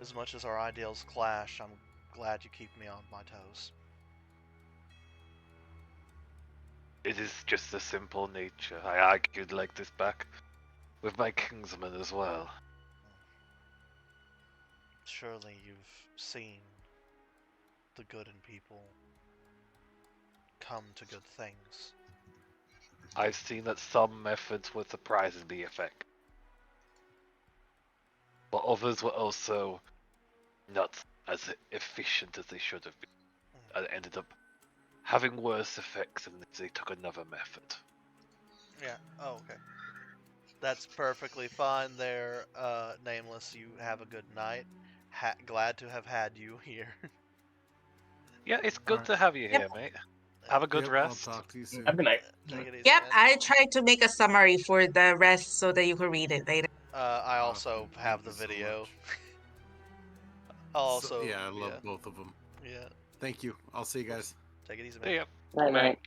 As much as our ideals clash, I'm glad you keep me on my toes. It is just the simple nature. I argued like this back with my kingsman as well. Surely you've seen the good in people come to good things. I've seen that some methods were surprisingly effective, but others were also not as efficient as they should have been, and ended up having worse effects than if they took another method. Yeah, oh, okay. That's perfectly fine there, Nameless. You have a good night. Glad to have had you here. Yeah, it's good Alright. to have you here, mate. Have a good Yep, rest. I'll talk to you soon. Have a good night. Take it easy, Yep, man. I tried to make a summary for the rest so that you can read it later. I also Awesome, have thank the you so video. much. Also, Yeah, I love both of them. Yeah, Thank you. I'll see you guys. take it easy, See man. ya. Night night.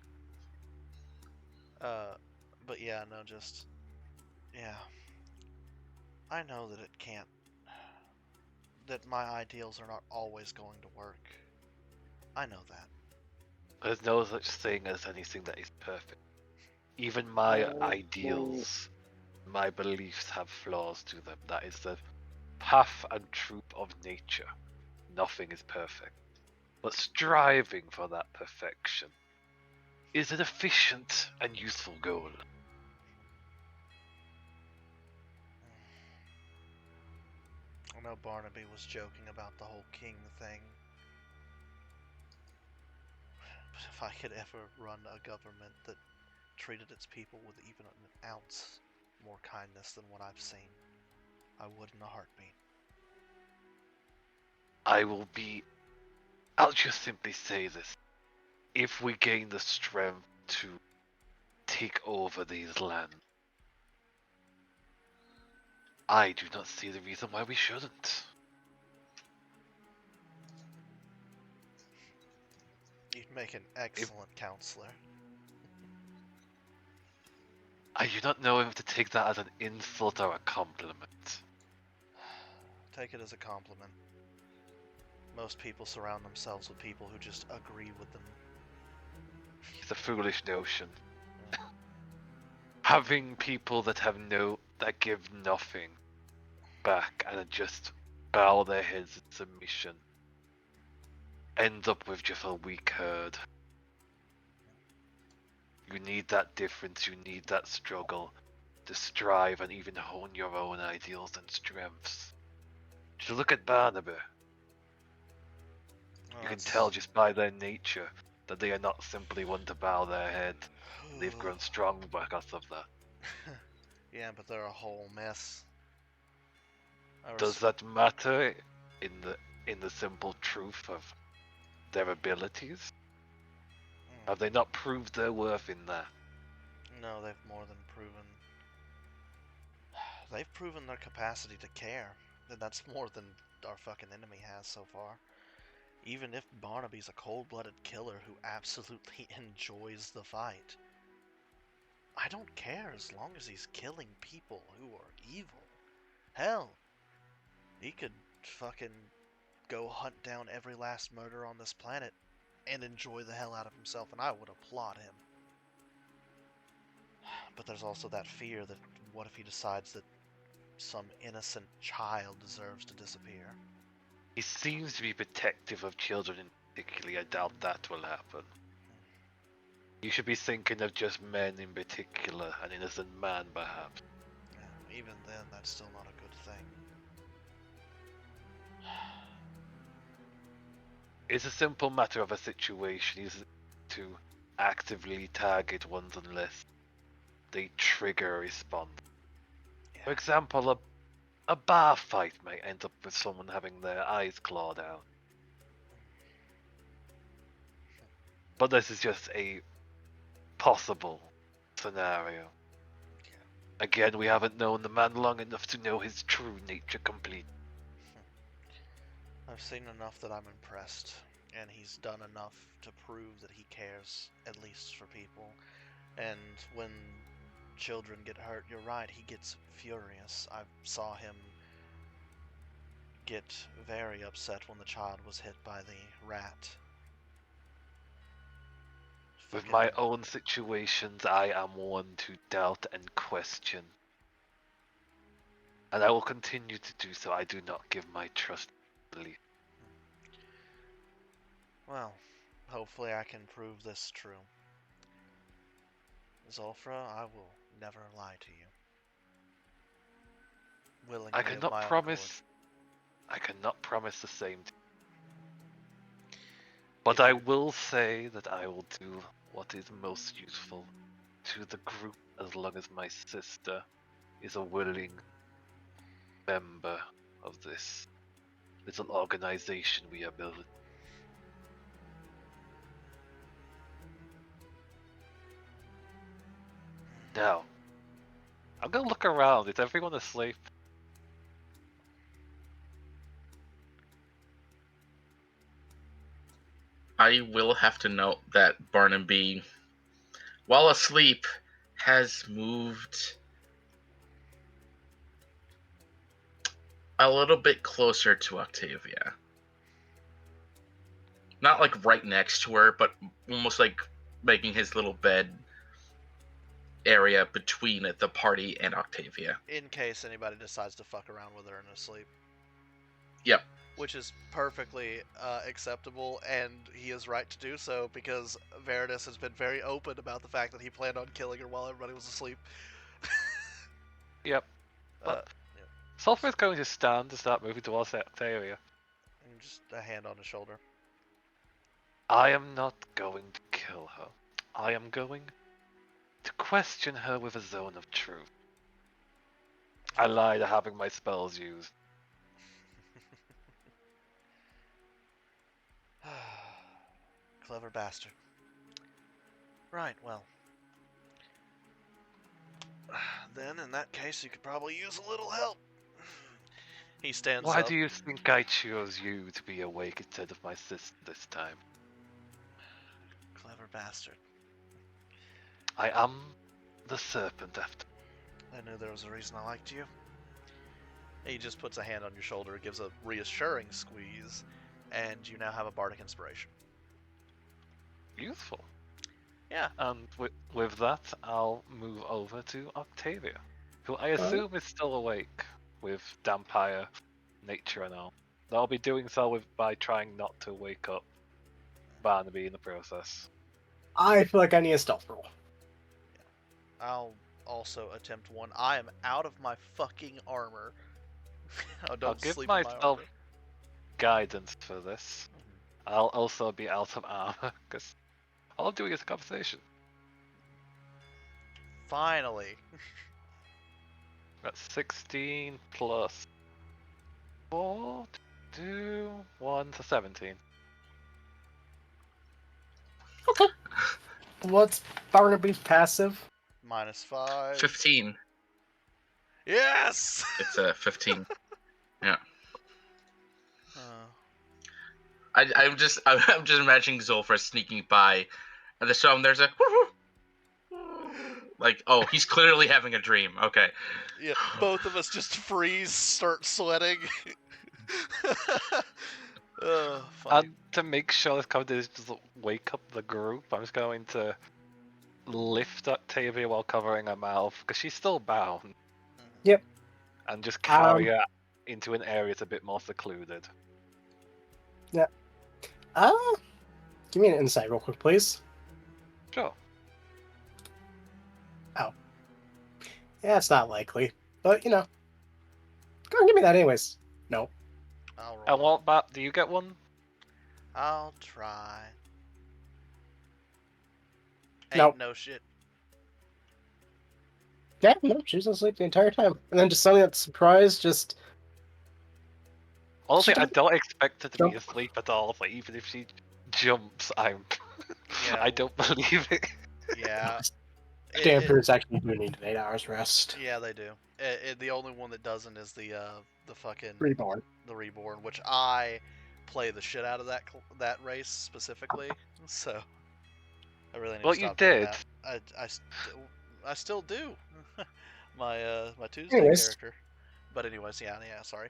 But yeah, no, just yeah. I know that it can't. That my ideals are not always going to work. I know that. There's no such thing as anything that is perfect. Even my ideals, my beliefs have flaws to them. That is the path and truth of nature. Nothing is perfect. But striving for that perfection is an efficient and useful goal. I know Barnaby was joking about the whole king thing. But if I could ever run a government that treated its people with even an ounce more kindness than what I've seen, I would in a heartbeat. I'll just simply say this. If we gain the strength to take over these lands, I do not see the reason why we shouldn't. You'd make an excellent counselor. I do not know if to take that as an insult or a compliment. Take it as a compliment. Most people surround themselves with people who just agree with them. It's a foolish notion. Having people that give nothing back and just bow their heads in submission ends up with just a weak herd. You need that difference, you need that struggle to strive and even hone your own ideals and strengths. Just look at Barnaby. You can tell just by their nature that they are not simply one to bow their head. They've grown strong because of that. Yeah, but they're a whole mess. Does that matter in the simple truth of their abilities? Have they not proved their worth in that? No, they've more than proven. They've proven their capacity to care, and that's more than our fucking enemy has so far. Even if Barnaby's a cold-blooded killer who absolutely enjoys the fight, I don't care as long as he's killing people who are evil. Hell, he could fucking go hunt down every last murder on this planet and enjoy the hell out of himself, and I would applaud him. But there's also that fear that what if he decides that some innocent child deserves to disappear? He seems to be protective of children in particular. I doubt that will happen. You should be thinking of just men in particular, an innocent man perhaps. Yeah, even then, that's still not a good thing. It's a simple matter of a situation is to actively target ones unless they trigger a response. Yeah. For example, A bar fight may end up with someone having their eyes clawed out. But this is just a possible scenario. Again, we haven't known the man long enough to know his true nature complete. I've seen enough that I'm impressed, and he's done enough to prove that he cares, at least for people. And when children get hurt, you're right, he gets furious. I saw him get very upset when the child was hit by the rat. With Fucking- my own situations, I am one to doubt and question. And I will continue to do so. I do not give my trust easily. Well, hopefully I can prove this true. Zolfra, I will never lie to you. Willingly I of cannot my own promise. I cannot promise the same. But I will say that I will do what is most useful to the group as long as my sister is a willing member of this little organization we are building. Now, I'm gonna look around. Is everyone asleep? I will have to note that Barnaby, while asleep, has moved a little bit closer to Octavia. Not like right next to her, but almost like making his little bed area between the party and Octavia. in case anybody decides to fuck around with her in her sleep. Yep. Which is perfectly acceptable, and he is right to do so because Veritas has been very open about the fact that he planned on killing her while everybody was asleep. Yep. Uh, Sulfur is going to stand to start moving towards that area. and just a hand on his shoulder. I am not going to kill her. I am going to question her with a zone of truth. I lie to having my spells used. Clever bastard. Right, well. Then, in that case, you could probably use a little help. He stands Why up. do you think I chose you to be awake instead of my sister this time? Clever bastard. I am the serpent after. I knew there was a reason I liked you. He just puts a hand on your shoulder, gives a reassuring squeeze, and you now have a bardic inspiration. Useful. Yeah. And with that, I'll move over to Octavia, who I assume is still awake with Dampire, nature and all. I'll be doing so by trying not to wake up Barnaby in the process. I feel like I need a stealth roll. I'll also attempt one. I am out of my fucking armor. I don't I'll give sleep in my myself armor. guidance for this. I'll also be out of armor, because all I'm doing is a conversation. Finally. That's 16 plus 4, 2, 1, so 17. What's Barnaby's passive? -5. 15. Yes! It's a 15. Yeah. Uh, I'm just imagining Zulfra sneaking by, and there's a like, oh, he's clearly having a dream. Okay. yeah, both of us just freeze, start sweating. Funny. And to make sure this cover doesn't wake up the group, I'm just going to lift Octavia while covering her mouth, because she's still bound. Yep. And just carry her into an area that's a bit more secluded. Give me an insight real quick, please. Sure. Yeah, it's not likely. But, go and give me that anyways. No. I'll roll. And what about, do you get one? I'll try. Nope. Ain't no shit. Yeah, no, she was asleep the entire time. And then just suddenly that surprise, just... Honestly, I doesn't don't expect her to be jump. asleep at all. Like, even if she jumps, I'm. Yeah, I don't believe it. Yeah. Dampers actually do need 8 hours rest. Yeah, they do. The only one that doesn't is the fucking Reborn. the reborn, which I play the shit out of that race specifically. So I really need Well, to you stop doing did. that. I still do. my Tuesday Anyways. character. But anyways, yeah, sorry.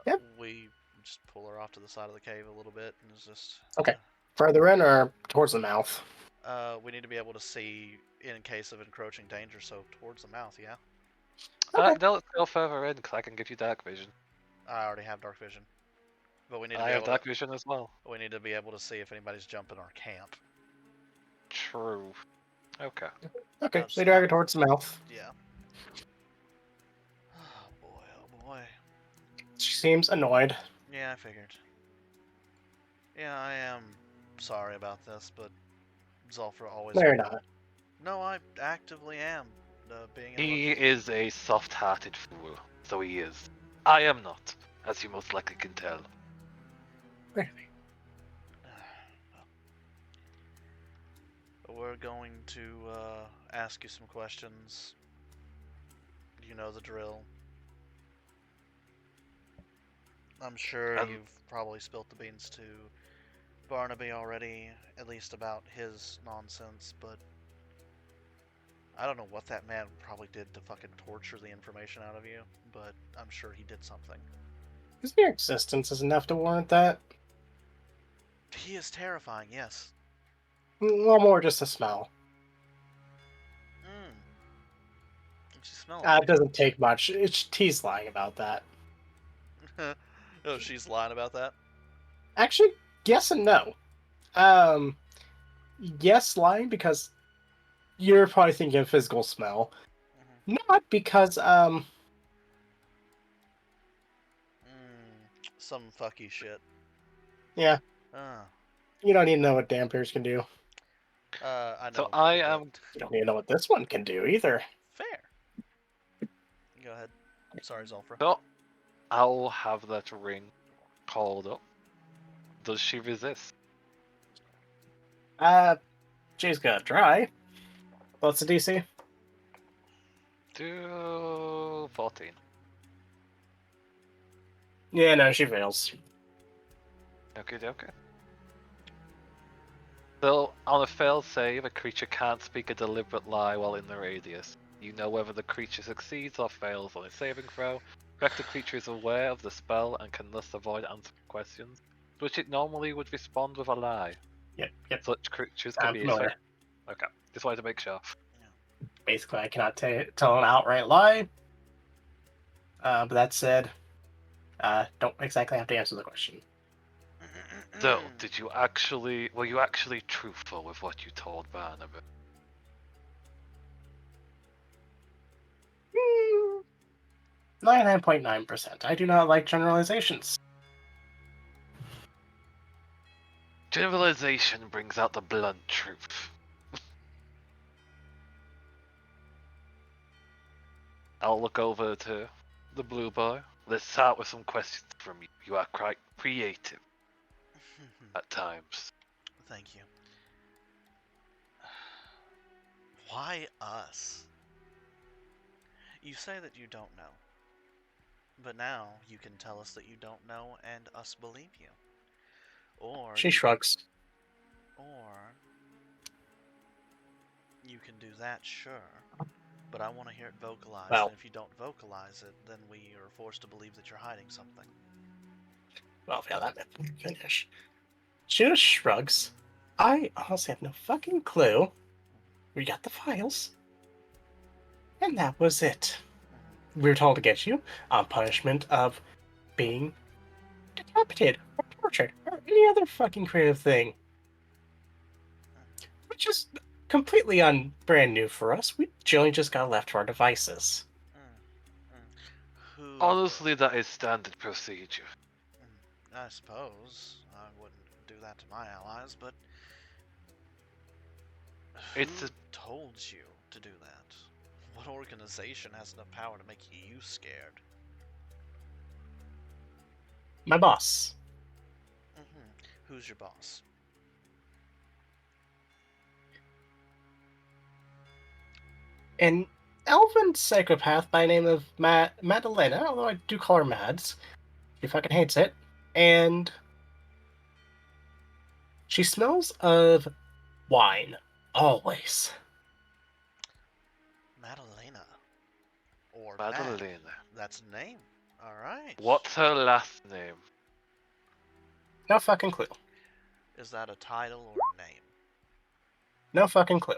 Yep. We just pull her off to the side of the cave a little bit, and it's just Okay. Further in or towards the mouth? we need to be able to see in case of encroaching danger, so towards the mouth, yeah. Okay. No, let's go further in, because I can give you dark vision. I already have dark vision, but we need to I be have able dark to, vision as well. we need to be able to see if anybody's jumping our camp. True. Okay. Okay, That's so you drag her not- towards the mouth. Yeah. Oh boy, oh boy. She seems annoyed. Yeah, I figured. Yeah, I am sorry about this, but Zulfra always. No, you're not. No, I actively am being. He is a soft-hearted fool, so he is. I am not, as you most likely can tell. Really? We're going to ask you some questions. You know the drill. I'm sure you've probably spilt the beans to Barnaby already, at least about his nonsense, but I don't know what that man probably did to fucking torture the information out of you, but I'm sure he did something. His mere existence is enough to warrant that. He is terrifying, yes. Well, more just a smell. What you smell? It doesn't take much. He's lying about that. Oh, she's lying about that? Actually, yes and no. Yes, lying because you're probably thinking of physical smell. Not because, Some fucky shit. yeah, Ah. you don't even know what dampers can do. I know. So I am. You don't even know what this one can do either. Fair. Go ahead. Sorry, Zulfra. So, I'll have that ring called up. Does she resist? She's gonna try. What's the DC? Do 14. Yeah, no, she fails. Okay. So, on a failed save, a creature can't speak a deliberate lie while in the radius. You know whether the creature succeeds or fails on a saving throw. The creature is aware of the spell and can thus avoid answering questions, to which it normally would respond with a lie. Yep. Such creatures can I'm be familiar. effective. Okay, just wanted to make sure. Basically, I cannot tell an outright lie. But that said, don't exactly have to answer the question. So, were you actually truthful with what you told Barnaby? 99.9%. I do not like generalizations. Generalization brings out the blunt truth. I'll look over to the blue boy. Let's start with some questions from you. You are quite creative at times. Thank you. Why us? You say that you don't know. But now you can tell us that you don't know and us believe you. Or She you shrugs. Or you can do that, sure. But I want to hear it vocalized. Well. And if you don't vocalize it, then we are forced to believe that you're hiding something. Well, yeah, that meant finish. She just shrugs. I honestly have no fucking clue. We got the files. And that was it. We were told to get you on punishment of being decapitated or tortured or any other fucking creative thing. Which is completely brand new for us. We generally just got left to our devices. Who? Honestly, that is standard procedure. I suppose I wouldn't do that to my allies, but It's who a- told you to do that? What organization has enough power to make you scared? My boss. Who's your boss? An elven psychopath by the name of Madalena, although I do call her Mads. She fucking hates it. And she smells of wine. Always. Madalena. Or Mad. Madalena. That's a name. Alright. What's her last name? No fucking clue. Is that a title or a name? No fucking clue.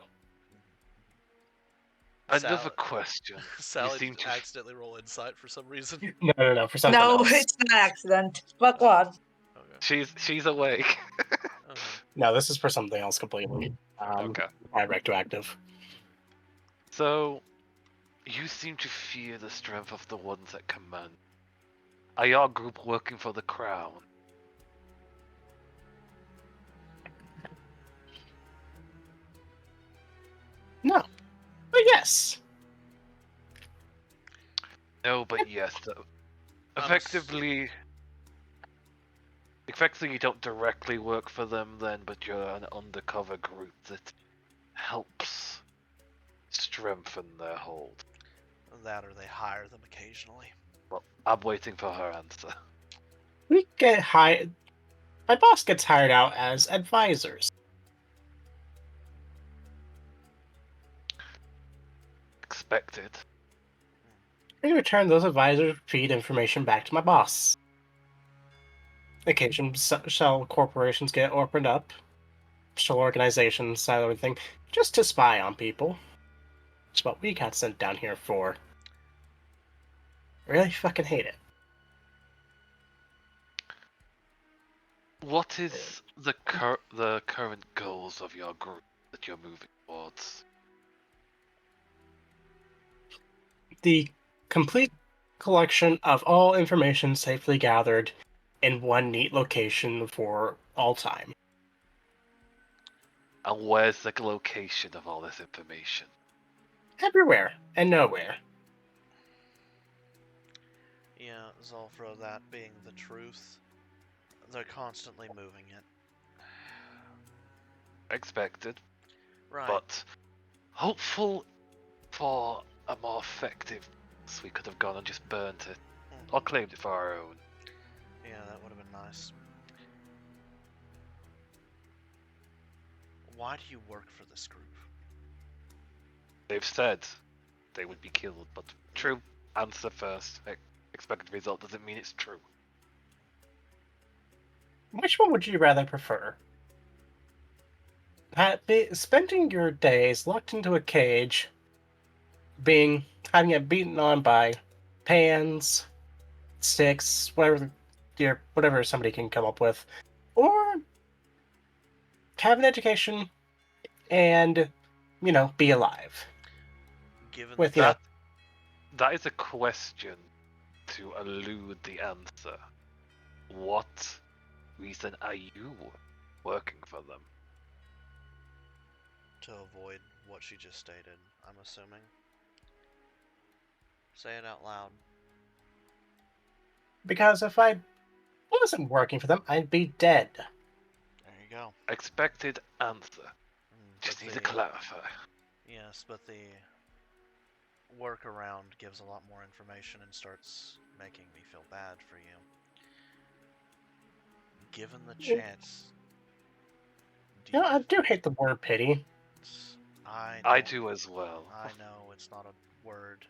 Another question. Sally seem to- accidentally roll insight for some reason. No, for something No, else. it's an accident. Fuck what? Okay. She's awake. Okay. No, this is for something else completely. Okay. Retroactive. So, you seem to fear the strength of the ones at command. Are your group working for the crown? No. But yes. No, but yes. I'm Effectively, you don't directly work for them then, but you're an undercover group that helps strengthen their hold. That or they hire them occasionally. Well, I'm waiting for her answer. We get hired. My boss gets hired out as advisors. Expected. In return, those advisors feed information back to my boss. Occasionally, shell corporations get opened up, shell organizations, that everything, just to spy on people. That's what we got sent down here for. Really fucking hate it. What is the current goals of your group that you're moving towards? The complete collection of all information safely gathered in one neat location for all time. And where's the location of all this information? Everywhere and nowhere. Yeah, Zolfro, that being the truth, they're constantly moving it. Expected. Right. But hopeful for a more effective, we could have gone and just burnt it or claimed it for our own. Yeah, that would have been nice. Why do you work for this group? They've said they would be killed, but true. Answer first. Expected result doesn't mean it's true. Which one would you rather prefer? Spending your days locked into a cage, having it beaten on by pans, sticks, whatever somebody can come up with, or have an education and be alive. Given With That is a question to elude the answer. What reason are you working for them? to avoid what she just stated, I'm assuming. Say it out loud. Because if I wasn't working for them, I'd be dead. There you go. Expected answer. Just But need to the- clarify. Yes, but the workaround gives a lot more information and starts making me feel bad for you. Given the chance. I do hate the word pity. I I know- do as well. I know it's not a word.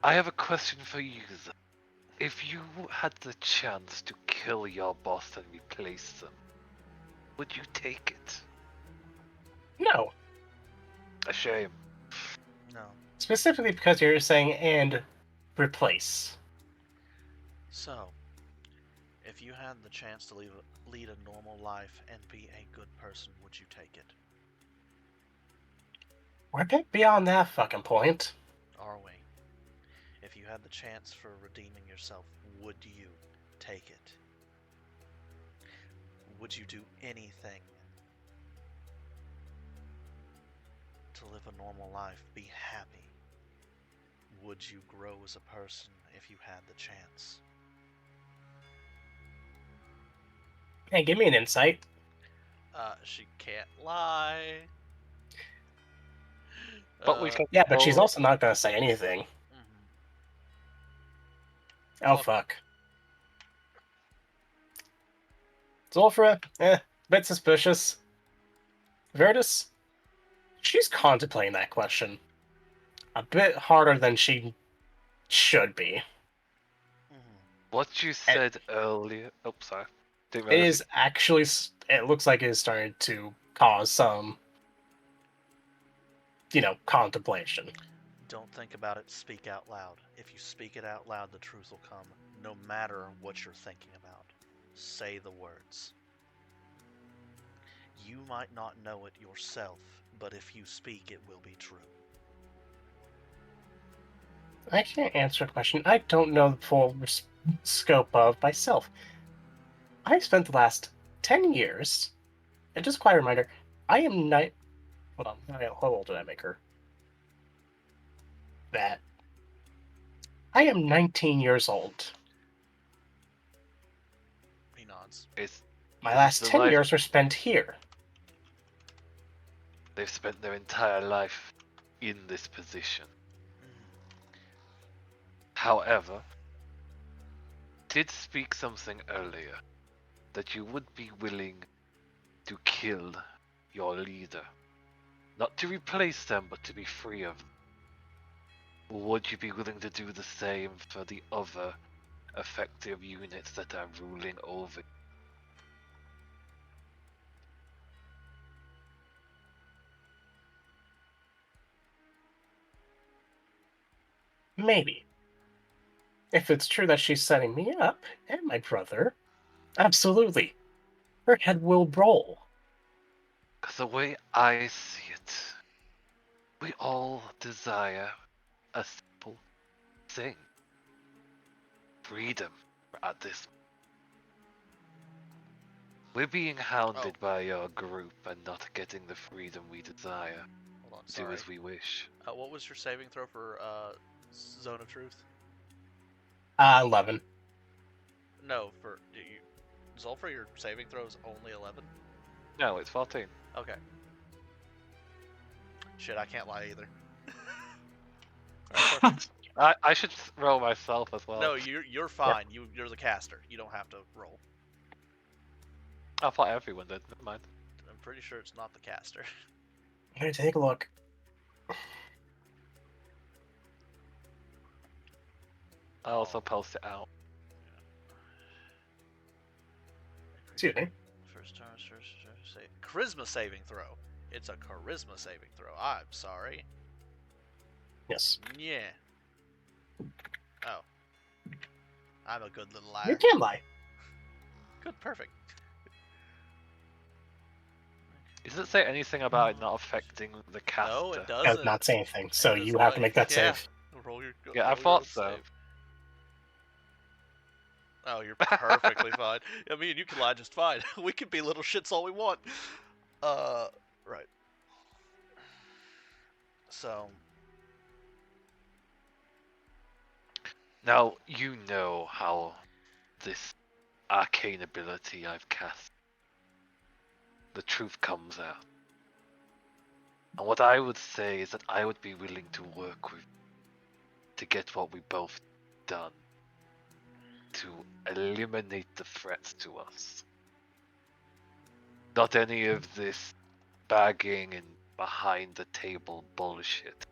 I have a question for you, though. If you had the chance to kill your boss and replace them, would you take it? No. A shame. No. Specifically because you're saying and replace. So, if you had the chance to lead a normal life and be a good person, would you take it? We're a bit beyond that fucking point. Are we? If you had the chance for redeeming yourself, would you take it? Would you do anything to live live a normal life, be happy. Would you grow as a person if you had the chance? Hey, give me an insight. She can't lie. But we can Yeah, but she's roll- also not gonna say anything. Mhm. Oh, Fuck. fuck. Zulfra, bit suspicious. Verdus, she's contemplating that question. A bit harder than she should be. Mhm. What you said earlier. Oh, sorry. Didn't It realize is actually, it looks like it is starting to cause some, contemplation. Don't think about it, speak out loud. If you speak it out loud, the truth will come, no matter what you're thinking about. Say the words. You might not know it yourself, but if you speak, it will be true. I can't answer a question I don't know the full scope of myself. I spent the last 10 years, and just a quiet reminder, I am not. Hold on, how old did I make her? That. I am 19 years old. He nods. it's My This is last the 10 life- years were spent here. they've spent their entire life in this position. However, did speak something earlier that you would be willing to kill your leader. Not to replace them, but to be free of them. Would you be willing to do the same for the other effective units that are ruling over? Maybe. If it's true that she's setting me up, and my brother, absolutely. Her head will roll. Because the way I see it, we all desire a simple thing. Freedom at this. We're being hounded by your group and not getting the freedom we desire. Hold on, Do sorry. as we wish. What was your saving throw for Zone of Truth? 11. No, for Zulfra, your saving throw is only 11? No, it's 14. Okay. Shit, I can't lie either. I should roll myself as well. No, you're fine. You're the caster. You don't have to roll. I thought everyone did. Never mind. I'm pretty sure it's not the caster. I'm gonna take a look. I also post it out. Excuse me. First turn, charisma saving throw. It's a charisma saving throw. I'm sorry. Yes. Yeah. Oh. I'm a good little You liar. can lie. Good, perfect. Does it say anything about it not affecting the caster? No, it I doesn't. would not say anything, so That's you have to why- make that yeah. save. Roll your. Yeah, I roll your thought own so. save. Oh, you're perfectly fine. I mean, you can lie just fine. We can be little shits all we want. Right. So, Now, you know how this arcane ability I've cast, the truth comes out. And what I would say is that I would be willing to work with to get what we both done. To eliminate the threats to us. Not any of this bagging and behind the table bullshit.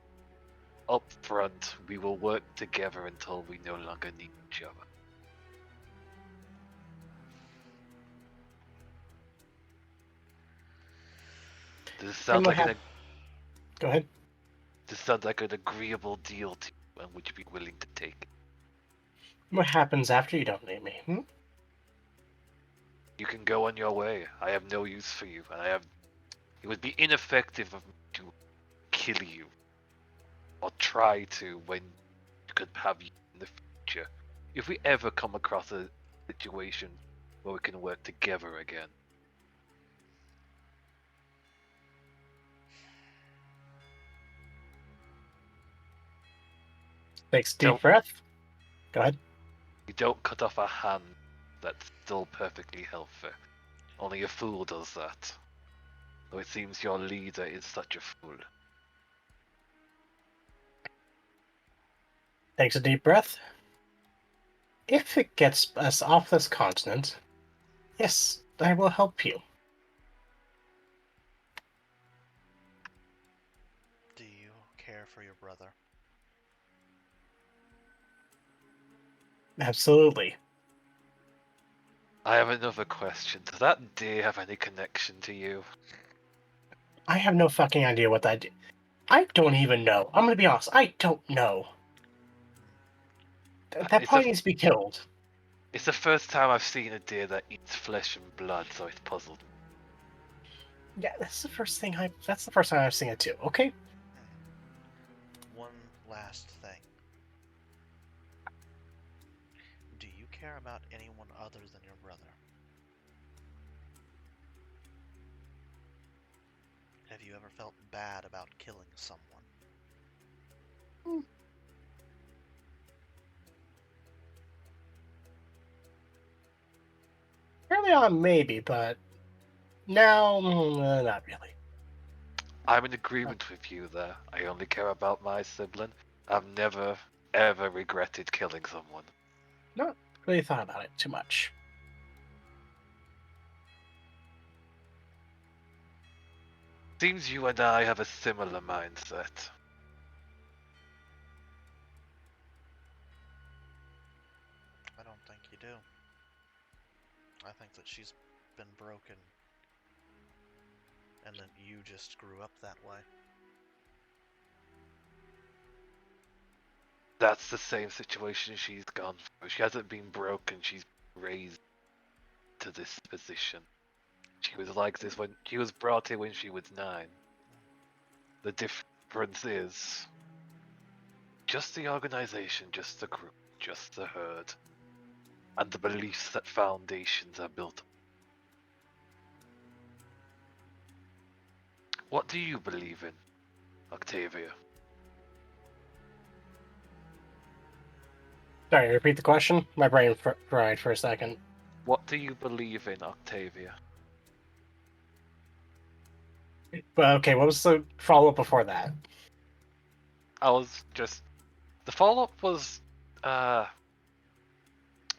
Up front, we will work together until we no longer need each other. Does this sound what like Go ahead. this sounds like an agreeable deal to you, and would you be willing to take it? What happens after you don't need me? You can go on your way. I have no use for you, and it would be ineffective of me to kill you. Or try to when you could have you in the future. If we ever come across a situation where we can work together again. Takes a deep Don't- breath. Go ahead. You don't cut off a hand that's still perfectly healthy. Only a fool does that. Though it seems your leader is such a fool. Takes a deep breath. If it gets us off this continent, yes, I will help you. Do you care for your brother? Absolutely. I have another question. Does that deer have any connection to you? I have no fucking idea what that. I don't even know. I'm gonna be honest. I don't know. That It's probably a- needs to be killed. It's the first time I've seen a deer that eats flesh and blood, so it's puzzled. Yeah, that's the first thing I. That's the first time I've seen it too. Okay. One last thing. Do you care about anyone other than your brother? Have you ever felt bad about killing someone? Early on, maybe, but now, not really. I'm in agreement with you there. I only care about my sibling. I've never, ever regretted killing someone. Not really thought about it too much. Seems you and I have a similar mindset. I don't think you do. I think that she's been broken, and that you just grew up that way. That's the same situation she's gone through. She hasn't been broken, she's been raised to this position. She was like this when she was brought here when she was 9. The difference is just the organization, just the group, just the herd, and the beliefs that foundations are built on. What do you believe in, Octavia? Sorry, repeat the question. My brain fried for a second. What do you believe in, Octavia? But okay, what was the follow up before that? I was just the follow up was it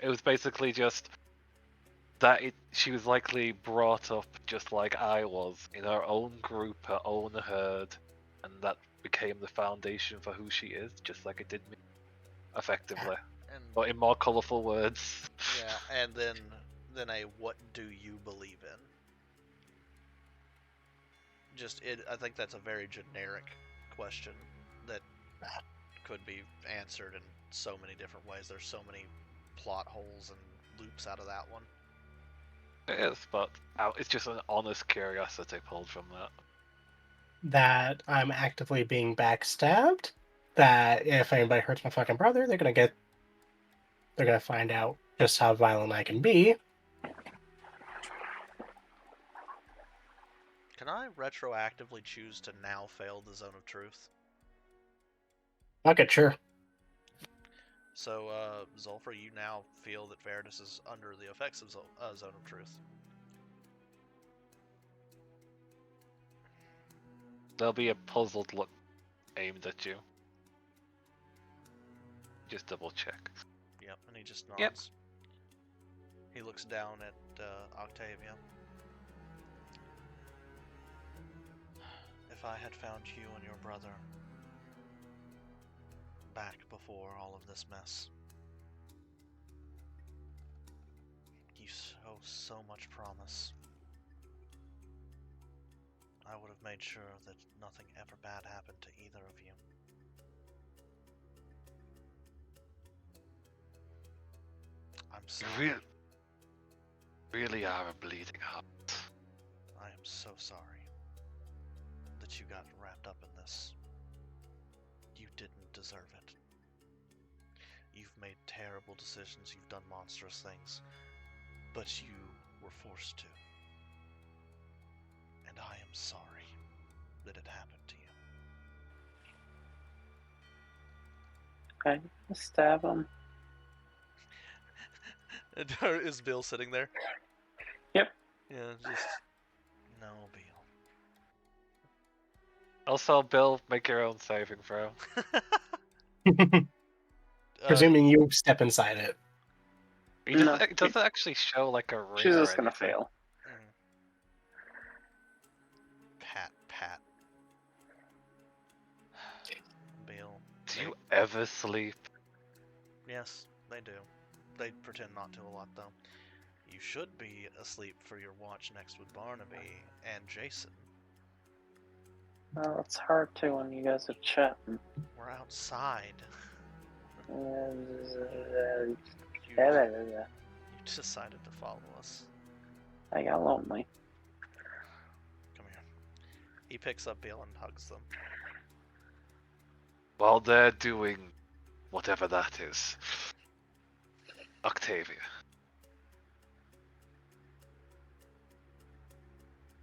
was basically just that she was likely brought up just like I was in her own group, her own herd, and that became the foundation for who she is, just like it did me, effectively, And but in more colourful words. yeah, and then a what do you believe in? I think that's a very generic question that could be answered in so many different ways. There's so many plot holes and loops out of that one. It is, but it's just an honest curiosity pulled from that. That I'm actively being backstabbed. That if anybody hurts my fucking brother, they're gonna find out just how violent I can be. Can I retroactively choose to now fail the Zone of Truth? Okay, sure. So, Zulfra, you now feel that Veritas is under the effects of Zone of Truth. There'll be a puzzled look aimed at you. Just double check. Yep, and he just nods. Yep. He looks down at Octavia. If I had found you and your brother back before all of this mess, you show so much promise. I would have made sure that nothing ever bad happened to either of you. I'm sorry. You really are a bleeding heart. I am so sorry that you got wrapped up in this. You didn't deserve it. You've made terrible decisions, you've done monstrous things, but you were forced to. And I am sorry that it happened to you. Okay, stab him. Is Bill sitting there? Yep. Yeah, just no, Also, Bill, make your own saving throw. Bill. Presuming you step inside it. It doesn't actually show like a ring She's or just gonna anything. fail. Pat. Bill. Do you ever sleep? Yes, they do. They pretend not to a lot, though. You should be asleep for your watch next with Barnaby and Jason. Well, it's hard to when you guys are chatting. We're outside. I You decided to follow us. got lonely. Come here. He picks up Bill and hugs them. While they're doing whatever that is, Octavia,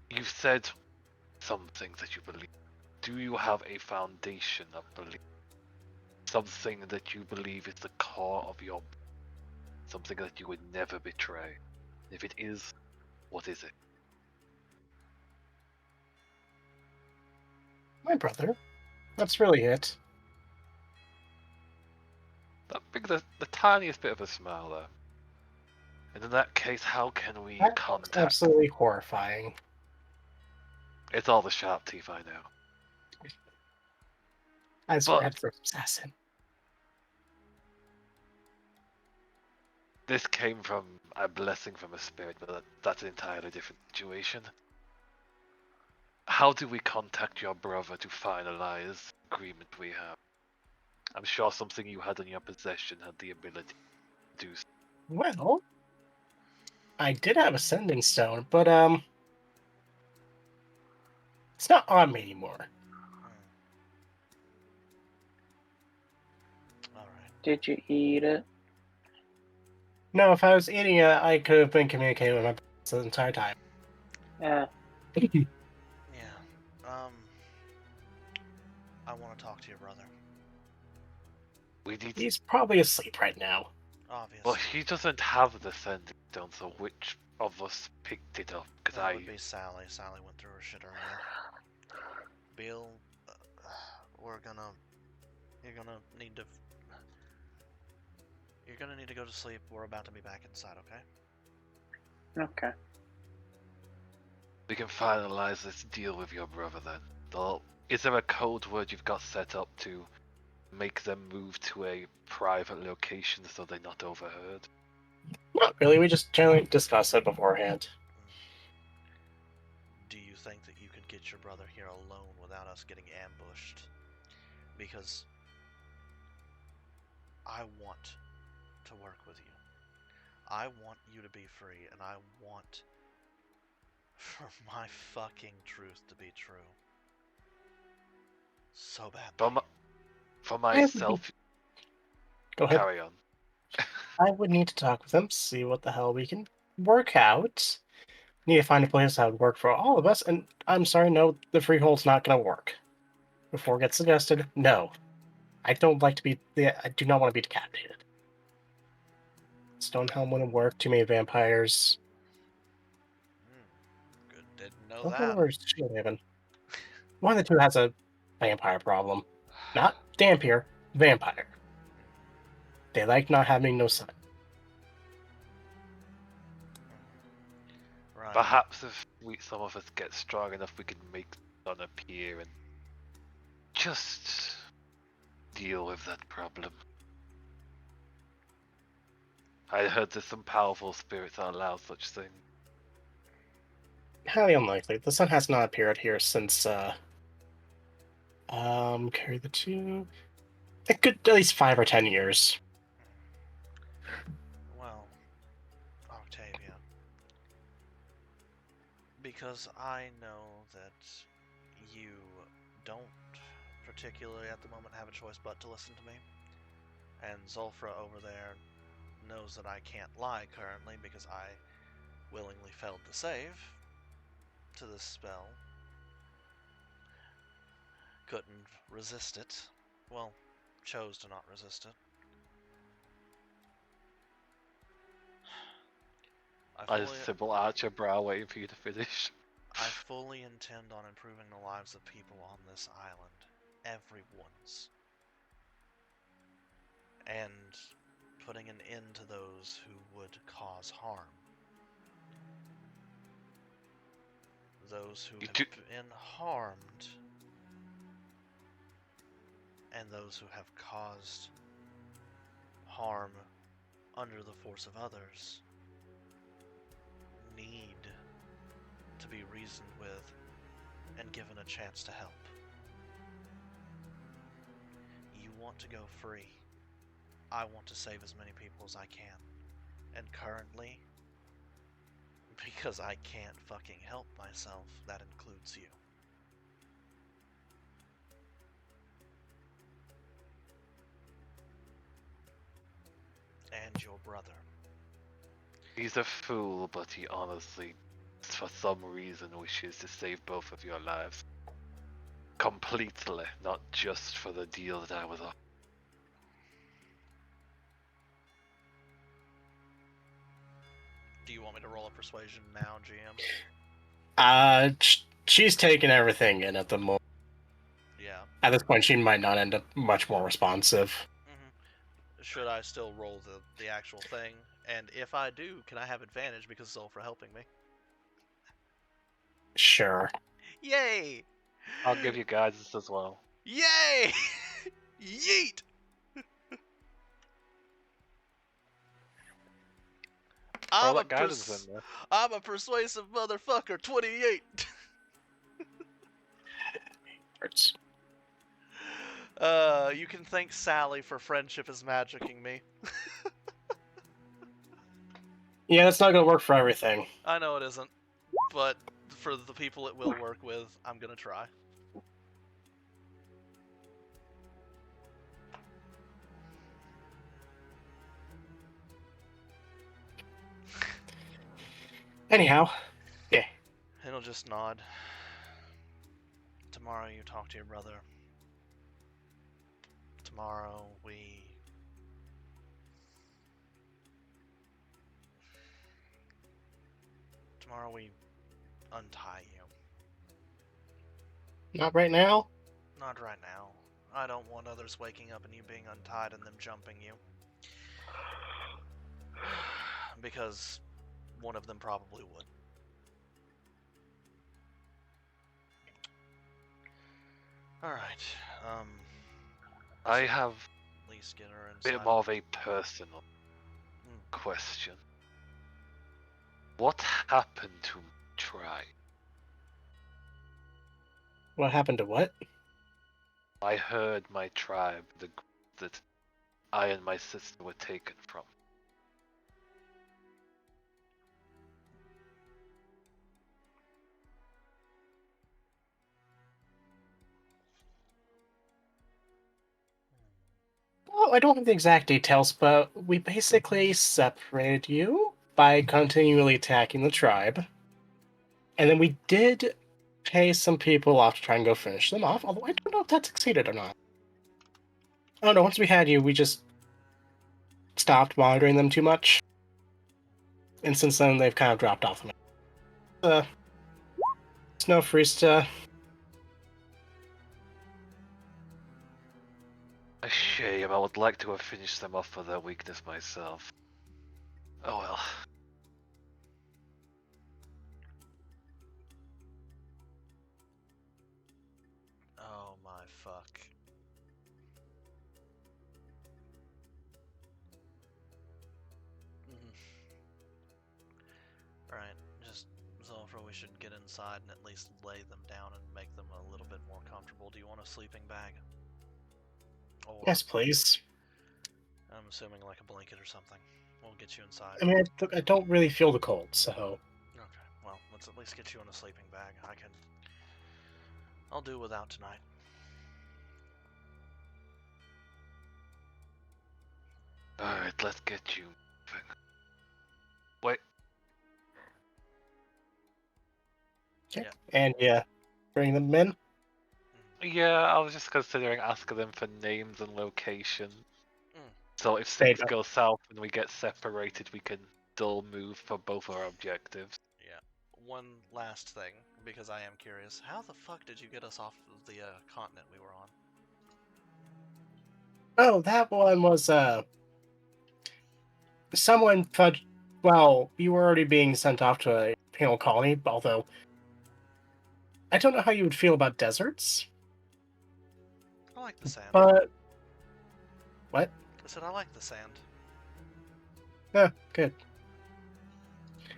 you've said some things that you believe. Do you have a foundation of belief? Something that you believe is the core of your... Something that you would never betray? If it is, what is it? My brother. That's really it. That brings the tiniest bit of a smile there. And in that case, how can we That's contact... absolutely horrifying. It's all the sharp teeth, I know. I swear I But- had to throw some assassin. This came from a blessing from a spirit, but that's an entirely different situation. How do we contact your brother to finalize the agreement we have? I'm sure something you had in your possession had the ability to do so. Well, I did have a sending stone, but it's not on me anymore. Alright. Did you eat it? No, if I was eating it, I could have been communicating with my parents the entire time. Yeah. Yeah. I want to talk to your brother. We need... He's probably asleep right now. Obviously. Well, he doesn't have the sending stone, so which of us picked it up? Because That would be Sally. Sally went through her shit earlier. Bill, you're gonna need to go to sleep. We're about to be back inside, okay? Okay. We can finalize this deal with your brother then. Is there a code word you've got set up to make them move to a private location so they're not overheard? Not really, we just generally discuss it beforehand. Do you think that you could get your brother here alone without us getting ambushed? Because I want to work with you. I want you to be free, and I want for my fucking truth to be true. So bad. For myself, Go ahead. carry on. I would need to talk with them, see what the hell we can work out. Need to find a place that would work for all of us, and I'm sorry, no, the freehold's not going to work. Before it gets suggested, no. I don't like to be... I do not want to be decapitated. Stonehelm wouldn't work, too many vampires. Good, didn't know Stonehelm that. or Shieldhaven? One of the two has a vampire problem. Not Dampier, vampire. They like not having no sun. Right. Perhaps if some of us get strong enough, we can make the sun appear and just deal with that problem. I heard there's some powerful spirits that allow such things. Highly unlikely. The sun has not appeared here since, carry the two... A good, at least 5 or 10 years. Well, Octavia, because I know that you don't particularly at the moment have a choice but to listen to me, and Zulfra over there knows that I can't lie currently because I willingly failed to save to this spell. Couldn't resist it. Well, chose to not resist it. I just simple arch your brow waiting for you to finish. I fully intend on improving the lives of people on this island. Everyone's. And putting an end to those who would cause harm. Those who have been harmed. And those who have caused harm under the force of others need to be reasoned with and given a chance to help. You want to go free. I want to save as many people as I can. And currently, because I can't fucking help myself, that includes you. And your brother. He's a fool, but he honestly, for some reason, wishes to save both of your lives. Completely, not just for the deal that I was on. Do you want me to roll a persuasion now, GM? She's taking everything in at the moment. Yeah. At this point, she might not end up much more responsive. Should I still roll the actual thing? And if I do, can I have advantage because it's all for helping me? Sure. Yay! I'll give you guidance as well. Yay! Yeet! Roll that guidance in there. I'm a persuasive motherfucker. 28. You can thank Sally for friendship is magicking me. Yeah, that's not gonna work for everything. I know it isn't, but for the people it will work with, I'm gonna try. Anyhow, yeah. It'll just nod. Tomorrow you talk to your brother. Tomorrow we untie you. Not right now. Not right now. I don't want others waking up and you being untied and them jumping you. Because one of them probably would. Alright, I have at least get her a inside. bit more of a personal question. What happened to Try? What happened to what? I heard my tribe, the group that I and my sister were taken from. Well, I don't have the exact details, but we basically separated you by continually attacking the tribe. And then we did pay some people off to try and go finish them off, although I don't know if that succeeded or not. Oh no, once we had you, we just stopped monitoring them too much. And since then, they've kind of dropped off. Snow Freesta. A shame, I would like to have finished them off for their weakness myself. Oh well. Oh my fuck. Alright, just Zolfra, we should get inside and at least lay them down and make them a little bit more comfortable. Do you want a sleeping bag? Or, Yes, please. I'm assuming like a blanket or something. We'll get you inside. I mean, I don't really feel the cold, so... Okay, well, let's at least get you in a sleeping bag. I'll do without tonight. Alright, let's get you moving. Wait. Okay. Yeah. And yeah, bring them in. Yeah, I was just considering asking them for names and location. Mm. So if They things don't- go south and we get separated, we can still move for both our objectives. Yeah. One last thing, because I am curious. How the fuck did you get us off of the continent we were on? Oh, that one was someone fudged. Well, you were already being sent off to a penal colony, although I don't know how you would feel about deserts. I like the sand. But what? I said I like the sand. Yeah, good.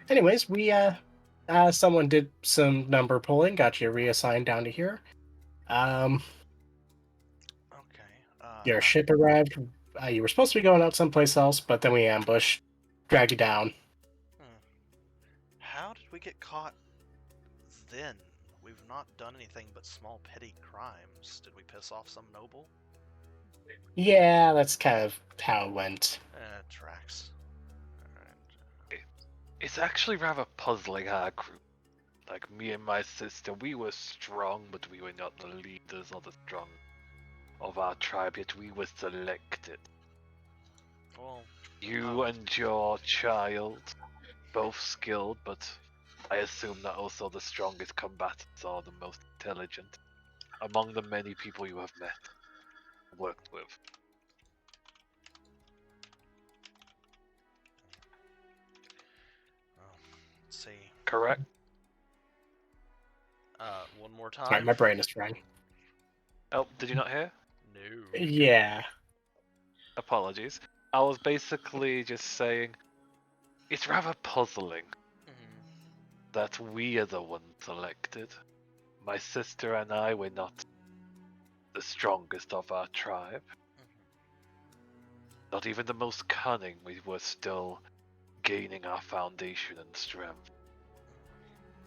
Anyways, we someone did some number pulling, got you reassigned down to here. Okay. Your ship arrived. You were supposed to be going out someplace else, but then we ambushed, dragged you down. How did we get caught then? We've not done anything but small petty crimes. Did we piss off some noble? Yeah, that's kind of how it went. Tracks. Alright. It's actually rather puzzling, our group. Like, me and my sister, we were strong, but we were not the leaders or the strong of our tribe, yet we were selected. Well, You and your child, both skilled, but I assume that also the strongest combatants are the most intelligent among the many people you have met, worked with. let's see. Correct? One more Sorry, time. my brain is frying. Oh, did you not hear? No. Yeah. Apologies. I was basically just saying, it's rather puzzling that we are the ones selected. My sister and I were not the strongest of our tribe. Not even the most cunning, we were still gaining our foundation and strength.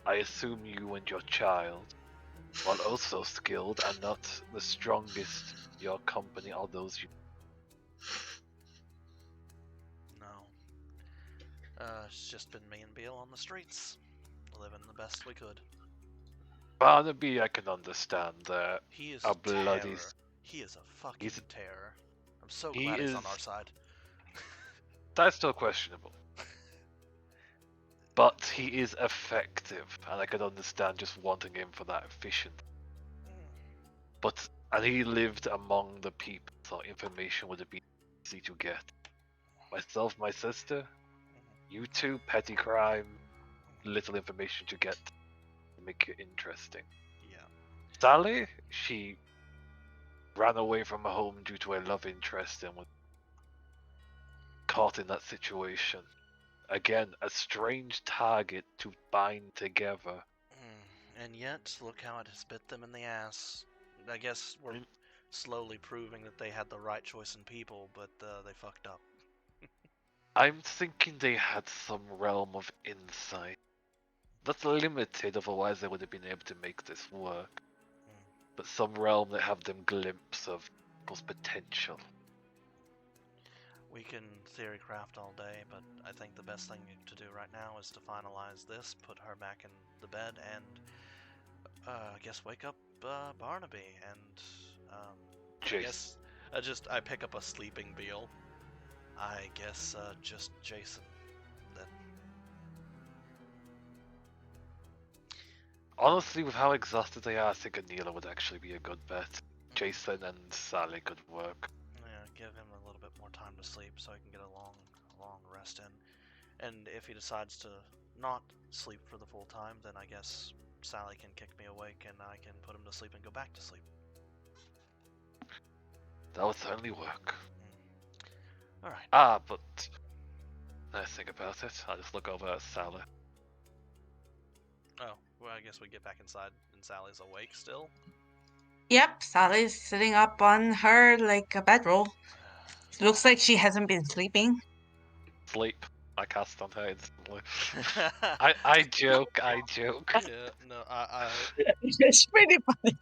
I assume you and your child, while also skilled, are not the strongest in your company or those you... No. It's just been me and Beale on the streets, living the best we could. Barnaby, I can understand that. He is A bloody... terror. He is a fucking He's- terror. I'm so he glad he's on is- our side. That's still questionable. But he is effective, and I can understand just wanting him for that efficient. And he lived among the people, so information would have been easy to get. Myself, my sister, you two, petty crime, little information to get to make it interesting. Yeah. Sally, she ran away from home due to a love interest and was caught in that situation. Again, a strange target to bind together. And yet, look how it has bit them in the ass. I guess we're slowly proving that they had the right choice in people, but they fucked up. I'm thinking they had some realm of insight. That's limited, otherwise they would have been able to make this work. But some realm that have them glimpse of people's potential. We can theory craft all day, but I think the best thing to do right now is to finalize this, put her back in the bed, and I guess wake up Barnaby, and Jason. I pick up a sleeping Beale. I guess just Jason. Then. Honestly, with how exhausted they are, I think Anila would actually be a good bet. Jason and Sally could work. Yeah, give him a little bit more time to sleep so he can get a long rest in. And if he decides to not sleep for the full time, then I guess Sally can kick me awake and I can put him to sleep and go back to sleep. That would certainly work. Alright. But now I think about it, I'll just look over at Sally. Oh, well, I guess we get back inside and Sally's awake still. Yep, Sally's sitting up on her like a bedroll. Looks like she hasn't been sleeping. Sleep. I cast on her instantly. I joke. Yeah, no, It's pretty funny.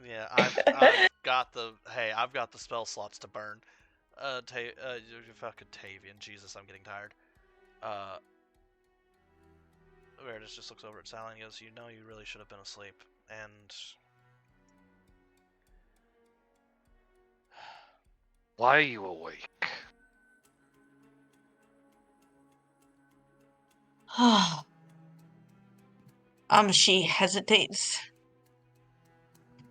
yeah, I've got the spell slots to burn. Fucking Tavian, Jesus, I'm getting tired. Veritas just looks over at Sally and goes, "You know, you really should have been asleep." And Why are you awake? She hesitates.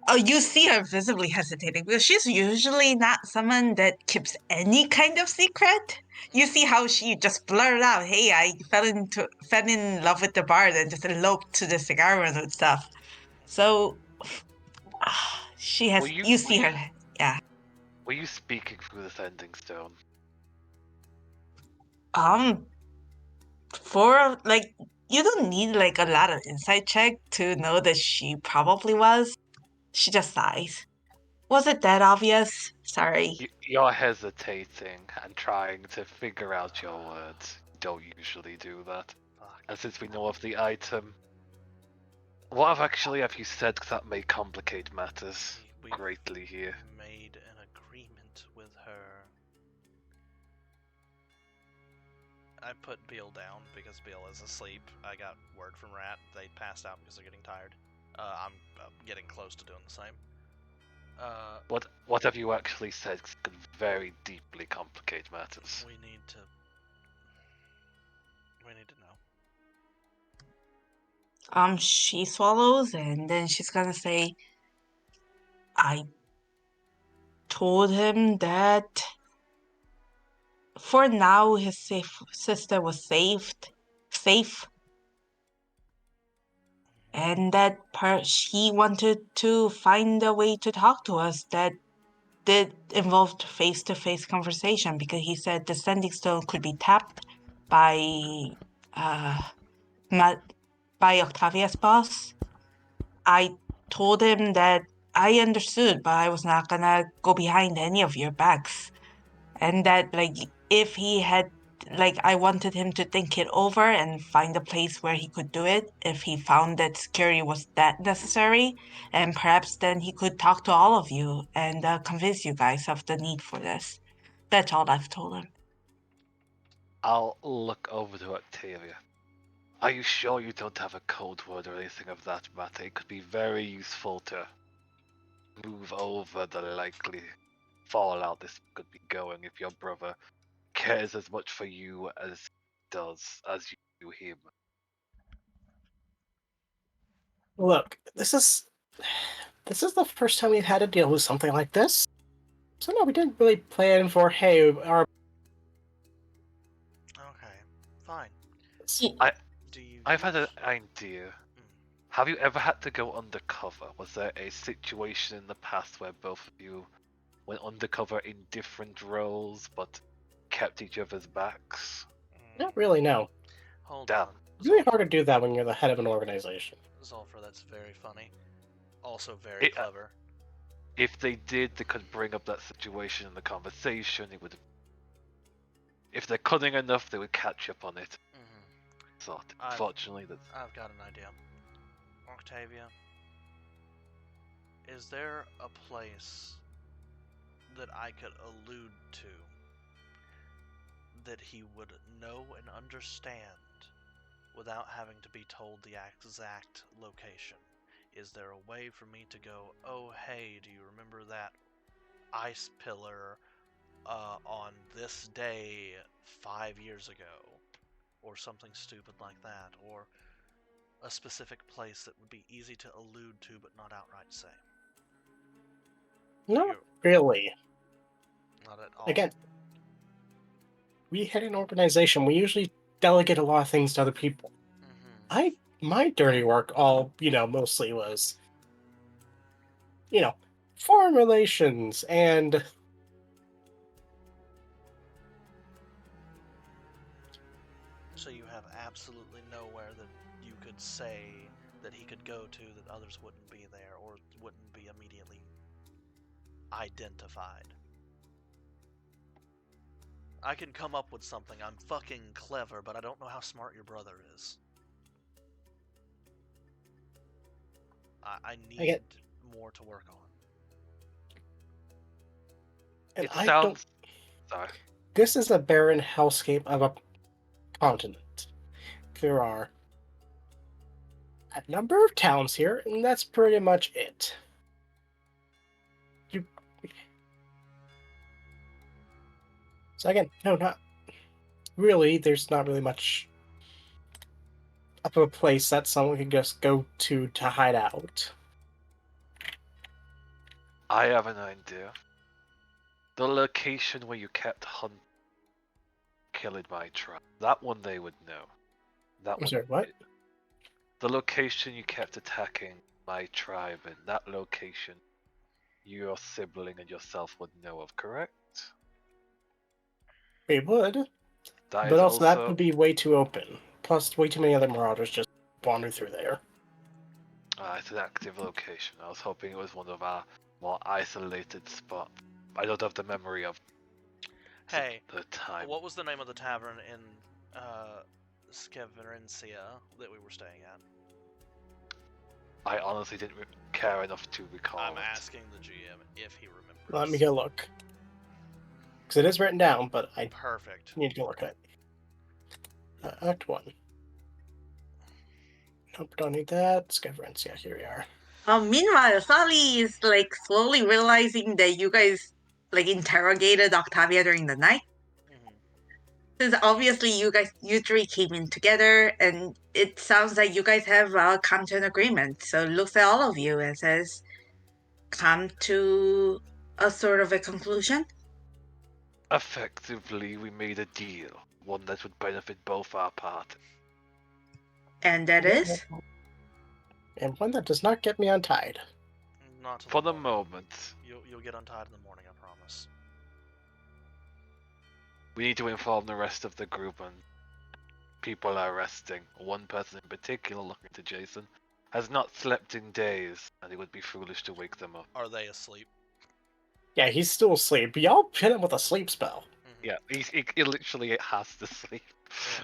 Oh, you see her visibly hesitating because she's usually not someone that keeps any kind of secret. You see how she just blurted out, "Hey, I fell in love with the bard and just eloped to the cigar run and stuff." So she has. Were you- You see her, yeah. Were you speaking through the sending stone? For like, you don't need like a lot of insight check to know that she probably was. She just sighs. Was it that obvious? Sorry. You're hesitating and trying to figure out your words. You don't usually do that. Fuck. And since we know of the item, what actually have you said that may complicate matters We greatly here? made an agreement with her. I put Beal down because Beal is asleep. I got word from Rat. They passed out because they're getting tired. I'm getting close to doing the same. What have you actually said could very deeply complicate matters. We need to know. She swallows and then she's gonna say, I told him that for now his sister was safe, and that he wanted to find a way to talk to us that did involve face-to-face conversation because he said the sending stone could be tapped by Octavia's boss. I told him that I understood, but I was not gonna go behind any of your backs. And that, like, if he had, like, I wanted him to think it over and find a place where he could do it if he found that security was that necessary. And perhaps then he could talk to all of you and convince you guys of the need for this. That's all I've told him. I'll look over to Octavia. Are you sure you don't have a code word or anything of that matter? It could be very useful to move over the likely fallout this could be going if your brother cares as much for you as you do him. Look, this is the first time we've had to deal with something like this. So no, we didn't really plan for, hey, our... Okay, fine. Do you? I've had an idea. Have you ever had to go undercover? Was there a situation in the past where both of you went undercover in different roles but kept each other's backs? Not really, no. Hold Damn. on. It's really hard to do that when you're the head of an organization. Zolfra, that's very funny. Also very clever. If they did, they could bring up that situation in the conversation. It would. If they're cunning enough, they would catch up on it. So, unfortunately, that's. I've got an idea. Octavia, is there a place that I could allude to that he would know and understand without having to be told the exact location? Is there a way for me to go, oh hey, do you remember that ice pillar on this day 5 years ago? Or something stupid like that, or a specific place that would be easy to allude to but not outright say. Not really. Not at all. Again, we had an organization. We usually delegate a lot of things to other people. My dirty work, mostly was, foreign relations and. So you have absolutely nowhere that you could say that he could go to that others wouldn't be there or wouldn't be immediately identified. I can come up with something. I'm fucking clever, but I don't know how smart your brother is. I need more to work on. And It sounds. Sorry. This is a barren hellscape of a continent. There are a number of towns here, and that's pretty much it. So again, no, not really. There's not really much of a place that someone can just go to hide out. I have an idea. The location where you kept killing my tribe. That one they would know. That I'm one. sorry, what? The location you kept attacking my tribe in, that location your sibling and yourself would know of, correct? We would, That but is also that would be way too open. Plus, way too many other marauders just wander through there. It's an active location. I was hoping it was one of our more isolated spots. I don't have the memory of Hey, the time. what was the name of the tavern in Skeverencia that we were staying at? I honestly didn't care enough to recall. I'm it. asking the GM if he remembers. Let me go look. Because it is written down, but I Perfect. need to go look at it. Act 1. Nope, don't need that. Skeverance, yeah, here we are. Meanwhile, Sally is like slowly realizing that you guys like interrogated Octavia during the night. Because obviously you three came in together, and it sounds like you guys have come to an agreement. So it looks at all of you and says, come to a sort of a conclusion. Effectively, we made a deal. One that would benefit both our parties. And that is? And one that does not get me untied. Not till For the morning. moment. You'll get untied in the morning, I promise. We need to inform the rest of the group, and people are resting. One person in particular, looking to Jason, has not slept in days, and it would be foolish to wake them up. Are they asleep? Yeah, he's still asleep. Y'all hit him with a sleep spell. Yeah, he literally has to sleep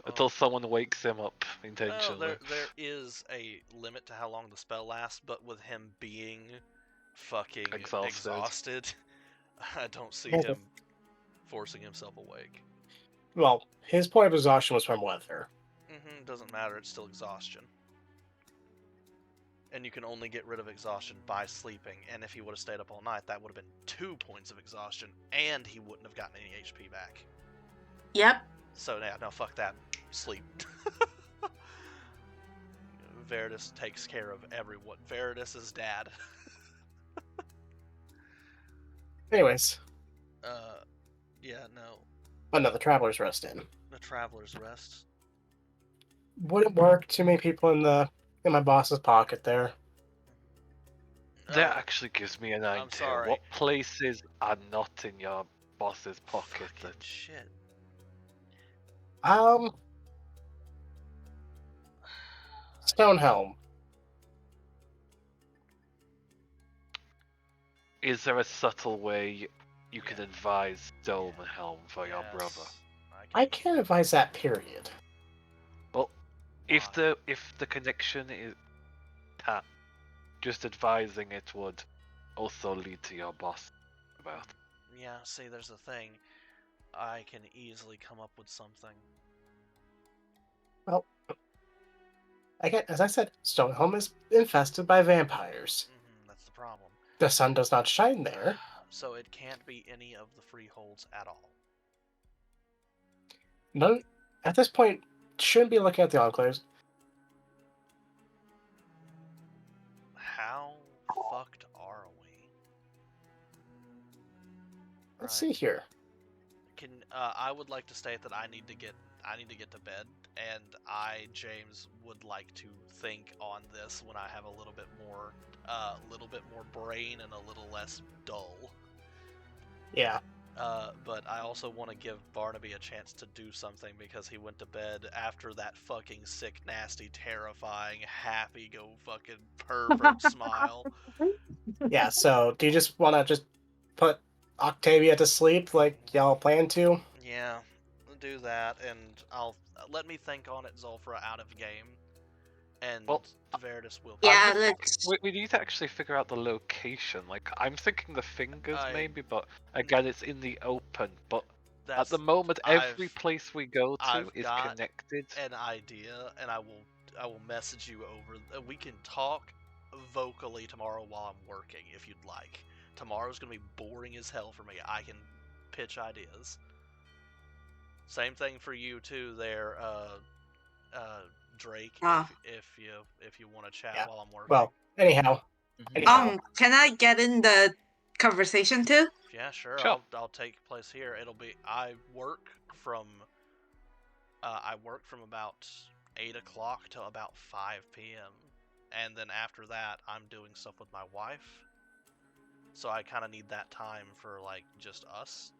until someone wakes him up intentionally. Well, there is a limit to how long the spell lasts, but with him being fucking exhausted I don't see him forcing himself awake. Well, his point of exhaustion was from weather. Doesn't matter, it's still exhaustion. And you can only get rid of exhaustion by sleeping, and if he would have stayed up all night, that would have been 2 points of exhaustion, and he wouldn't have gotten any HP back. Yep. So yeah, no, fuck that. Sleep. Veritas takes care of everyone. Veritas' dad. Anyways. Yeah, no. Another Traveler's Rest in. The Traveler's Rest. Wouldn't work. Too many people in my boss's pocket there. That actually gives me an idea. I'm sorry. What places are not in your boss's pocket? Shit. Stonehelm. Is there a subtle way you can advise Stonehelm for your brother? I can't advise that, period. Well, if the connection is tapped, just advising it would also lead to your boss about it. Yeah, see, there's a thing. I can easily come up with something. Well, again, as I said, Stonehelm is infested by vampires. That's the problem. The sun does not shine there. So it can't be any of the freeholds at all. None, at this point, shouldn't be looking at the enclaves. How fucked are we? Let's see here. I would like to state that I need to get to bed, and James, would like to think on this when I have a little bit more brain and a little less dull. Yeah. But I also want to give Barnaby a chance to do something because he went to bed after that fucking sick, nasty, terrifying, happy, go fucking pervert smile. Yeah, so do you just want to just put Octavia to sleep like y'all plan to? Yeah, do that, and let me think on it, Zulfra, out of game, and Veritas will. Yeah, we need to actually figure out the location. Like, I'm thinking the fingers maybe, but again, it's in the open. But at the moment, every place we go to is connected. An idea, and I will message you over. We can talk vocally tomorrow while I'm working, if you'd like. Tomorrow's gonna be boring as hell for me. I can pitch ideas. Same thing for you too, there, Drake. Ah. If you want to chat Yeah. while I'm working. Well, anyhow. Can I get in the conversation too? Yeah, sure. Sure. I'll take place here. It'll be I work from about 8 o'clock till about 5 p.m. And then after that, I'm doing stuff with my wife. So I kind of need that time for like just us.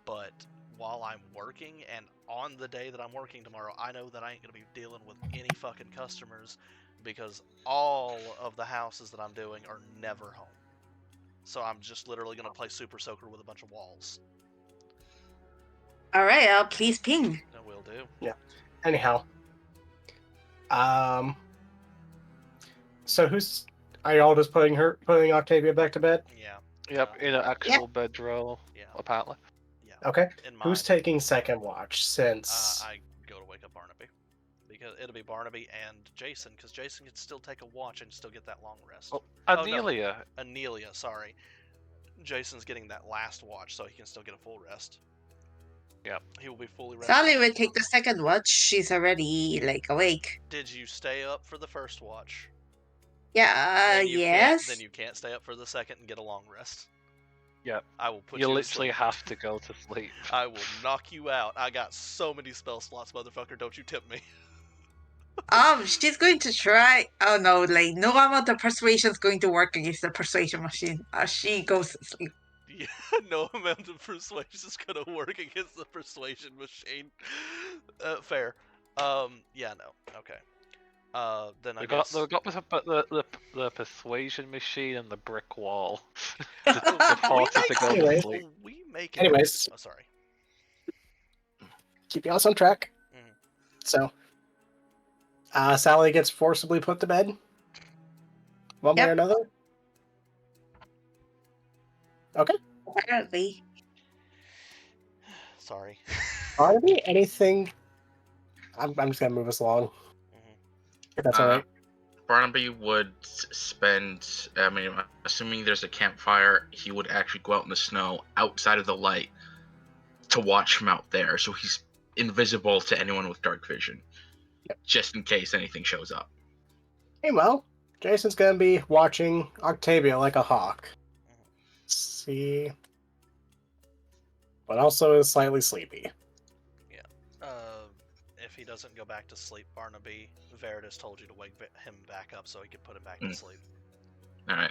But while I'm working and on the day that I'm working tomorrow, I know that I ain't gonna be dealing with any fucking customers because all of the houses that I'm doing are never home. So I'm just literally gonna play Super Soaker with a bunch of walls. All right, please ping. That will do. Yeah. Anyhow. So are y'all just putting Octavia back to bed? Yeah. Yep, in an actual bedroll, Yeah. apparently. Yeah. Okay. In Who's mine. taking second watch since I go to wake up Barnaby. Because it'll be Barnaby and Jason, because Jason can still take a watch and still get that long rest. Oh, no. Anelia. Anelia, sorry. Jason's getting that last watch, so he can still get a full rest. Yep. He will be fully rested. Sally will take the second watch. She's already like awake. Did you stay up for the first watch? Yeah, yes. Then you can't stay up for the second and get a long rest. Yep. I will put You you to literally sleep. have to go to sleep. I will knock you out. I got so many spell slots, motherfucker. Don't you tip me. She's going to try. Oh no, like no amount of persuasion is going to work against the persuasion machine. She goes to sleep. Yeah, no amount of persuasion is gonna work against the persuasion machine. Fair. Yeah, no. Okay. Then I guess. We got the persuasion machine and the brick wall. We the forces to go to Anyways. sleep. We make it. Anyways. Oh, sorry. keep y'all on track. Mhm. So Sally gets forcibly put to bed. One way or another. Okay. Apparently. Sorry. Barnaby, anything? I'm just gonna move us along. If that's alright. Barnaby would spend, I mean, assuming there's a campfire, he would actually go out in the snow outside of the light to watch from out there, so he's invisible to anyone with dark vision, just in case anything shows up. Meanwhile, Jason's gonna be watching Octavia like a hawk. Let's see. But also is slightly sleepy. If he doesn't go back to sleep, Barnaby, Veritas told you to wake him back up so he could put him back to sleep. Alright.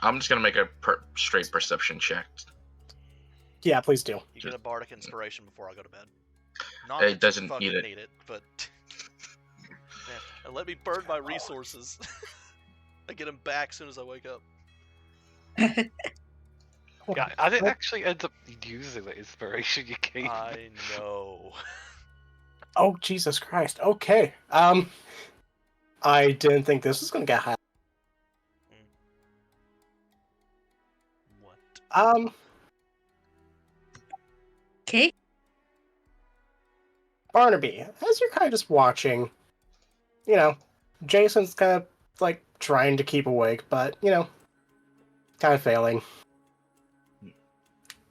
I'm just gonna make a straight perception check. Yeah, please do. You get a bardic inspiration before I go to bed. Not It that you doesn't fucking need it. but yeah, and let me burn my resources. I get them back as soon as I wake up. Yeah, I didn't actually end up using the inspiration you gave me. I know. Oh, Jesus Christ. Okay. I didn't think this was gonna get high. What? Okay. Barnaby, as you're kind of just watching, Jason's kind of like trying to keep awake, but kind of failing.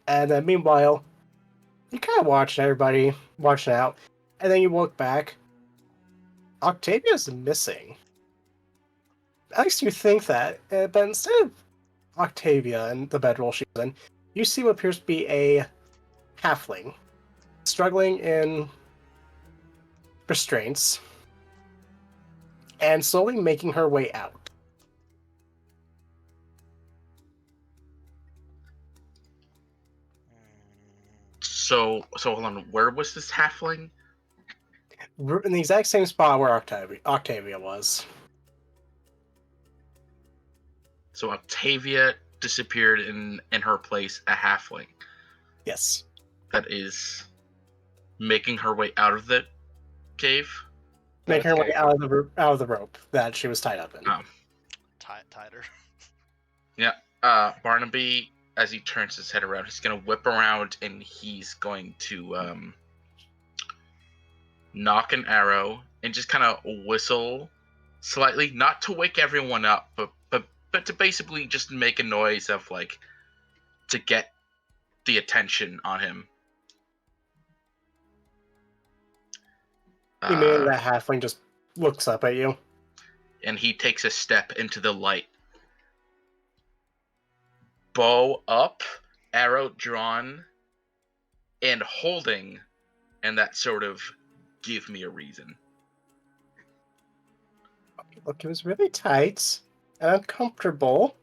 And then meanwhile, you kind of watching everybody watching out, and then you look back. Octavia's missing. At least you think that, but instead of Octavia and the bedroll she's in, you see what appears to be a halfling struggling in restraints and slowly making her way out. So hold on. Where was this halfling? In the exact same spot where Octavia was. So Octavia disappeared in her place, a halfling. Yes. That is making her way out of the cave. Making her way out of the rope that she was tied up in. Oh. Tighter. Yeah. Barnaby, as he turns his head around, he's gonna whip around and he's going to knock an arrow and just kind of whistle slightly, not to wake everyone up, but to basically just make a noise of like to get the attention on him. Immediately, that halfling just looks up at you. And he takes a step into the light. Bow up, arrow drawn, and holding, and that sort of give me a reason. Look, it was really tight and uncomfortable.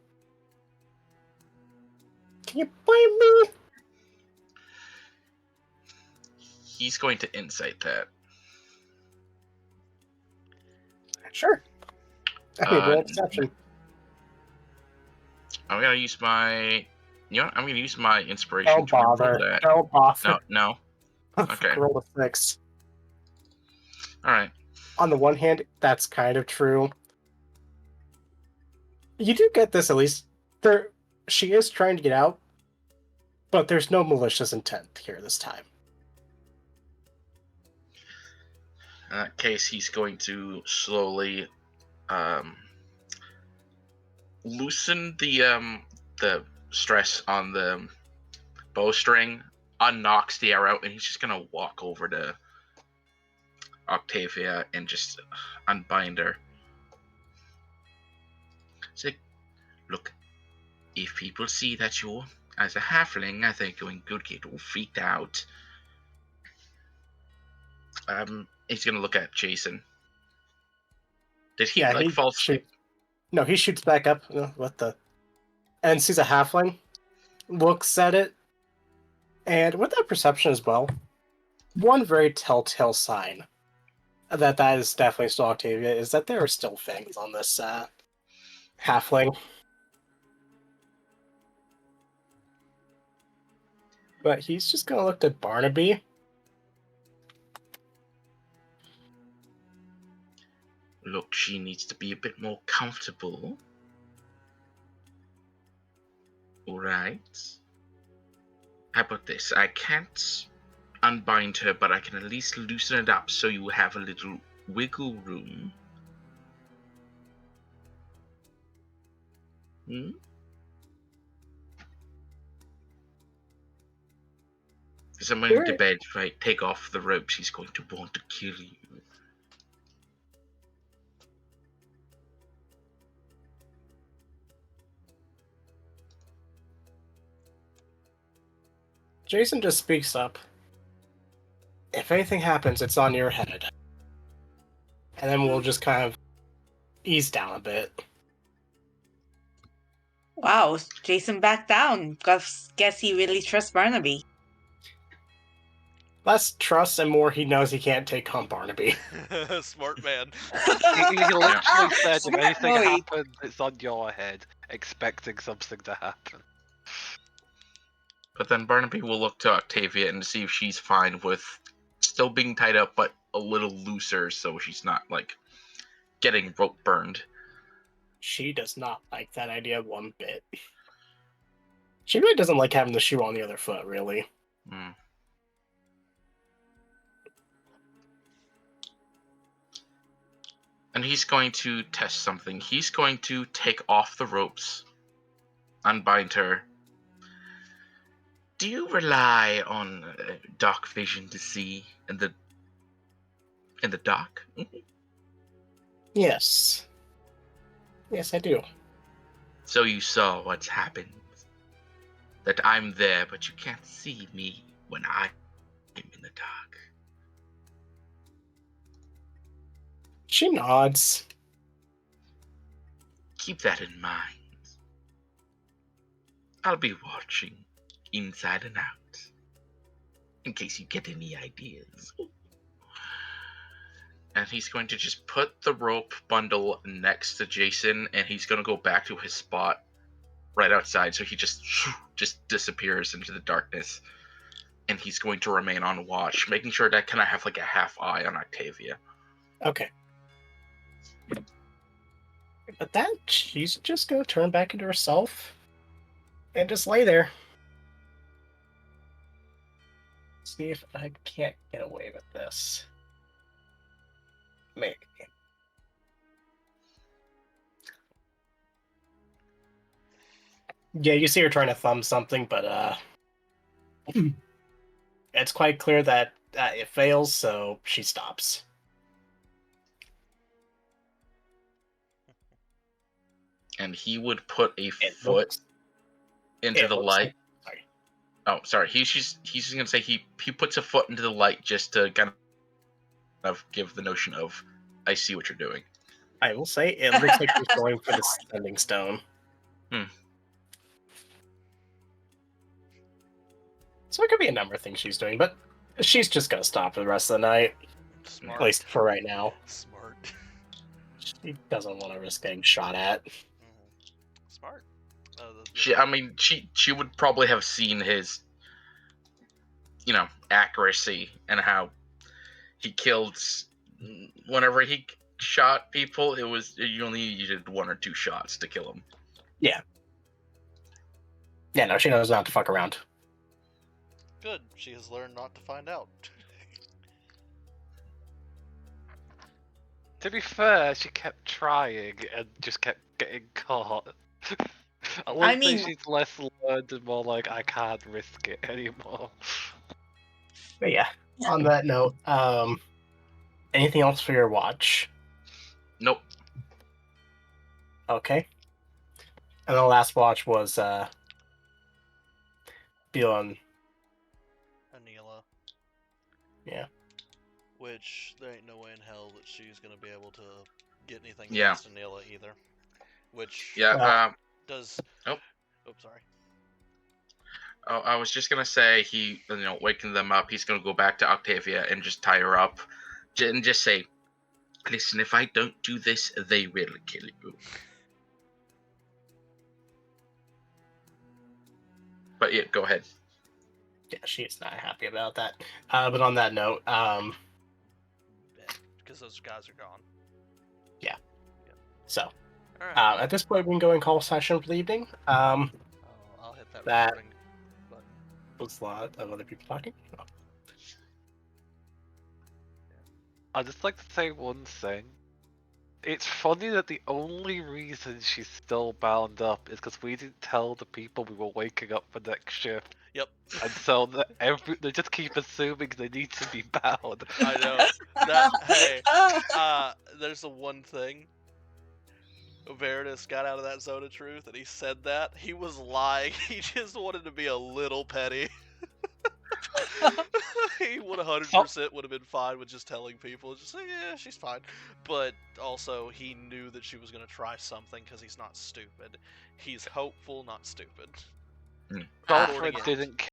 Can you blame me? He's going to insight that. Sure. I mean, roll perception. I'm gonna use my. You know, I'm gonna use my inspiration Don't to roll bother. that. Don't bother. No. Okay. Roll a 6. All right. On the one hand, that's kind of true. You do get this at least. She is trying to get out, but there's no malicious intent here this time. In that case, he's going to slowly loosen the stress on the bowstring, unknocks the arrow, and he's just gonna walk over to Octavia and just unbind her. Say, look, if people see that you're as a halfling, I think you're going to get all freaked out. He's gonna look at Jason. Did he fall asleep? No, he shoots back up. And sees a halfling, looks at it, and with that perception as well, one very telltale sign that is definitely still Octavia is that there are still fangs on this halfling. But he's just gonna look at Barnaby. Look, she needs to be a bit more comfortable. Alright. How about this? I can't unbind her, but I can at least loosen it up so you have a little wiggle room. Because I'm going to bed, if I take off the rope, she's going to want to kill you. Jason just speaks up. If anything happens, it's on your head. And then we'll just kind of ease down a bit. Wow, Jason backed down. Guess he really trusts Barnaby. Less trust and more he knows he can't take on Barnaby. Smart man. He literally said, if anything Boy. happens, it's on your head, expecting something to happen. But then Barnaby will look to Octavia and see if she's fine with still being tied up, but a little looser, so she's not, getting rope burned. She does not like that idea one bit. She really doesn't like having the shoe on the other foot, really. And he's going to test something. He's going to take off the ropes, unbind her. Do you rely on dark vision to see in the dark? Yes. Yes, I do. So you saw what's happened. That I'm there, but you can't see me when I am in the dark. She nods. Keep that in mind. I'll be watching inside and out, in case you get any ideas. And he's going to just put the rope bundle next to Jason, and he's going to go back to his spot right outside, so he just disappears into the darkness. And he's going to remain on watch, making sure that I kind of have a half eye on Octavia. Okay. But then she's just going to turn back into herself and just lay there. See if I can't get away with this. Maybe. Yeah, you see her trying to thumb something, but it's quite clear that it fails, so she stops. and he would put a It foot looks, into it the looks light. like, sorry. Oh, sorry. He's just gonna say he puts a foot into the light just to kind of give the notion of, I see what you're doing. I will say it looks like he's going for the Sending Stone. So it could be a number of things she's doing, but she's just gonna stop for the rest of the night, Smart. at least for right now. Smart. She doesn't want to risk getting shot at. Smart. She would probably have seen his, accuracy and how he killed. Whenever he shot people, you only needed 1 or 2 shots to kill him. Yeah, no, she knows not to fuck around. Good. She has learned not to find out. To be fair, she kept trying and just kept getting caught. I wouldn't say mean- she's less learned and more like, I can't risk it anymore. But yeah, on that note, anything else for your watch? Nope. Okay. And the last watch was Bjorn. Anila. Yeah. Which there ain't no way in hell that she's gonna be able to get anything Yeah. against Anila either. Which Yeah. does. Nope. Oh, sorry. I was just gonna say he, waking them up. He's gonna go back to Octavia and just tie her up, and just say, "Listen, if I don't do this, they will kill you." But yeah, go ahead. Yeah, she's not happy about that. But on that note, Because those guys are gone. so Alright. at this point, we can go and call session for the evening. I'll hit that that- recording button. There's a lot of other people talking. Oh, I'd just like to say one thing. It's funny that the only reason she's still bound up is because we didn't tell the people we were waking up for next shift. Yep. And so they just keep assuming they need to be bound. I know. Hey, there's the one thing. Veritas got out of that zone of truth and he said that. He was lying. He just wanted to be a little petty. He would 100% would have been fine with just telling people, just say, yeah, she's fine. But also, he knew that she was going to try something because he's not stupid. He's hopeful, not stupid. Alfred According- didn't